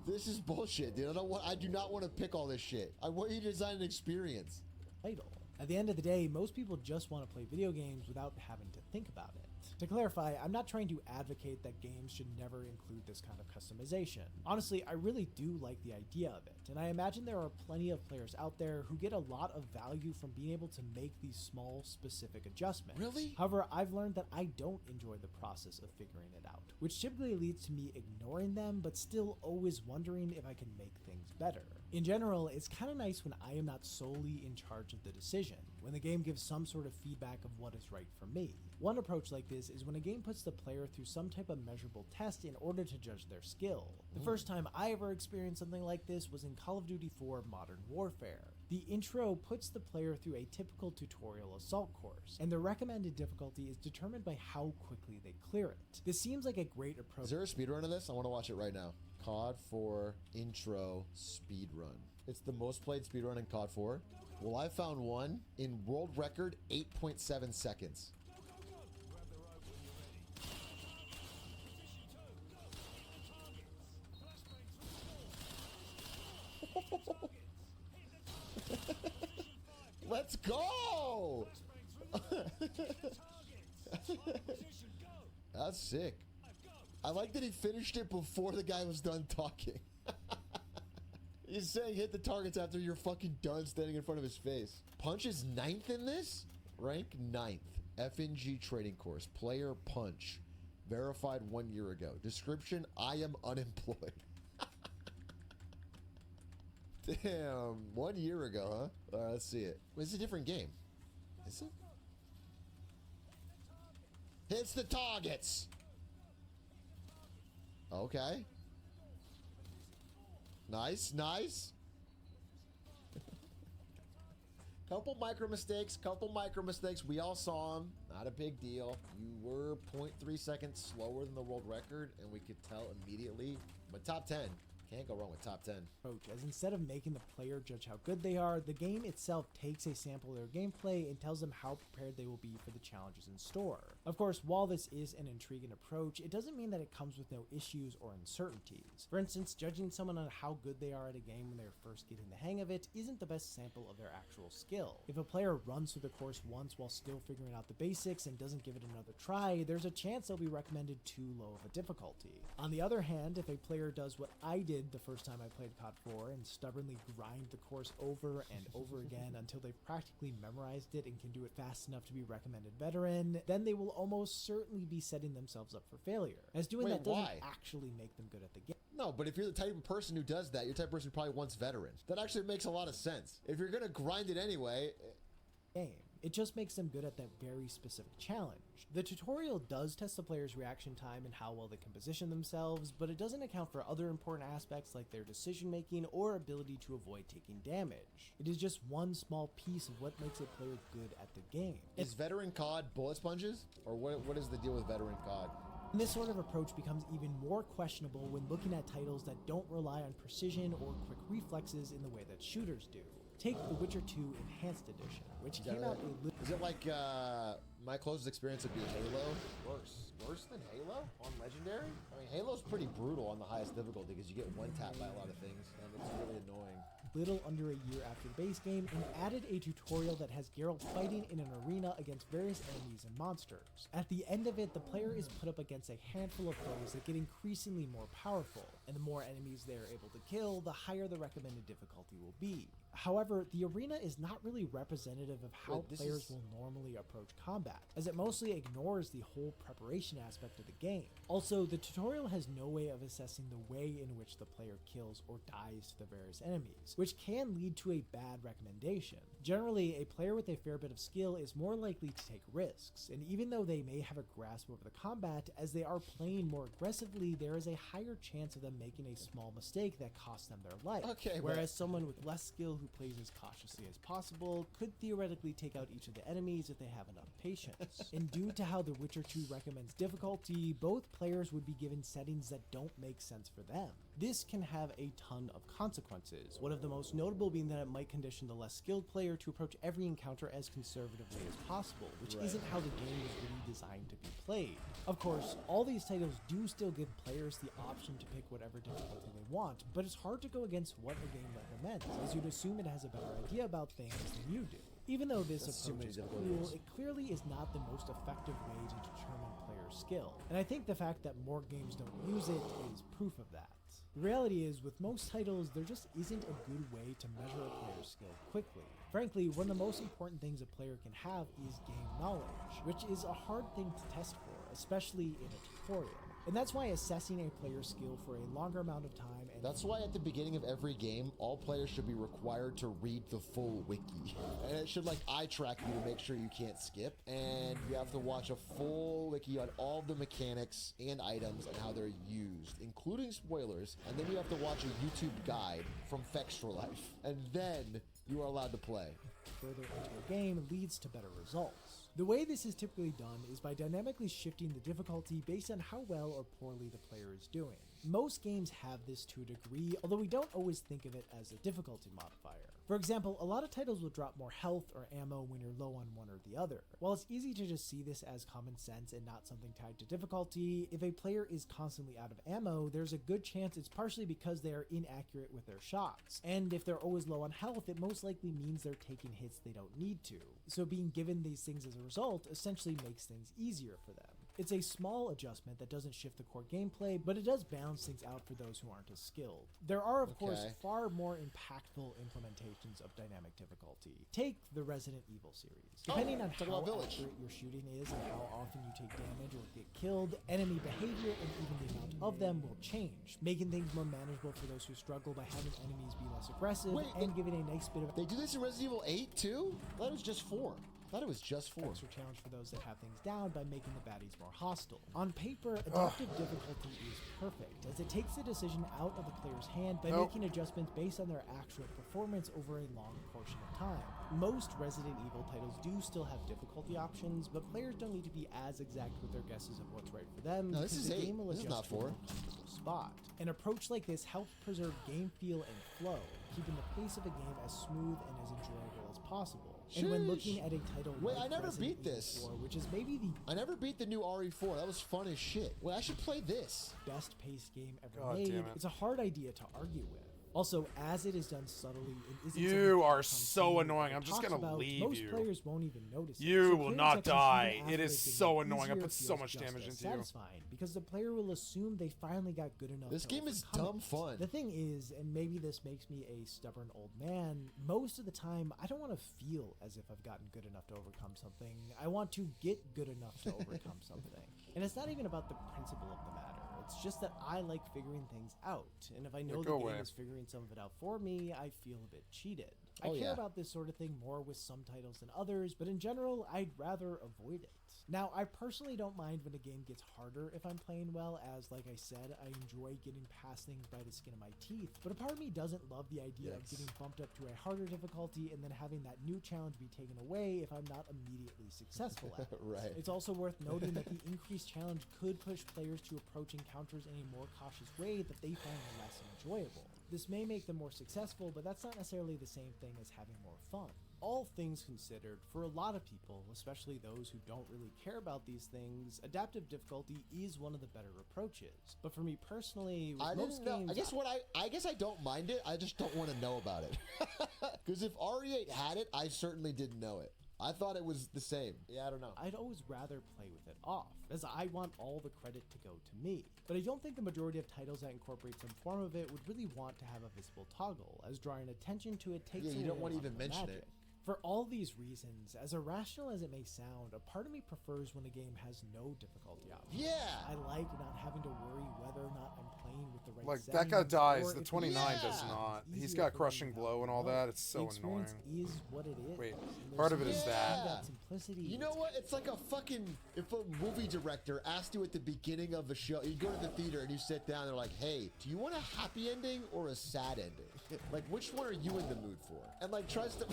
This is bullshit, dude. I do not want to pick all this shit. I want you to design an experience. Title. At the end of the day, most people just want to play video games without having to think about it. To clarify, I'm not trying to advocate that games should never include this kind of customization. Honestly, I really do like the idea of it, and I imagine there are plenty of players out there who get a lot of value from being able to make these small, specific adjustments. Really? However, I've learned that I don't enjoy the process of figuring it out, which typically leads to me ignoring them, but still always wondering if I can make things better. In general, it's kind of nice when I am not solely in charge of the decision, when the game gives some sort of feedback of what is right for me. One approach like this is when a game puts the player through some type of measurable test in order to judge their skill. The first time I ever experienced something like this was in Call of Duty 4 Modern Warfare. The intro puts the player through a typical tutorial assault course, and the recommended difficulty is determined by how quickly they clear it. This seems like a great approach. Is there a speedrun of this? I want to watch it right now. COD 4 intro speedrun. It's the most played speedrun in COD 4. Well, I found one in world record 8.7 seconds. Let's go! That's sick. I like that he finished it before the guy was done talking. He's saying hit the targets after you're fucking done standing in front of his face. Punch is 9th in this? Rank 9th. FNG training course. Player Punch. Verified 1 year ago. Description, I am unemployed. Damn, 1 year ago, huh? Alright, let's see it. Wait, it's a different game. Is it? Hits the targets! Okay. Nice, nice. Couple micro mistakes. We all saw them. Not a big deal. You were 0.3 seconds slower than the world record, and we could tell immediately. But top 10. Can't go wrong with top 10. Approach, as instead of making the player judge how good they are, the game itself takes a sample of their gameplay and tells them how prepared they will be for the challenges in store. Of course, while this is an intriguing approach, it doesn't mean that it comes with no issues or uncertainties. For instance, judging someone on how good they are at a game when they're first getting the hang of it isn't the best sample of their actual skill. If a player runs through the course once while still figuring out the basics and doesn't give it another try, there's a chance they'll be recommended too low of a difficulty. On the other hand, if a player does what I did the first time I played COD 4 and stubbornly grind the course over and over again until they've practically memorized it and can do it fast enough to be recommended veteran, then they will almost certainly be setting themselves up for failure, as doing Wait, that doesn't why? actually make them good at the game. No, but if you're the type of person who does that, you're the type of person who probably wants veteran. That actually makes a lot of sense. If you're gonna grind it anyway, Game. It just makes them good at that very specific challenge. The tutorial does test the player's reaction time and how well they can position themselves, but it doesn't account for other important aspects like their decision making or ability to avoid taking damage. It is just one small piece of what makes a player good at the game. is veteran COD bullet sponges? Or what is the deal with veteran COD? And this sort of approach becomes even more questionable when looking at titles that don't rely on precision or quick reflexes in the way that shooters do. Take The Witcher 2 Enhanced Edition, which came out a little... Is it like my closest experience would be Halo? Worse than Halo on Legendary? I mean, Halo's pretty brutal on the highest difficulty because you get one tap by a lot of things, and it's really annoying. Little under a year after the base game, and added a tutorial that has Geralt fighting in an arena against various enemies and monsters. At the end of it, the player is put up against a handful of foes that get increasingly more powerful, and the more enemies they are able to kill, the higher the recommended difficulty will be. However, the arena is not really representative of how players will normally approach combat, as it mostly ignores the whole preparation aspect of the game. Also, the tutorial has no way of assessing the way in which the player kills or dies to the various enemies, which can lead to a bad recommendation. Generally, a player with a fair bit of skill is more likely to take risks, and even though they may have a grasp over the combat, as they are playing more aggressively, there is a higher chance of them making a small mistake that costs them their life. Okay, whereas someone with less skill who plays as cautiously as possible could theoretically take out each of the enemies if they have enough patience. And due to how The Witcher 2 recommends difficulty, both players would be given settings that don't make sense for them. This can have a ton of consequences, one of the most notable being that it might condition the less skilled player to approach every encounter as conservatively as possible, which isn't how the game was really designed to be played. Of course, all these titles do still give players the option to pick whatever difficulty they want, but it's hard to go against what a game recommends, as you'd assume it has a better idea about things than you do. Even though this approach is cool, it clearly is not the most effective way to determine player skill. And I think the fact that more games don't use it is proof of that. The reality is, with most titles, there just isn't a good way to measure a player's skill quickly. Frankly, one of the most important things a player can have is game knowledge, which is a hard thing to test for, especially in a tutorial. And that's why assessing a player's skill for a longer amount of time and That's why at the beginning of every game, all players should be required to read the full wiki. And it should like eye track you to make sure you can't skip. And you have to watch a full wiki on all the mechanics and items and how they're used, including spoilers. And then you have to watch a YouTube guide from Fextra Life. And then you are allowed to play. further into a game leads to better results. The way this is typically done is by dynamically shifting the difficulty based on how well or poorly the player is doing. Most games have this to a degree, although we don't always think of it as a difficulty modifier. For example, a lot of titles will drop more health or ammo when you're low on one or the other. While it's easy to just see this as common sense and not something tied to difficulty, if a player is constantly out of ammo, there's a good chance it's partially because they are inaccurate with their shots. And if they're always low on health, it most likely means they're taking hits they don't need to. So being given these things as a result essentially makes things easier for them. It's a small adjustment that doesn't shift the core gameplay, but it does balance things out for those who aren't as skilled. There are, of course, far more impactful implementations of dynamic difficulty. Take the Resident Evil series. Depending on how accurate your shooting is and how often you take damage or get killed, enemy behavior and even the amount of them will change, making things more manageable for those who struggle by having enemies be less aggressive and giving a nice bit of... They do this in Resident Evil 8 too? That was just 4. I thought it was just 4. Extra challenge for those that have things down by making the baddies more hostile. On paper, adaptive difficulty is perfect, as it takes the decision out of the player's hand by making adjustments based on their actual performance over a long portion of time. Most Resident Evil titles do still have difficulty options, but players don't need to be as exact with their guesses of what's right for them. No, this because is the 8. game will This is adjust not to a 4. more comfortable spot. An approach like this helps preserve game feel and flow, keeping the pace of a game as smooth and as enjoyable as possible. And when looking at a title Wait, like I never Resident beat Evil this. 4, which is maybe the I never beat the new RE4. That was fun as shit. Wait, I should play this. best paced game ever God made, damn it. it's a hard idea to argue with. Also, as it is done subtly and isn't You something are that so comes annoying. in I'm just talks gonna about, leave most you. players won't even notice it. You So will clear not sections, die. even after It they've is been so made annoying. I easier, put so feels much just damage as into you. satisfying, because the player will assume they finally got good enough This to game is overcome dumb it. fun. The thing is, and maybe this makes me a stubborn old man, most of the time I don't want to feel as if I've gotten good enough to overcome something. I want to get good enough to overcome something. And it's not even about the principle of the matter. It's just that I like figuring things out. And if I know the go game away. is figuring some of it out for me, I feel a bit cheated. I Oh, care yeah. about this sort of thing more with some titles than others, but in general, I'd rather avoid it. Now, I personally don't mind when a game gets harder if I'm playing well, as, like I said, I enjoy getting past things by the skin of my teeth, but a part of me doesn't love the idea of getting bumped up to a harder difficulty and then having that new challenge be taken away if I'm not immediately successful at it. Right. It's also worth noting that the increased challenge could push players to approach encounters in a more cautious way that they find less enjoyable. This may make them more successful, but that's not necessarily the same thing as having more fun. All things considered, for a lot of people, especially those who don't really care about these things, adaptive difficulty is one of the better approaches. But for me personally, with I most didn't know. games, I guess I don't mind it. I just don't want to know about it. Because if RE8 had it, I certainly didn't know it. I thought it was the same. Yeah, I don't know. I'd always rather play with it off, as I want all the credit to go to me. But I don't think the majority of titles that incorporate some form of it would really want to have a visible toggle, as drawing attention to it takes Yeah, you away don't a want to lot even of the mention magic. it. For all these reasons, as irrational as it may sound, a part of me prefers when a game has no difficulty options. Yeah. I like not having to worry whether or not I'm playing with the right Like, that guy settings, dies. or The if 29 it's does not. He's easier got for me crushing without blow and all the that. help. It's so The experience annoying. is what it is. Wait, and part of there's it is something that. about simplicity. You know what? It's like a fucking, if a movie director asked you at the beginning of a show, you go to the theater and you sit down, they're like, hey, do you want a happy ending or a sad ending? Like, which one are you in the mood for? And like, tries to,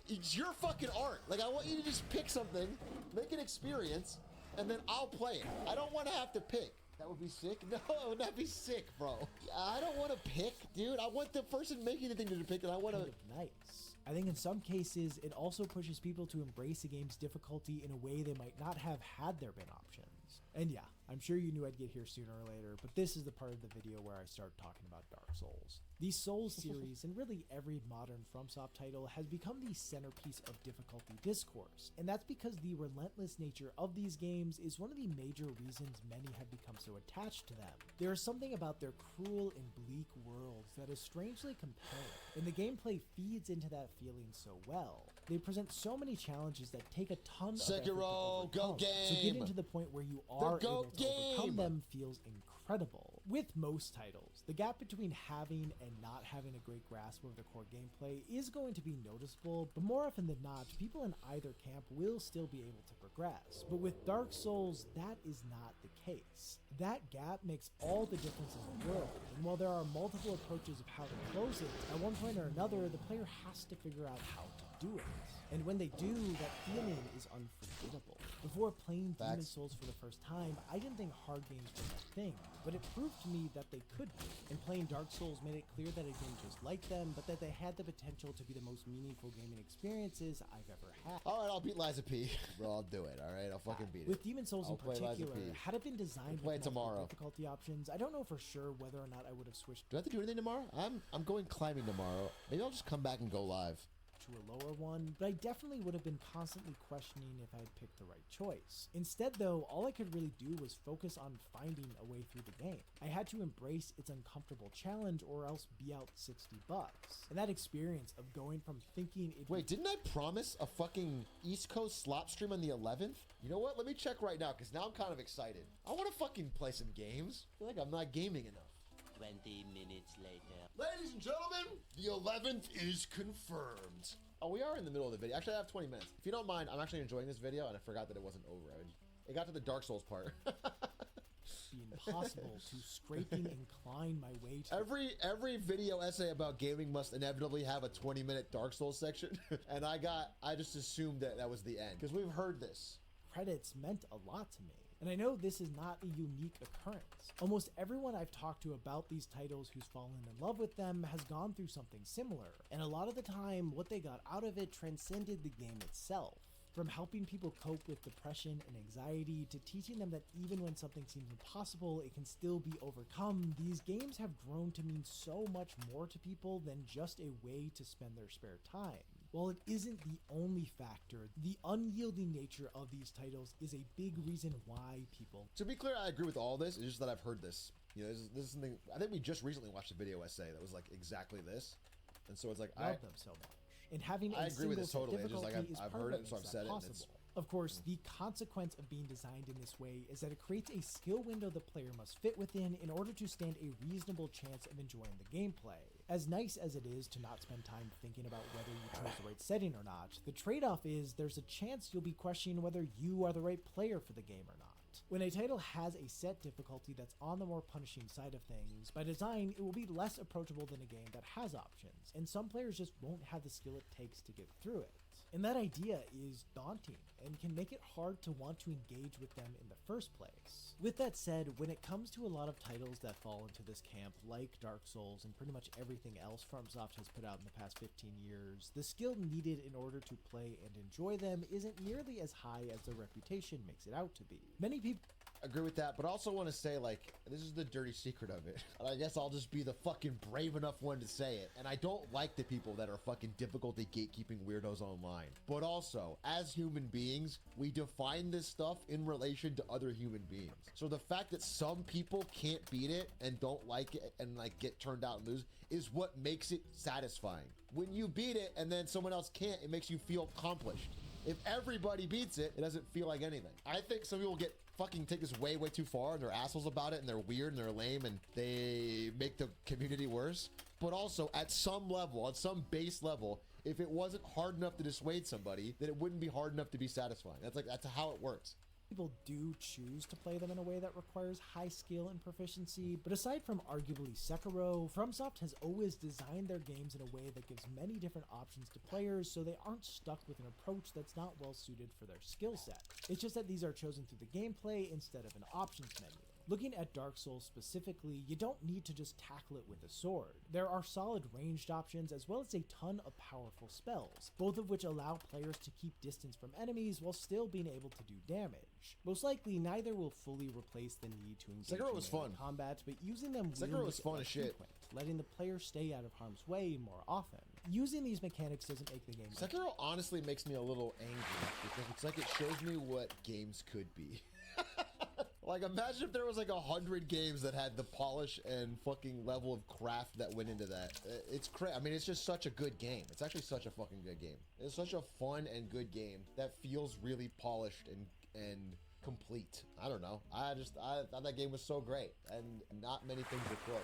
it's your fucking art. Like, I want you to just pick something, make an experience, and then I'll play it. I don't want to have to pick. That would be sick. No, it would not be sick, bro. I don't want to pick, dude. I want the person making the thing to pick, and I want to. Kind of nice. I think in some cases, it also pushes people to embrace a game's difficulty in a way they might not have had there been options. And yeah, I'm sure you knew I'd get here sooner or later, but this is the part of the video where I start talking about Dark Souls. The Souls series, and really every modern FromSoft title, has become the centerpiece of difficulty discourse, and that's because the relentless nature of these games is one of the major reasons many have become so attached to them. There is something about their cruel and bleak worlds that is strangely compelling, and the gameplay feeds into that feeling so well. They present so many challenges that take a ton of effort to Sekiro, go overcome, so game! getting to the point where you are The able GOAT to overcome game! them feels incredible. With most titles, the gap between having and not having a great grasp of the core gameplay is going to be noticeable, but more often than not, people in either camp will still be able to progress. But with Dark Souls, that is not the case. That gap makes all the difference in the world, and while there are multiple approaches of how to close it, at one point or another, the player has to figure out how to do it. And when they do, that feeling is unforgettable. Before playing Demon's Souls for the first time, I didn't think hard games were my thing, but it proved to me that they could be. And playing Dark Souls made it clear that I didn't just like them, but that they had the potential to be the most meaningful gaming experiences I've ever had. All right, I'll beat Liza P. Bro, I'll do it. All right, I'll fucking beat it. With Demon's Souls I'll in play Liza particular, P. had it been designed play with it tomorrow. multiple difficulty options, I don't know for sure whether or not I would have switched Do I have to do anything tomorrow? I'm going climbing tomorrow. Maybe I'll just come back and go live. to a lower one, but I definitely would have been constantly questioning if I had picked the right choice. Instead though, all I could really do was focus on finding a way through the game. I had to embrace its uncomfortable challenge or else be out $60. And that experience of going from thinking it Wait, didn't I promise a fucking East Coast slop stream on the 11th? You know what? Let me check right now, because now I'm kind of excited. I want to fucking play some games. I feel like I'm not gaming enough. 20 minutes later. Ladies and gentlemen, the 11th is confirmed. Oh, we are in the middle of the video. Actually, I have 20 minutes. If you don't mind, I'm actually enjoying this video, and I forgot that it wasn't over. It got to the Dark Souls part. Be impossible to scraping and climb my way to. Every video essay about gaming must inevitably have a 20-minute Dark Souls section, and I just assumed that was the end, because we've heard this. Credits meant a lot to me. And I know this is not a unique occurrence. Almost everyone I've talked to about these titles who's fallen in love with them has gone through something similar. And a lot of the time, what they got out of it transcended the game itself. From helping people cope with depression and anxiety to teaching them that even when something seems impossible, it can still be overcome, these games have grown to mean so much more to people than just a way to spend their spare time. While it isn't the only factor, the unyielding nature of these titles is a big reason why people... To be clear, I agree with all this. It's just that I've heard this. You know, this is something... I think we just recently watched a video essay that was like exactly this. And so it's like, love them so much. And having I a agree with it single totally. It's just like difficulty is I've part heard of it, what so I've makes said that it. And possible. it's, Of course, the consequence of being designed in this way is that it creates a skill window the player must fit within in order to stand a reasonable chance of enjoying the gameplay. As nice as it is to not spend time thinking about whether you chose the right setting or not, the trade-off is there's a chance you'll be questioning whether you are the right player for the game or not. When a title has a set difficulty that's on the more punishing side of things, by design, it will be less approachable than a game that has options, and some players just won't have the skill it takes to get through it. And that idea is daunting and can make it hard to want to engage with them in the first place. With that said, when it comes to a lot of titles that fall into this camp, like Dark Souls and pretty much everything else FromSoft has put out in the past 15 years, the skill needed in order to play and enjoy them isn't nearly as high as their reputation makes it out to be. Many people agree with that, but I also want to say, like, this is the dirty secret of it. And I guess I'll just be the fucking brave enough one to say it. And I don't like the people that are fucking difficulty gatekeeping weirdos online. But also, as human beings, we define this stuff in relation to other human beings. So the fact that some people can't beat it and don't like it and like get turned out and lose is what makes it satisfying. When you beat it and then someone else can't, it makes you feel accomplished. If everybody beats it, it doesn't feel like anything. I think some people take this way too far and they're assholes about it and they're weird and they're lame and they make the community worse. But also at some level, at some base level, if it wasn't hard enough to dissuade somebody, then it wouldn't be hard enough to be satisfying. That's how it works. People do choose to play them in a way that requires high skill and proficiency, but aside from arguably Sekiro, FromSoft has always designed their games in a way that gives many different options to players so they aren't stuck with an approach that's not well suited for their skill set. It's just that these are chosen through the gameplay instead of an options menu. Looking at Dark Souls specifically, you don't need to just tackle it with a sword. There are solid ranged options as well as a ton of powerful spells, both of which allow players to keep distance from enemies while still being able to do damage. Most likely, neither will fully replace the need to engage Sekiro was fun. combat, but using them Sekiro was fun as shit. Letting the player stay out of harm's way more often. Using these mechanics doesn't make the game Sekiro honestly makes me a little angry because it's like it shows me what games could be. Like, imagine if there was like 100 games that had the polish and fucking level of craft that went into that. It's crazy. I mean, it's just such a good game. It's actually such a fucking good game. It's such a fun and good game that feels really polished and complete. I don't know. I thought that game was so great, and not many things are close.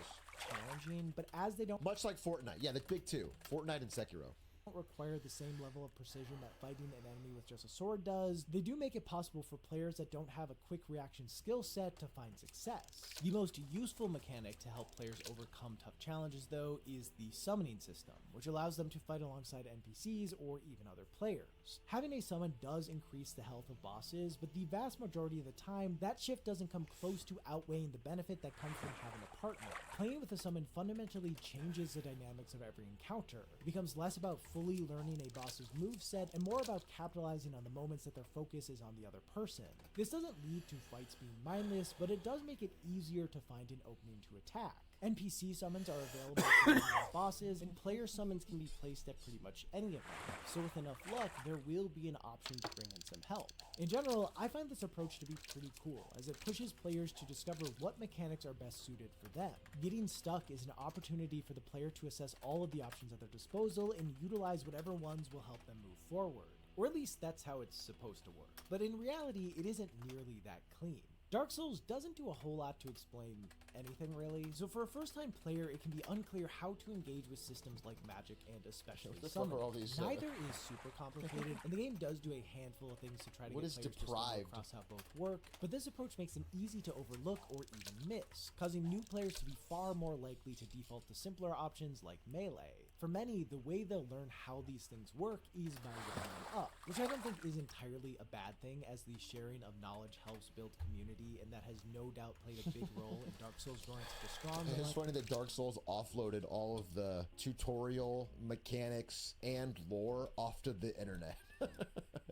Challenging, but as they don't Much like Fortnite. Yeah, the big two, Fortnite and Sekiro. Require the same level of precision that fighting an enemy with just a sword does, they do make it possible for players that don't have a quick reaction skill set to find success. The most useful mechanic to help players overcome tough challenges, though, is the summoning system, which allows them to fight alongside NPCs or even other players. Having a summon does increase the health of bosses, but the vast majority of the time, that shift doesn't come close to outweighing the benefit that comes from having a partner. Playing with a summon fundamentally changes the dynamics of every encounter. It becomes less about fully learning a boss's moveset and more about capitalizing on the moments that their focus is on the other person. This doesn't lead to fights being mindless, but it does make it easier to find an opening to attack. NPC summons are available for any bosses, and player summons can be placed at pretty much any of them, so with enough luck, there will be an option to bring in some help. In general, I find this approach to be pretty cool, as it pushes players to discover what mechanics are best suited for them. Getting stuck is an opportunity for the player to assess all of the options at their disposal and utilize whatever ones will help them move forward. Or at least that's how it's supposed to work. But in reality, it isn't nearly that clean. Dark Souls doesn't do a whole lot to explain anything really, so for a first-time player it can be unclear how to engage with systems like magic and especially What the fuck summoning. are all these, Neither is super complicated, and the game does do a handful of things to try to What get is players to stumble deprived? across how both work, but this approach makes them easy to overlook or even miss, causing new players to be far more likely to default to simpler options like melee. For many, the way they'll learn how these things work is by leveling up, which I don't think is entirely a bad thing, as the sharing of knowledge helps build community, and that has no doubt played a big role in Dark Souls growing such a strong It's one. funny that Dark Souls offloaded all of the tutorial mechanics and lore off to the internet.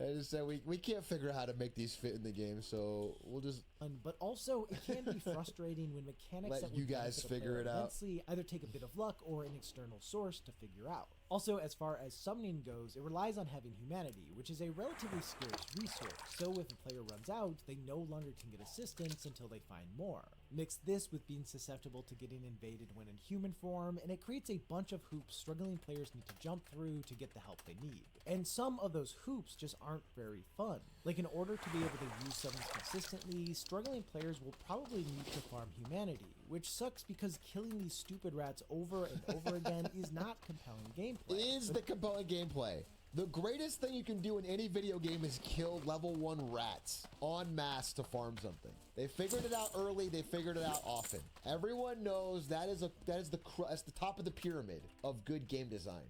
I just said we can't figure out how to make these fit in the game, so we'll just But also, it can be frustrating when mechanics Let that you would guys benefit a figure player it out. immensely either take a bit of luck or an external source to figure out. Also, as far as summoning goes, it relies on having humanity, which is a relatively scarce resource, so if a player runs out, they no longer can get assistance until they find more. Mix this with being susceptible to getting invaded when in human form, and it creates a bunch of hoops struggling players need to jump through to get the help they need. And some of those hoops just aren't very fun. Like, in order to be able to use summons consistently, struggling players will probably need to farm humanity, which sucks because killing these stupid rats over and over again is not compelling gameplay. is the compelling gameplay. The greatest thing you can do in any video game is kill level 1 rats en masse to farm something. They figured it out early, they figured it out often. Everyone knows that's the top of the pyramid of good game design.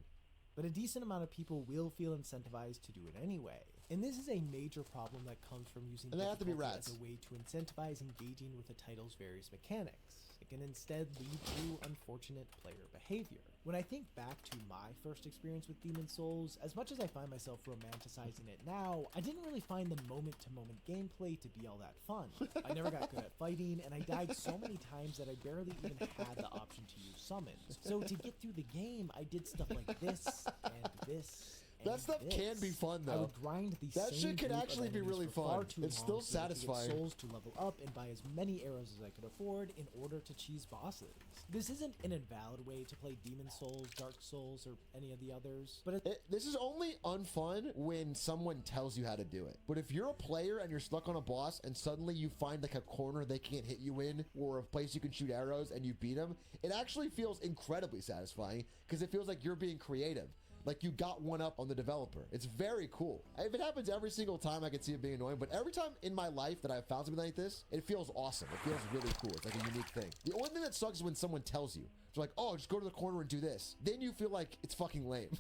But a decent amount of people will feel incentivized to do it anyway. And this is a major problem that comes from using And they have to be difficulty rats. as a way to incentivize engaging with the title's various mechanics. It can instead lead to unfortunate player behavior. When I think back to my first experience with Demon Souls, as much as I find myself romanticizing it now, I didn't really find the moment-to-moment gameplay to be all that fun. I never got good at fighting, and I died so many times that I barely even had the option to use summons. So to get through the game, I did stuff like this, and this, and That stuff this. can be fun, I though. would grind the That same shit can group of actually be enemies really for far fun. too It's long still so I could get satisfying. souls to level up and buy as many arrows as I could afford in order to cheese bosses. This isn't an invalid way to play Demon Souls, Dark Souls, or any of the others, but This is only unfun when someone tells you how to do it. But if you're a player and you're stuck on a boss and suddenly you find like a corner they can't hit you in or a place you can shoot arrows and you beat them, it actually feels incredibly satisfying because it feels like you're being creative. Like you got one up on the developer. It's very cool. If it happens every single time, I can see it being annoying, but every time in my life that I've found something like this, it feels awesome. It feels really cool. It's like a unique thing. The only thing that sucks is when someone tells you. It's like, oh, just go to the corner and do this. Then you feel like it's fucking lame.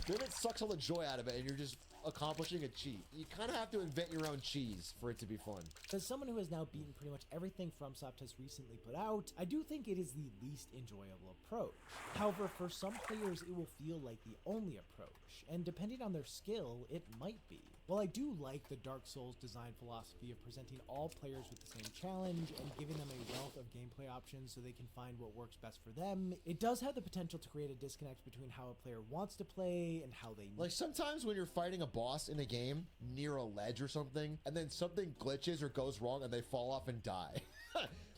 Then it sucks all the joy out of it and you're just accomplishing a cheat. You kind of have to invent your own cheese for it to be fun. as someone who has now beaten pretty much everything FromSoft has recently put out, I do think it is the least enjoyable approach. However, for some players, it will feel like the only approach, and depending on their skill, it might be. While I do like the Dark Souls design philosophy of presenting all players with the same challenge and giving them a wealth of gameplay options so they can find what works best for them, it does have the potential to create a disconnect between how a player wants to play and how they Like sometimes when you're fighting a boss in a game near a ledge or something, and then something glitches or goes wrong and they fall off and die.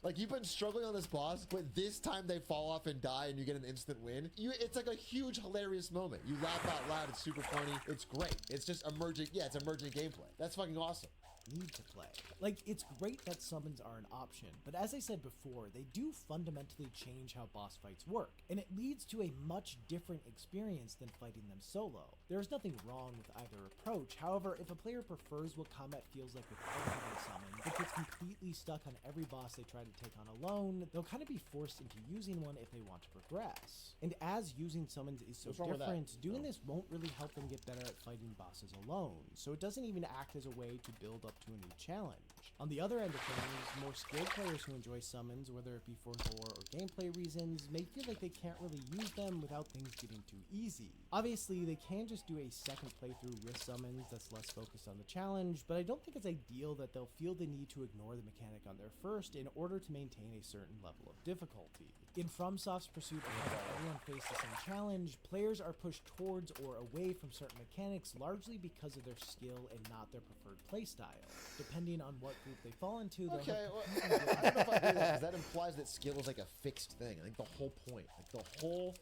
Like you've been struggling on this boss, but this time they fall off and die and you get an instant win. It's like a huge, hilarious moment. You laugh out loud. It's super funny. It's great. It's just emerging. Yeah, it's emerging gameplay. That's fucking awesome. need to play. Like, it's great that summons are an option, but as I said before, they do fundamentally change how boss fights work, and it leads to a much different experience than fighting them solo. There is nothing wrong with either approach, however, if a player prefers what combat feels like without having a summon, but gets completely stuck on every boss they try to take on alone, they'll kind of be forced into using one if they want to progress. And as using summons is so What's wrong with that? different, doing this won't really help them get better at fighting bosses alone, so it doesn't even act as a way to build up to a new challenge. On the other end of things, more skilled players who enjoy summons, whether it be for lore or gameplay reasons, may feel like they can't really use them without things getting too easy. Obviously, they can just do a second playthrough with summons that's less focused on the challenge, but I don't think it's ideal that they'll feel the need to ignore the mechanic on their first in order to maintain a certain level of difficulty. In FromSoft's pursuit of having everyone face the same challenge, players are pushed towards or away from certain mechanics largely because of their skill and not their preferred playstyle. Depending on what what group they fall into. they'll Okay, have well, completely I don't know if I agree with that, 'cause that implies that skill is like a fixed thing. I think the whole point,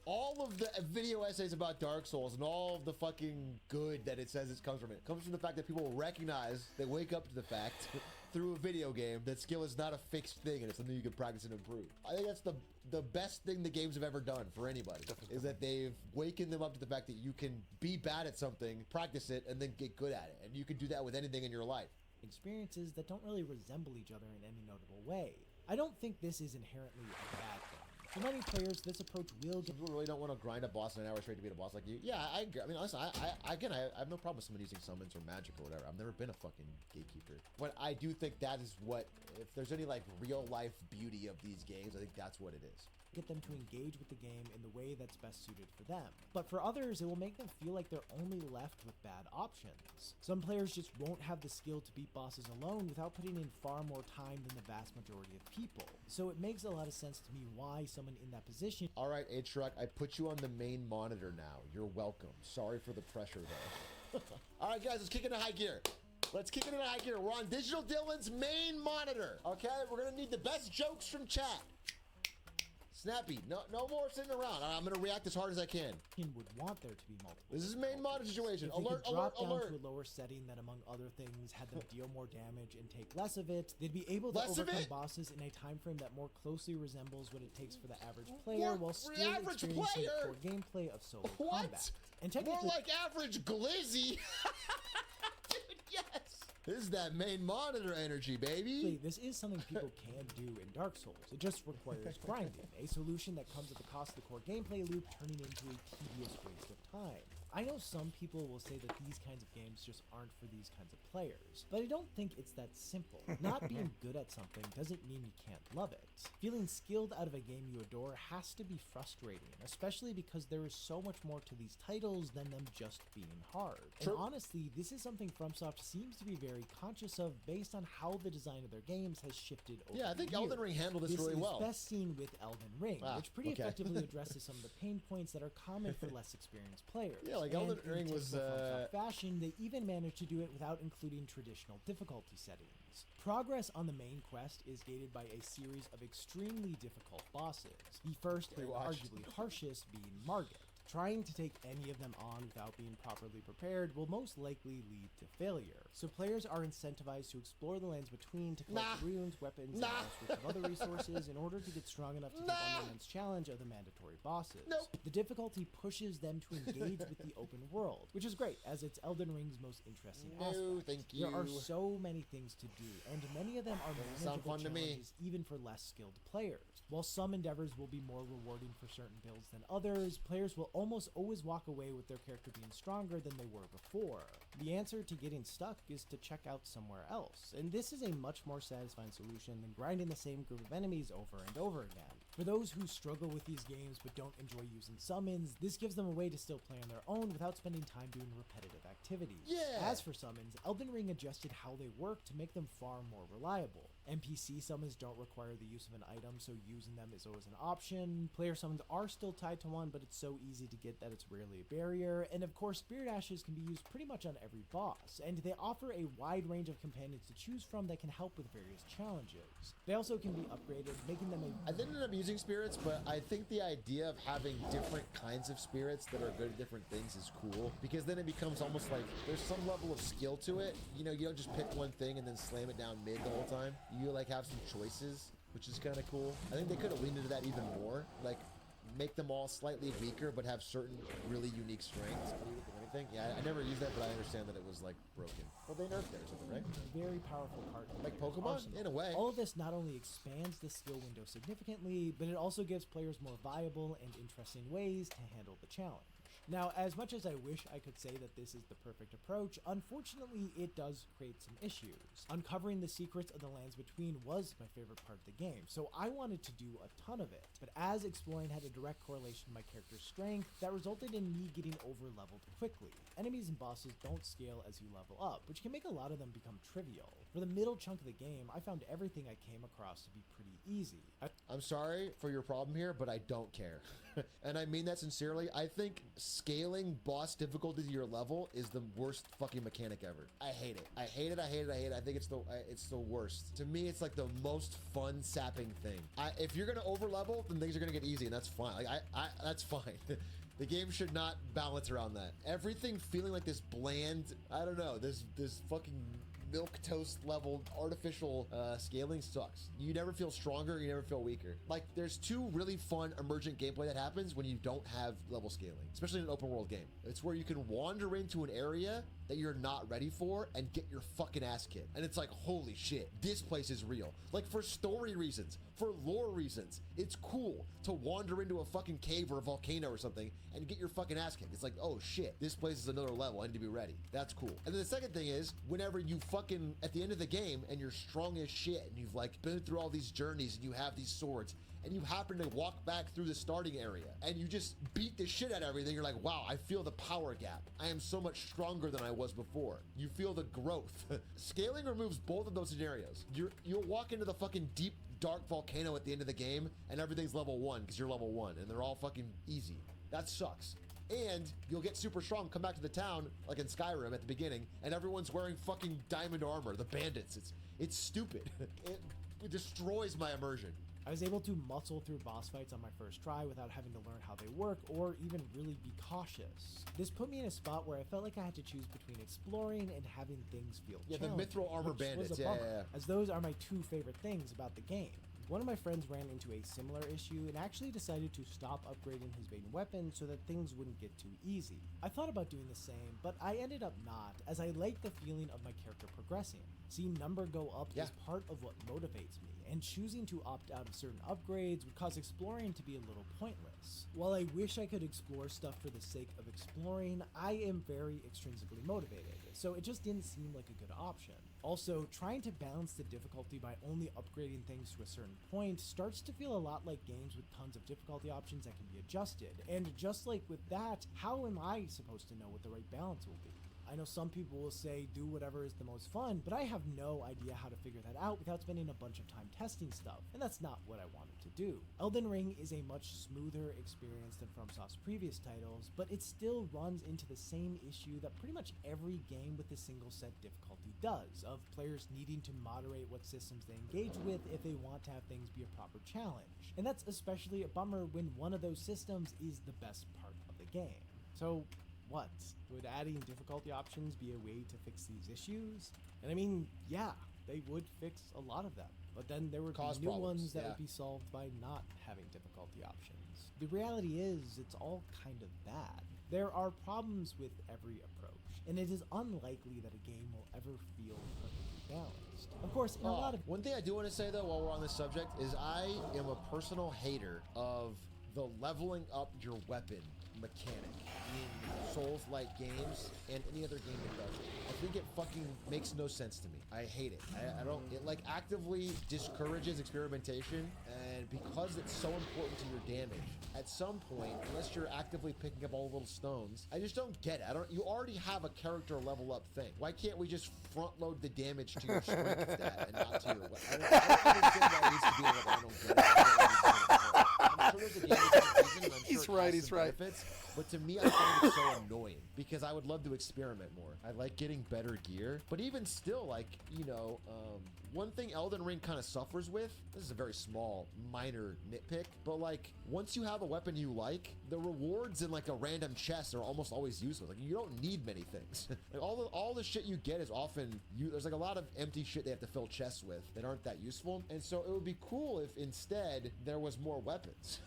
all of the video essays about Dark Souls and all of the fucking good that it says it comes from the fact that people recognize, they wake up to the fact through a video game that skill is not a fixed thing and it's something you can practice and improve. I think that's the best thing the games have ever done for anybody, is that they've wakened them up to the fact that you can be bad at something, practice it, and then get good at it. And you can do that with anything in your life. experiences that don't really resemble each other in any notable way. I don't think this is inherently a bad thing. For many players, this approach will get People really don't want to grind a boss in an hour straight to beat a boss like you. Yeah, I agree. I mean, honestly, I have no problem with someone using summons or magic or whatever. I've never been a fucking gatekeeper. But I do think that is what, if there's any like real life beauty of these games, I think that's what it is. get them to engage with the game in the way that's best suited for them. But for others, it will make them feel like they're only left with bad options. Some players just won't have the skill to beat bosses alone without putting in far more time than the vast majority of people. So it makes a lot of sense to me why someone in that position. All right, H-Truck, I put you on the main monitor now. You're welcome. Sorry for the pressure there. All right, guys, let's kick into high gear. Let's kick it into high gear. We're on Digital Dylan's main monitor. Okay, we're gonna need the best jokes from chat. Snappy, no more sitting around. I'm gonna react as hard as I can. Would want there to be multiple. This is main monitor situation. If they Alert, could alert, drop down alert. to a lower setting that, among other things, had them deal more damage and take less of it, they'd be able to Less of overcome it? bosses in a time frame that more closely resembles what it takes for the average player, while For the still average experiencing player? core gameplay of solo What? combat. And More technically, like average glizzy. Dude, yes. This is that main monitor energy, baby. this is something people can do in Dark Souls. It just requires grinding, a solution that comes at the cost of the core gameplay loop, turning into a tedious waste of time. I know some people will say that these kinds of games just aren't for these kinds of players, but I don't think it's that simple. Not being good at something doesn't mean you can't love it. Feeling skilled out of a game you adore has to be frustrating, especially because there is so much more to these titles than them just being hard. True. And honestly, this is something FromSoft seems to be very conscious of based on how the design of their games has shifted over Yeah, I think the Elden years. Ring handled this really is well. best seen with Elden Ring, which pretty okay. effectively addresses some of the pain points that are common for less experienced players. Yeah, like And Elden in Ring was, typical FromSoft fashion, they even managed to do it without including traditional difficulty settings. Progress on the main quest is gated by a series of extremely difficult bosses. The first and Watch. arguably harshest being Margit. Trying to take any of them on without being properly prepared will most likely lead to failure. So players are incentivized to explore the lands between to collect runes, weapons, and all sorts of other resources in order to get strong enough to take on the immense challenge of the mandatory bosses. The difficulty pushes them to engage with the open world, which is great, as it's Elden Ring's most interesting aspect. Thank you. There are so many things to do, and many of them are sound manageable fun to me. challenges even for less skilled players. While some endeavors will be more rewarding for certain builds than others, players will almost always walk away with their character being stronger than they were before. The answer to getting stuck is to check out somewhere else, and this is a much more satisfying solution than grinding the same group of enemies over and over again. For those who struggle with these games but don't enjoy using summons, this gives them a way to still play on their own without spending time doing repetitive activities. Yeah. As for summons, Elden Ring adjusted how they work to make them far more reliable. NPC summons don't require the use of an item, so using them is always an option. Player summons are still tied to one, but it's so easy to get that it's rarely a barrier. And of course, Spirit Ashes can be used pretty much on every boss, and they offer a wide range of companions to choose from that can help with various challenges. They also can be upgraded, making them a I didn't end up using spirits, but I think the idea of having different kinds of spirits that are good at different things is cool, because then it becomes almost like there's some level of skill to it. You know, you don't just pick one thing and then slam it down mid the whole time. You like have some choices, which is kind of cool. I think they could have leaned into that even more, like make them all slightly weaker but have certain really unique strengths. What do you think of anything? Yeah, I never used that, but I understand that it was like broken. Well, they nerfed it or something, right? very powerful part of Like the Pokemon, arsenal. in a way. All of this not only expands the skill window significantly, but it also gives players more viable and interesting ways to handle the challenge. Now, as much as I wish I could say that this is the perfect approach, unfortunately it does create some issues. Uncovering the secrets of the lands between was my favorite part of the game, so I wanted to do a ton of it. But as exploring had a direct correlation to my character's strength, that resulted in me getting over-leveled quickly. Enemies and bosses don't scale as you level up, which can make a lot of them become trivial. For the middle chunk of the game, I found everything I came across to be pretty easy. I'm sorry for your problem here, but I don't care. and I mean that sincerely. I think scaling boss difficulty to your level is the worst fucking mechanic ever. I hate it. I hate it. I hate it. I hate it. I think it's the worst. To me, it's like the most fun sapping thing. If you're gonna over level, then things are gonna get easy, and that's fine. Like that's fine. The game should not balance around that. Everything feeling like this bland, I don't know, this fucking milk toast level artificial scaling sucks. You never feel stronger, you never feel weaker. Like, there's two really fun emergent gameplay that happens when you don't have level scaling, especially in an open world game. It's where you can wander into an area that you're not ready for and get your fucking ass kicked. And it's like, holy shit, this place is real. Like, for story reasons, for lore reasons, it's cool to wander into a fucking cave or a volcano or something and get your fucking ass kicked. It's like, oh shit, this place is another level. I need to be ready. That's cool. And then the second thing is, whenever you fucking, at the end of the game and you're strong as shit and you've like been through all these journeys and you have these swords and you happen to walk back through the starting area and you just beat the shit out of everything, you're like, wow, I feel the power gap. I am so much stronger than I was before. You feel the growth. Scaling removes both of those scenarios. You'll walk into the fucking deep, dark volcano at the end of the game and everything's level 1 because you're level 1 and they're all fucking easy. That sucks. And you'll get super strong, come back to the town, like in Skyrim at the beginning, and everyone's wearing fucking diamond armor, the bandits. It's stupid. It destroys my immersion. I was able to muscle through boss fights on my first try without having to learn how they work or even really be cautious. This put me in a spot where I felt like I had to choose between exploring and having things feel challenging. The mithril armor which bandits, was a bummer, as those are my two favorite things about the game. One of my friends ran into a similar issue and actually decided to stop upgrading his main weapon so that things wouldn't get too easy. I thought about doing the same, but I ended up not, as I like the feeling of my character progressing. Seeing number go up is part of what motivates me, and choosing to opt out of certain upgrades would cause exploring to be a little pointless. While I wish I could explore stuff for the sake of exploring, I am very extrinsically motivated, so it just didn't seem like a good option. Also, trying to balance the difficulty by only upgrading things to a certain point starts to feel a lot like games with tons of difficulty options that can be adjusted, and just like with that, how am I supposed to know what the right balance will be? I know some people will say do whatever is the most fun, but I have no idea how to figure that out without spending a bunch of time testing stuff, and that's not what I wanted to do. Elden Ring is a much smoother experience than FromSoft's previous titles, but it still runs into the same issue that pretty much every game with a single set difficulty does, of players needing to moderate what systems they engage with if they want to have things be a proper challenge. And that's especially a bummer when one of those systems is the best part of the game. So, what? Would adding difficulty options be a way to fix these issues? And I mean, yeah, they would fix a lot of them. But then there would be new ones that would be solved by not having difficulty options. The reality is, it's all kind of bad. There are problems with every approach, and it is unlikely that a game will ever feel perfectly balanced. Of course, in a lot of... One thing I do want to say, though, while we're on this subject, is I am a personal hater of the leveling up your weapon mechanic in Souls-like games and any other game that does it. I think it fucking makes no sense to me. I hate it. I don't, it like actively discourages experimentation, and because it's so important to your damage, at some point, unless you're actively picking up all the little stones, I just don't get it. You already have a character level up thing. Why can't we just front load the damage to your strength stat and not to your weapon? I don't understand why it needs to be like, I don't get it. I'm sure there's a damage reason, and I'm sure He's right. Benefits, but to me, I find it so annoying because I would love to experiment more. I like getting better gear, but even still, like, you know, one thing Elden Ring kind of suffers with, this is a very small, minor nitpick, but like, once you have a weapon you like, the rewards in like a random chest are almost always useless. Like, you don't need many things. Like, all the shit you get is often, there's like a lot of empty shit they have to fill chests with that aren't that useful. And so it would be cool if instead there was more weapons,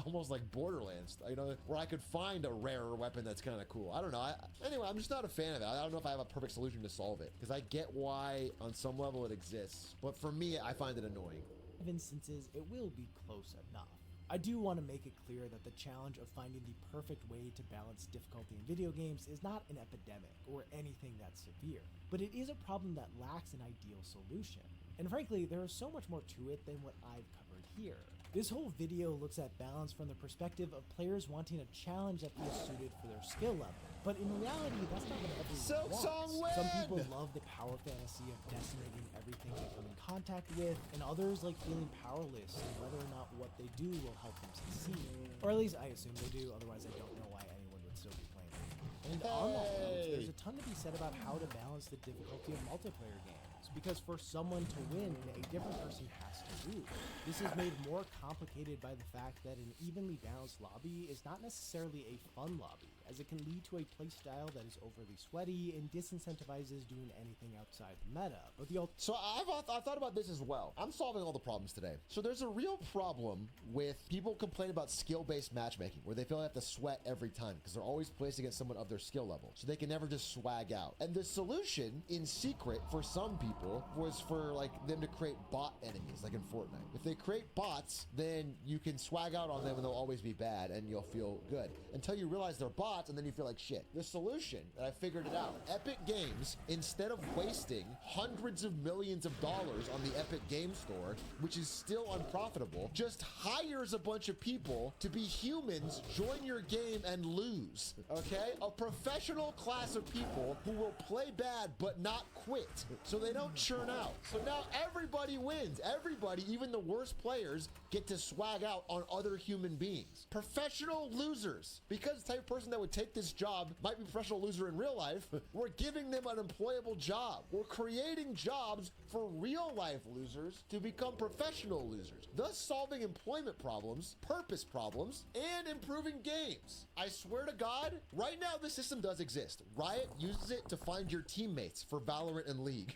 almost like Borderlands, you know, where I could find a rarer weapon that's kind of cool. I don't know. Anyway, I'm just not a fan of it. I don't know if I have a perfect solution to solve it, because I get why on some level it exists, but for me, I find it annoying. In instances, it will be close enough. I do want to make it clear that the challenge of finding the perfect way to balance difficulty in video games is not an epidemic or anything that severe, but it is a problem that lacks an ideal solution. And frankly, there is so much more to it than what I've covered here. This whole video looks at balance from the perspective of players wanting a challenge that feels suited for their skill level. But in reality, that's not what everyone Silk wants. Song Some win! people love the power fantasy of decimating everything they come in contact with, and others like feeling powerless and whether or not what they do will help them succeed. Or at least I assume they do, otherwise I don't know why anyone would still be playing it. And on that note, there's a ton to be said about how to balance the difficulty of multiplayer games, because for someone to win, a different person has to lose. This is made more complicated by the fact that an evenly balanced lobby is not necessarily a fun lobby, as it can lead to a playstyle that is overly sweaty and disincentivizes doing anything outside the meta. But So I've thought about this as well. I'm solving all the problems today. So there's a real problem with people complaining about skill-based matchmaking, where they feel they have to sweat every time because they're always placed against someone of their skill level, so they can never just swag out. And the solution, in secret, for some people, was for like them to create bot enemies, like in Fortnite. If they create bots, then you can swag out on them and they'll always be bad, and you'll feel good until you realize they're bots, and then you feel like shit. The solution, and I figured it out. Epic Games, instead of wasting hundreds of millions of dollars on the Epic Game Store, which is still unprofitable, just hires a bunch of people to be humans, join your game, and lose. Okay? A professional class of people who will play bad but not quit, so they don't churn out. So now everybody wins. Everybody, even the worst players, get to swag out on other human beings. Professional losers. Because the type of person that would take this job might be a professional loser in real life, we're giving them an employable job. We're creating jobs for real life losers to become professional losers, thus solving employment problems, purpose problems, and improving games. I swear to God, right now this system does exist. Riot uses it to find your teammates for Valorant and League.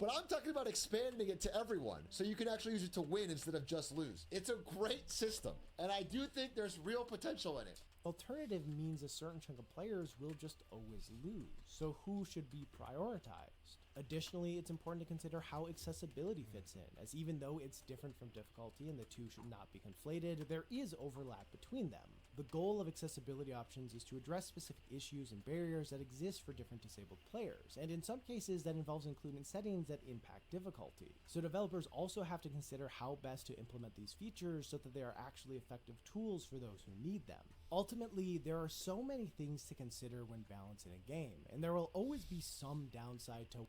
But I'm talking about expanding it to everyone, so you can actually use it to win instead of just lose. It's a great system, and I do think there's real potential in it. alternative means a certain chunk of players will just always lose. So who should be prioritized? Additionally, it's important to consider how accessibility fits in, as even though it's different from difficulty and the two should not be conflated, there is overlap between them. The goal of accessibility options is to address specific issues and barriers that exist for different disabled players, and in some cases that involves including settings that impact difficulty. So developers also have to consider how best to implement these features so that they are actually effective tools for those who need them. Ultimately, there are so many things to consider when balancing a game, and there will always be some downside to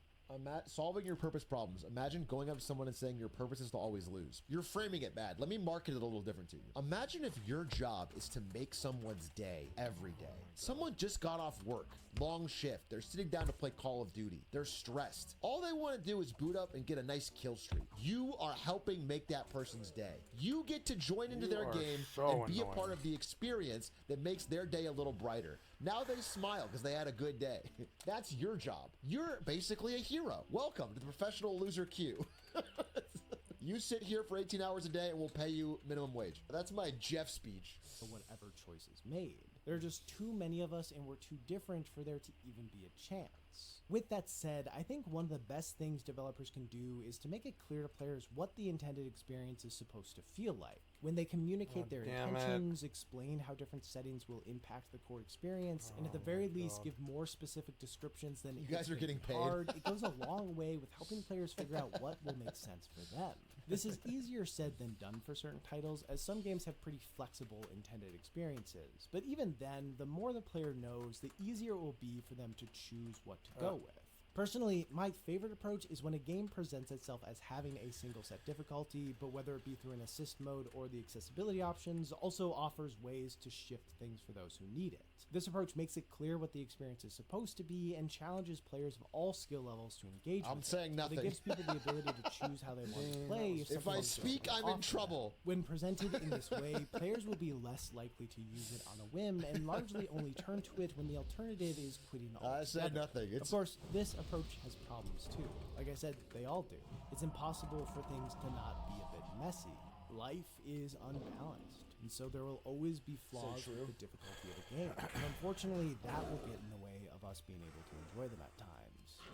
solving your purpose problems. Imagine going up to someone and saying your purpose is to always lose. You're framing it bad. Let me market it a little different to you. Imagine if your job is to make someone's day every day. Someone just got off work, long shift. They're sitting down to play Call of Duty. They're stressed. All they want to do is boot up and get a nice kill streak. You are helping make that person's day. You get to join into their game and be a part of the experience that makes their day a little brighter. Now they smile because they had a good day. That's your job. You're basically a hero. Welcome to the professional loser queue. You sit here for 18 hours a day and we'll pay you minimum wage. That's my Jeff speech. whatever choice is made. There are just too many of us and we're too different for there to even be a chance. With that said, I think one of the best things developers can do is to make it clear to players what the intended experience is supposed to feel like. When they communicate their intentions, explain how different settings will impact the core experience, and at the very least give more specific descriptions than You guys are getting paid. it goes a long way with helping players figure out what will make sense for them. This is easier said than done for certain titles, as some games have pretty flexible intended experiences. But even then, the more the player knows, the easier it will be for them to choose what to go with. Personally, my favorite approach is when a game presents itself as having a single set difficulty, but whether it be through an assist mode or the accessibility options, also offers ways to shift things for those who need it. This approach makes it clear what the experience is supposed to be and challenges players of all skill levels to engage with I'm saying nothing. It gives people the ability to choose how they want to play. If I speak, I'm in trouble. When presented in this way, players will be less likely to use it on a whim and largely only turn to it when the alternative is quitting altogether. I said nothing. Of course, this approach has problems too. Like I said, they all do. It's impossible for things to not be a bit messy. Life is unbalanced, and so there will always be flaws with the difficulty of a game. And unfortunately, that will get in the way of us being able to enjoy them at times.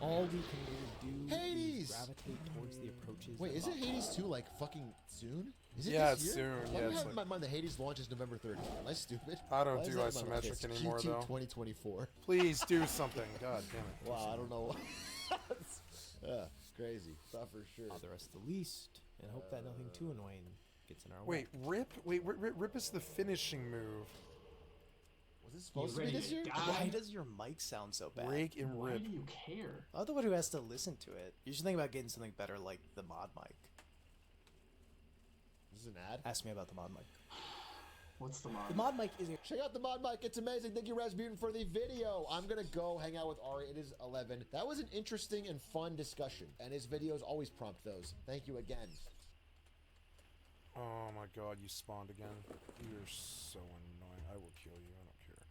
All we can really do Hades! is gravitate towards the approaches. Wait, that isn't allow- Hades 2 like fucking soon? Is it Yeah, this it's year? soon. Why Yeah, do I it's have in my mind the Hades launch is November 30th? Am I stupid? I don't Why is do that in my mind? isometric It's anymore, Q2 though. 2024. Please do something. God damn it. Wow, I don't know. Crazy. Thought for sure. Bother us the least, and hope that nothing too annoying gets in our Wait, way. rip? Wait, rip is the finishing move. Was this supposed to be this year? Why does your mic sound so bad? Rake and Why rip. do you care? I'm the one who has to listen to it. You should think about getting something better like the mod mic. This is an ad. Ask me about the mod mic. What's the mod? The mod mic is a Check out the mod mic. It's amazing. Thank you, Rasputin, for the video. I'm going to go hang out with Ari. It is 11. That was an interesting and fun discussion. And his videos always prompt those. Thank you again. Oh my god, you spawned again. You're so annoying. I will kill you. I don't care.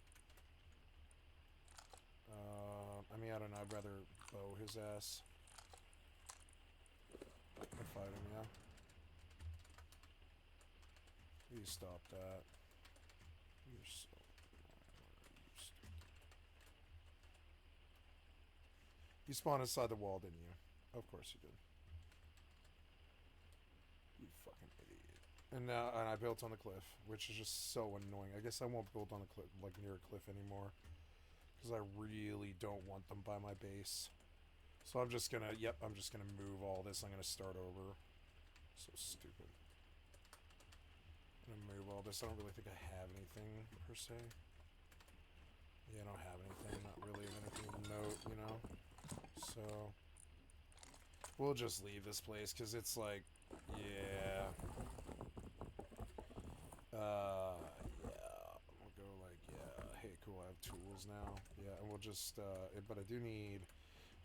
I mean, I don't know. I'd rather bow his ass. And fight him, yeah. You stop that. You're so annoying. You spawned inside the wall, didn't you? Of course you did. You fucking idiot. And now, and I built on the cliff, which is just so annoying. I guess I won't build on the cliff, like near a cliff anymore, because I really don't want them by my base. So I'm just gonna, yep, I'm just gonna move all this. I'm gonna start over. So stupid. I'm gonna move all this. I don't really think I have anything per se. Yeah, I don't have anything. Not really anything to note, you know. So we'll just leave this place because it's like, yeah. Yeah. We'll go like, yeah. Hey, cool. I have tools now. Yeah, and we'll just. But I do need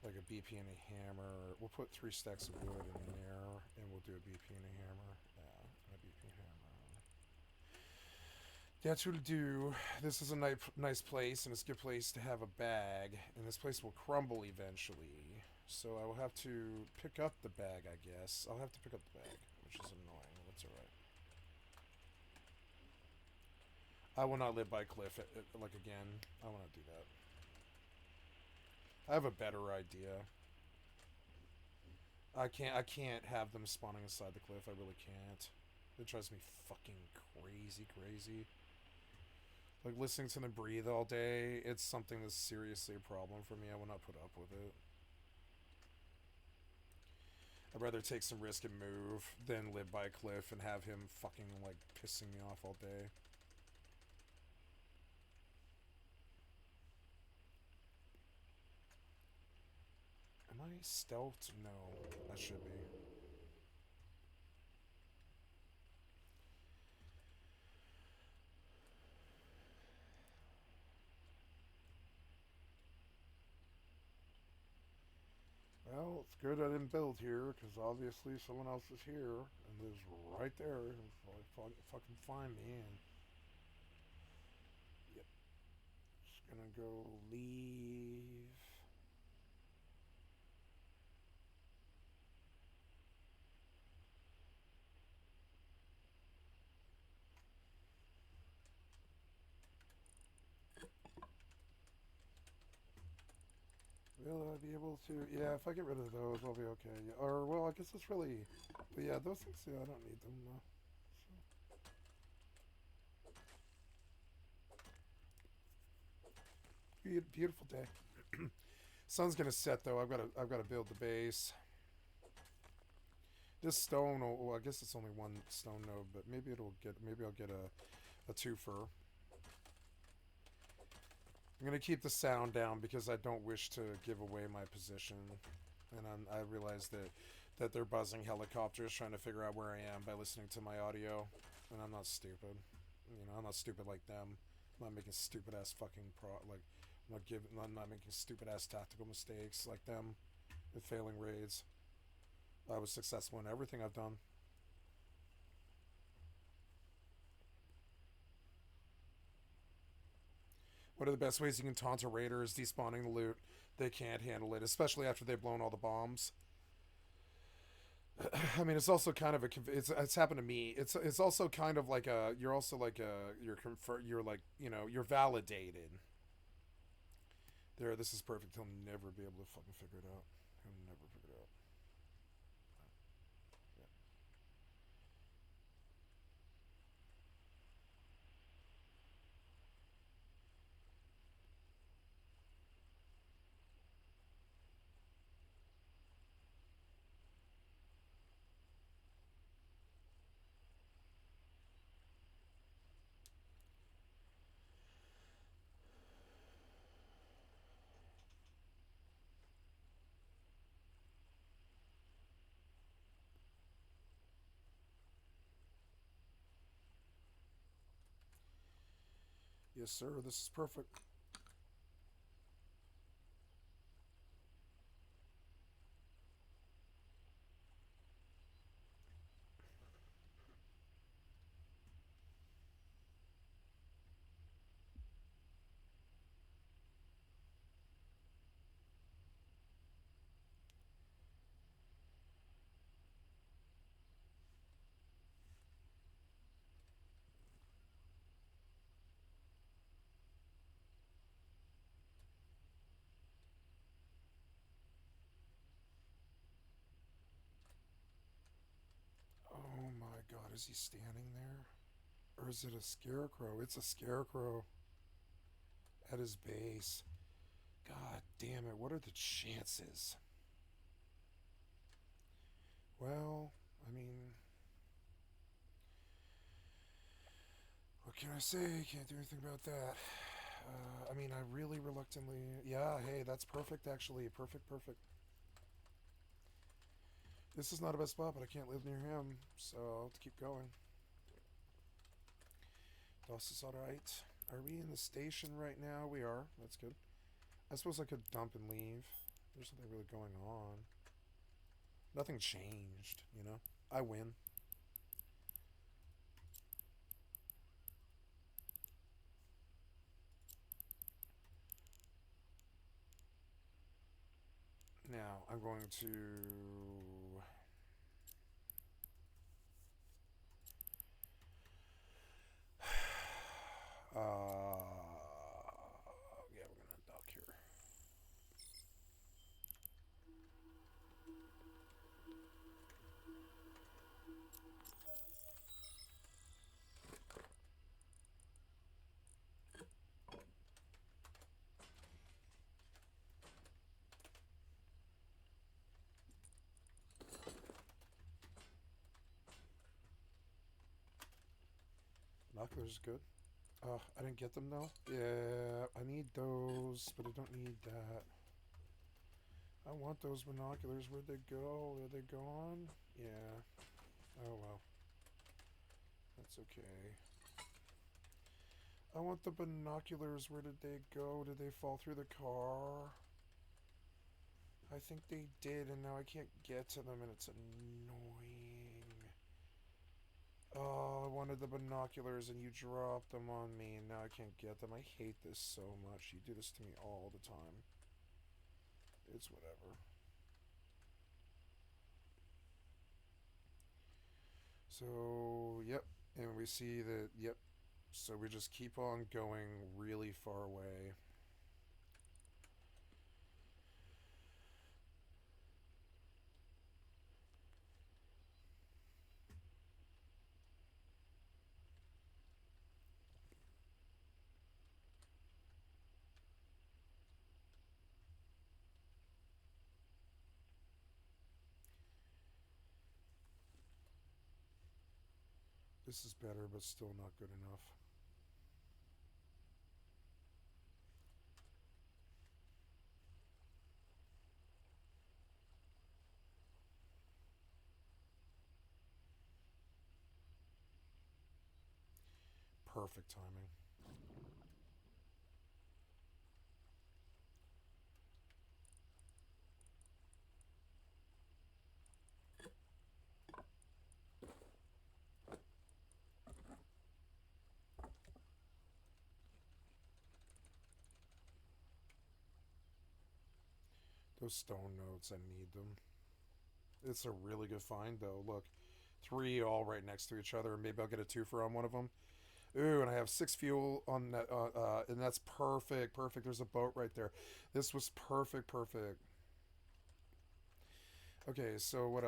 like a BP and a hammer. We'll put 3 stacks of wood in there, and we'll do a BP and a hammer. Yeah, and a BP hammer. That's what'll do. This is a nice place, and it's a good place to have a bag. And this place will crumble eventually. So I will have to pick up the bag, I guess. I'll have to pick up the bag, which is annoying. That's alright. I will not live by a cliff, like, again. I will not do that. I have a better idea. I can't have them spawning inside the cliff. I really can't. It drives me fucking crazy. Like, listening to them breathe all day, it's something that's seriously a problem for me. I will not put up with it. I'd rather take some risk and move than live by a cliff and have him fucking, like, pissing me off all day. Am I stealthed? No, I should be. Well, it's good I didn't build here, because obviously someone else is here, and is right there, and fucking find me, and... Yep. Just gonna go leave... Will I be able to? Yeah, if I get rid of those, I'll be okay. Yeah, or, well, I guess it's really... But yeah, those things, yeah, I don't need them, though. So. Beautiful day. Sun's gonna set, though. I've got to build the base. This stone, well, I guess it's only 1 stone node, but maybe I'll get a twofer. I'm going to keep the sound down because I don't wish to give away my position. And I realize that they're buzzing helicopters trying to figure out where I am by listening to my audio. And I'm not stupid. You know, I'm not stupid like them. I'm not making stupid ass fucking I'm not making stupid ass tactical mistakes like them and failing raids. I was successful in everything I've done. What are the best ways you can taunt a raider is despawning the loot. They can't handle it, especially after they've blown all the bombs. I mean, it's also kind of it's happened to me. It's also kind of like you're like, you know, you're validated. This is perfect. He'll never be able to fucking figure it out. He'll never figure it out. Yes, sir. This is perfect. Oh my god, is he standing there? Or is it a scarecrow? It's a scarecrow at his base. God damn it, what are the chances? Well, I mean, what can I say? Can't do anything about that. I mean, I really reluctantly... Yeah, hey, that's perfect, actually. Perfect, perfect. This is not a bad spot, but I can't live near him, so I'll have to keep going. DOS is alright. Are we in the station right now? We are. That's good. I suppose I could dump and leave. There's nothing really going on. Nothing changed, you know? I win. Now, I'm going to... yeah, we're gonna dock here. Binoculars good. I didn't get them though. Yeah, I need those, but I don't need that. I want those binoculars. Where'd they go? Are they gone? Yeah. Oh well. That's okay. I want the binoculars. Where did they go? Did they fall through the car? I think they did, and now I can't get to them, and it's annoying. Oh, I wanted the binoculars, and you dropped them on me, and now I can't get them. I hate this so much. You do this to me all the time. It's whatever. So, yep. And we see that, yep. So we just keep on going really far away. This is better, but still not good enough. Perfect timing. Those stone notes, I need them. It's a really good find, though. Look, 3 all right next to each other. Maybe I'll get a 2-for on one of them. Ooh, and I have 6 fuel on that, and that's perfect, perfect. There's a boat right there. This was perfect, perfect. Okay, so what else?